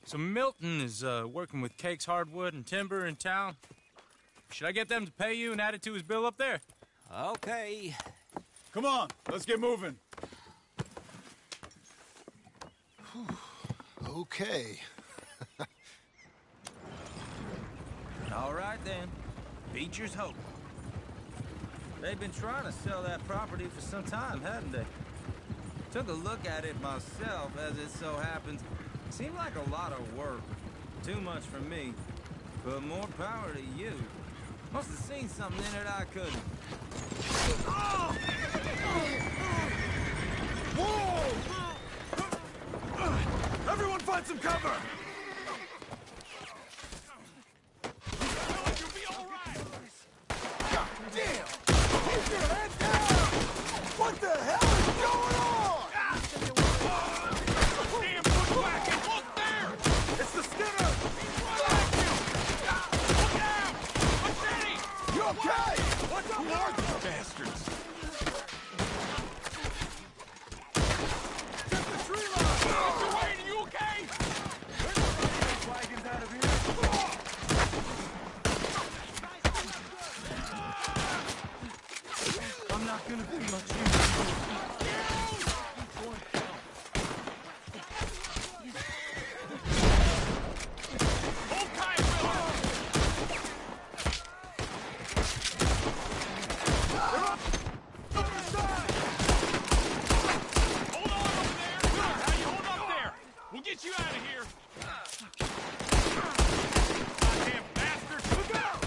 So Milton is working with Cakes Hardwood and Timber in town. Should I get them to pay you and add it to his bill up there? Okay. Come on, let's get moving. Okay. All right, then. Beecher's Hope. They've been trying to sell that property for some time, hadn't they? Took a look at it myself, as it so happens. Seemed like a lot of work. Too much for me. But more power to you. Must have seen something in it I couldn't. Oh! Whoa! Everyone find some cover! You'll be all right! God damn! Keep your head down! What the hell is going on? Damn bushwhacking! Look there! It's the Skinner! Look out! Machete! You okay? What the Who are these bastards? Check the tree line! Mr. Wayne, are you okay? Wagons out of here. I'm not gonna be much use. Hold tight, Willard! Hold on over there! Willard, how you hold up there? We'll get you out of here! Goddamn bastards! Look out!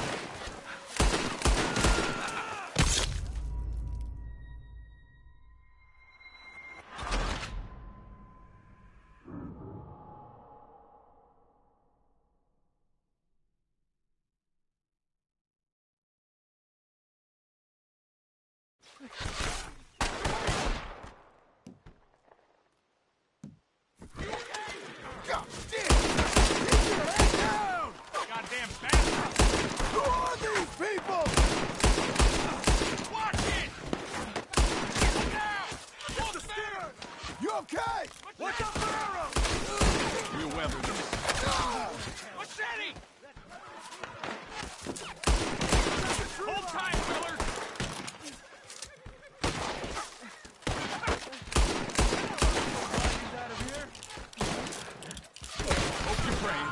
God damn! Keep your head down! Goddamn bastards! Who are these people? Watch it! Look out! Look there! You okay? What's up, Ferrero? We'll weather this. Machete! Hold tight, Willard! Hope you're praying.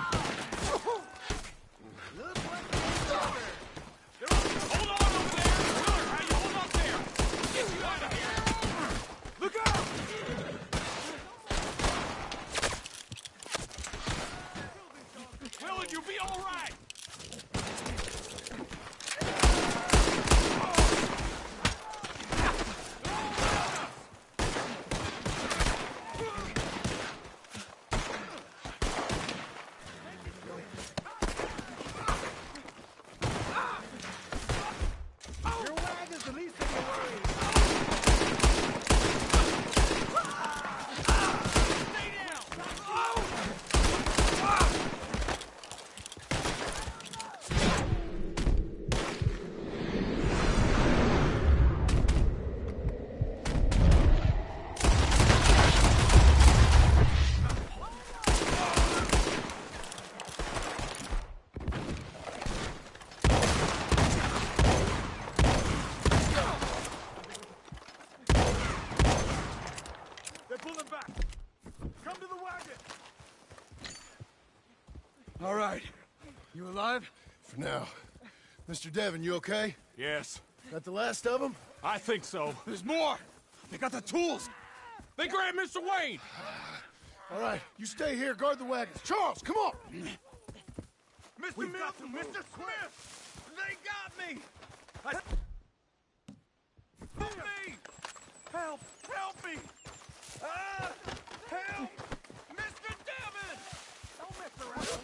Hold on over there! Willard, how you hold up there? Get you out of here! Look out! Willard, you'll be all right! Your wagon's the least of your worries. Stay down! All right. You alive? For now. Mr. Devon, you okay? Yes. Got the last of them? I think so. There's more! They got the tools! They grabbed Mr. Wayne! All right, you stay here, guard the wagons. Charles, come on! Mr. Milton, Mr. Smith! They got me! Help me! Help! Help me! Help! Mr. Devon! Don't mess around.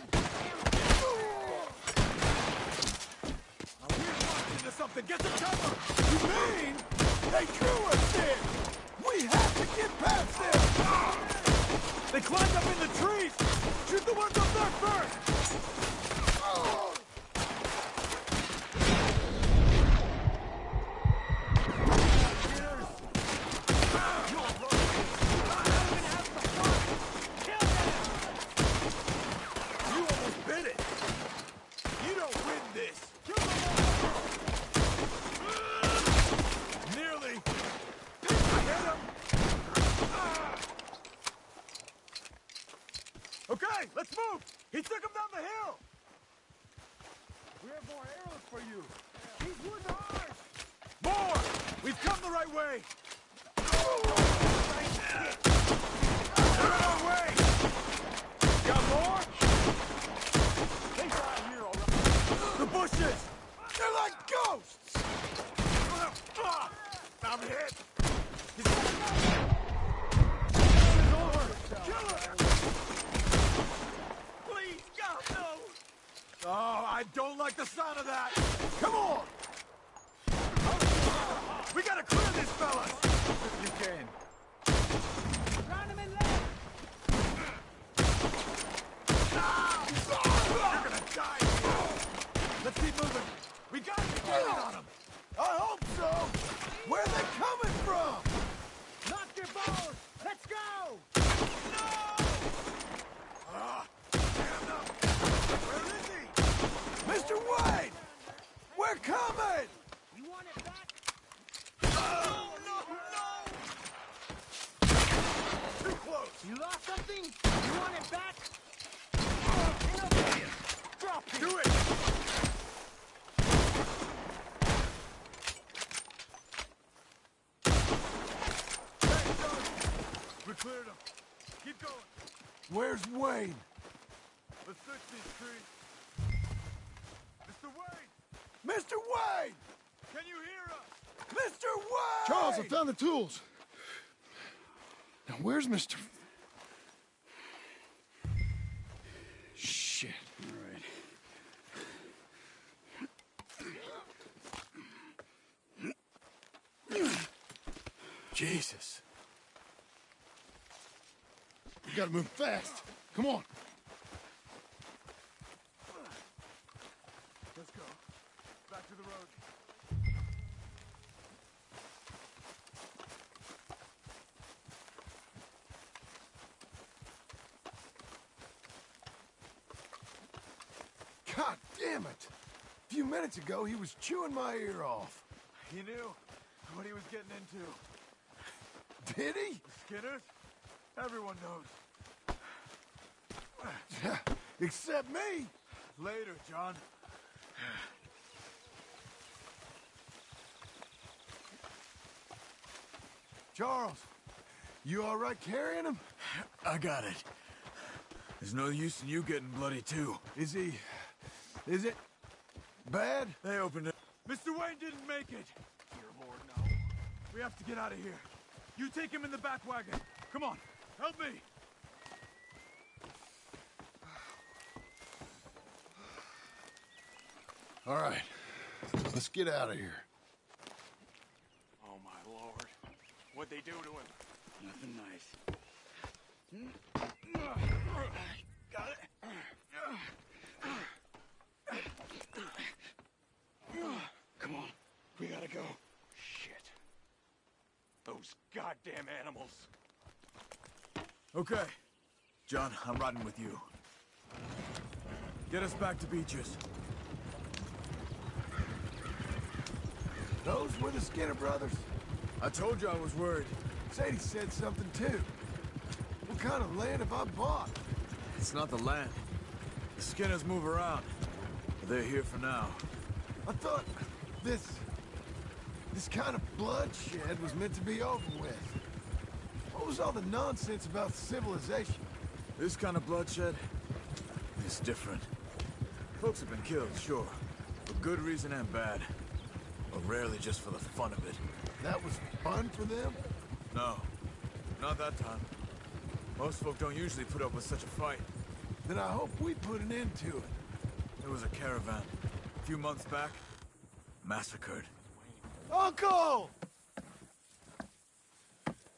We're into something. Get some cover! You mean they drew us in? We have to get past them! They climbed up in the trees! Shoot the ones up there first! You almost bit it! You don't win this! Nearly! I hit him! Okay, let's move! He took him down the hill! We have more arrows for you! These woods are ours! More! We've come the right way! They're on our way! Got more? They're out here, all right. The bushes! They're like ghosts! I'm hit! Kill her! Please, God, no! Oh, I don't like the sound of that! Come on! We gotta clear these fellas! If you can. Round him in left! You're gonna die here! Let's keep moving! We gotta get down on them! I hope so! Where are they coming from? Knock your balls! Let's go! No! Damn no! Where is he? Mr. Wayne! We're coming! You want it back? No! Too close! You lost something? You want it back? Drop it! Do it! We cleared them. Keep going. Where's Wayne? Let's search these trees. Mr. Wayne! Mr. Wayne! Can you hear us? Mr. Wayne! Charles, I found the tools. Now, where's Mr. Shit. All right. Jesus. We gotta move fast. Come on. Let's go. Back to the road. God damn it! A few minutes ago, he was chewing my ear off. He knew what he was getting into. Did he? The Skinners? Everyone knows. Except me. Later, John. Charles, you all right carrying him? I got it. There's no use in you getting bloody, too. Is it bad? They opened it. Mr. Wayne didn't make it. Dear Lord, no. We have to get out of here. You take him in the back wagon. Come on, help me. All right, let's get out of here. Oh, my Lord. What'd they do to him? Nothing nice. Got it. Come on, we gotta go. Shit. Those goddamn animals. Okay. John, I'm riding with you. Get us back to Beaches. Those were the Skinner brothers. I told you I was worried. Sadie said something too. What kind of land have I bought? It's not the land. The Skinners move around. But they're here for now. I thought this kind of bloodshed was meant to be over with. What was all the nonsense about civilization? This kind of bloodshed is different. Folks have been killed, sure. For good reason and bad. But rarely just for the fun of it. That was fun for them? No. Not that time. Most folk don't usually put up with such a fight. Then I hope we put an end to it. There was a caravan. A few months back. Massacred. Uncle!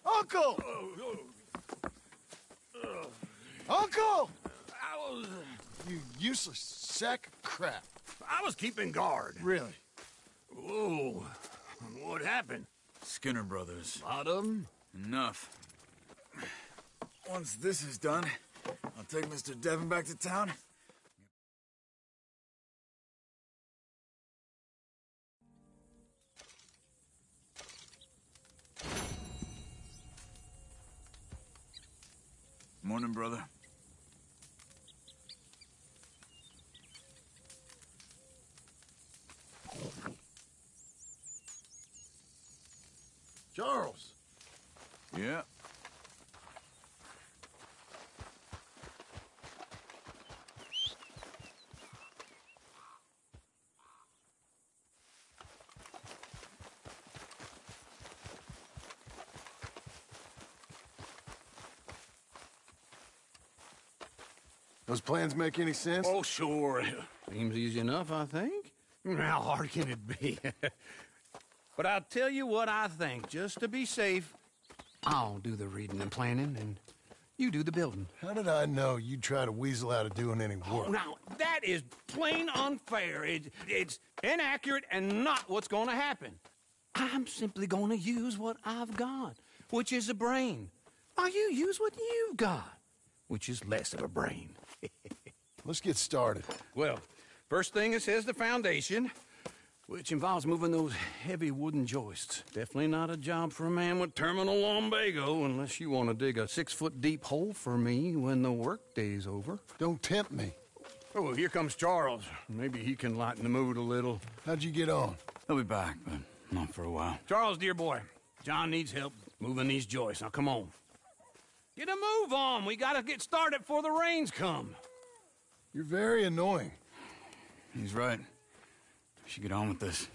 Uncle! Uncle! You useless sack of crap. I was keeping guard. Really? Whoa. What happened? Skinner brothers. A lot of them? Enough. Once this is done, I'll take Mr. Devon back to town. Morning, brother. Charles. Yeah. Those plans make any sense? Oh, sure. Seems easy enough, I think. How hard can it be? But I'll tell you what I think, just to be safe. I'll do the reading and planning, and you do the building. How did I know you'd try to weasel out of doing any work? Oh, now, that is plain unfair. It's inaccurate and not what's going to happen. I'm simply going to use what I've got, which is a brain. While you use what you've got, which is less of a brain. Let's get started. Well, first thing it says the foundation, which involves moving those heavy wooden joists. Definitely not a job for a man with terminal lumbago, unless you want to dig a 6-foot deep hole for me when the workday's over. Don't tempt me. Oh, here comes Charles. Maybe he can lighten the mood a little. How'd you get on? He'll be back, but not for a while. Charles, dear boy, John needs help moving these joists. Now, come on. Get a move on. We gotta get started before the rains come. You're very annoying. He's right. We should get on with this.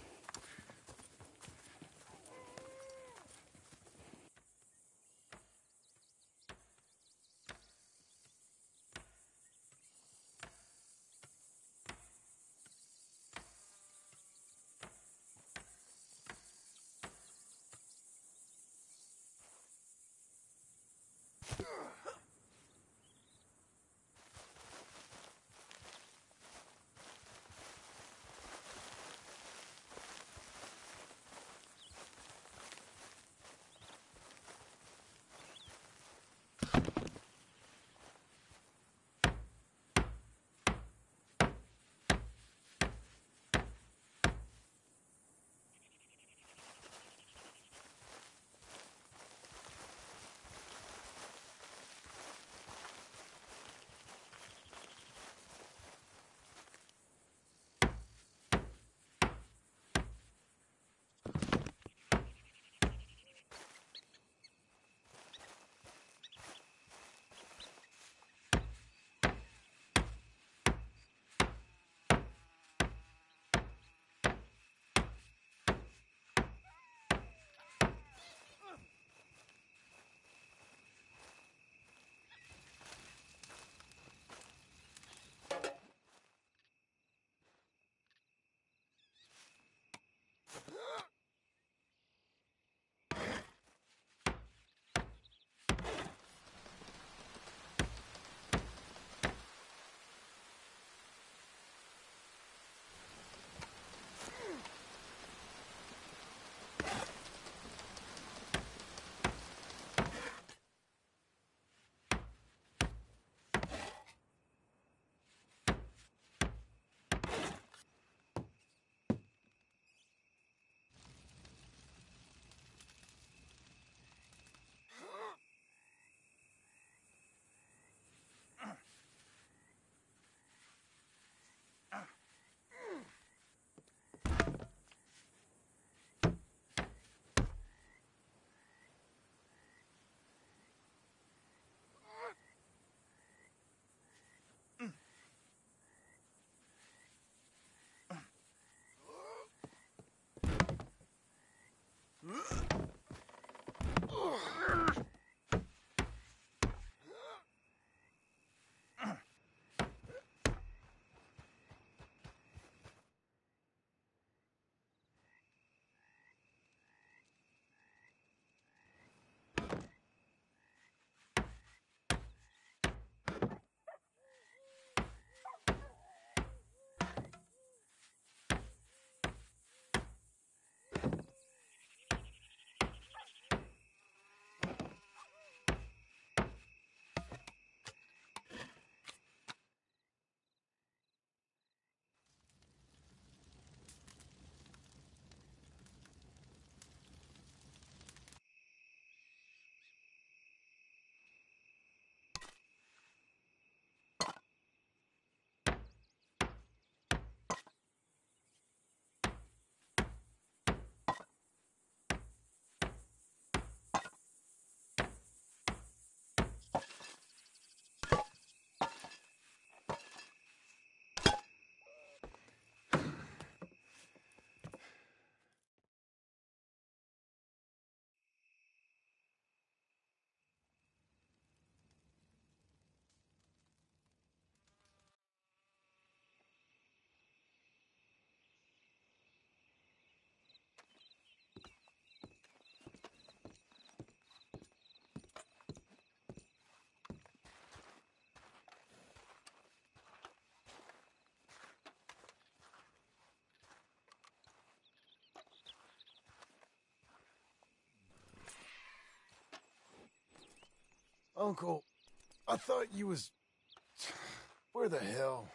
Uncle, I thought you was... Where the hell?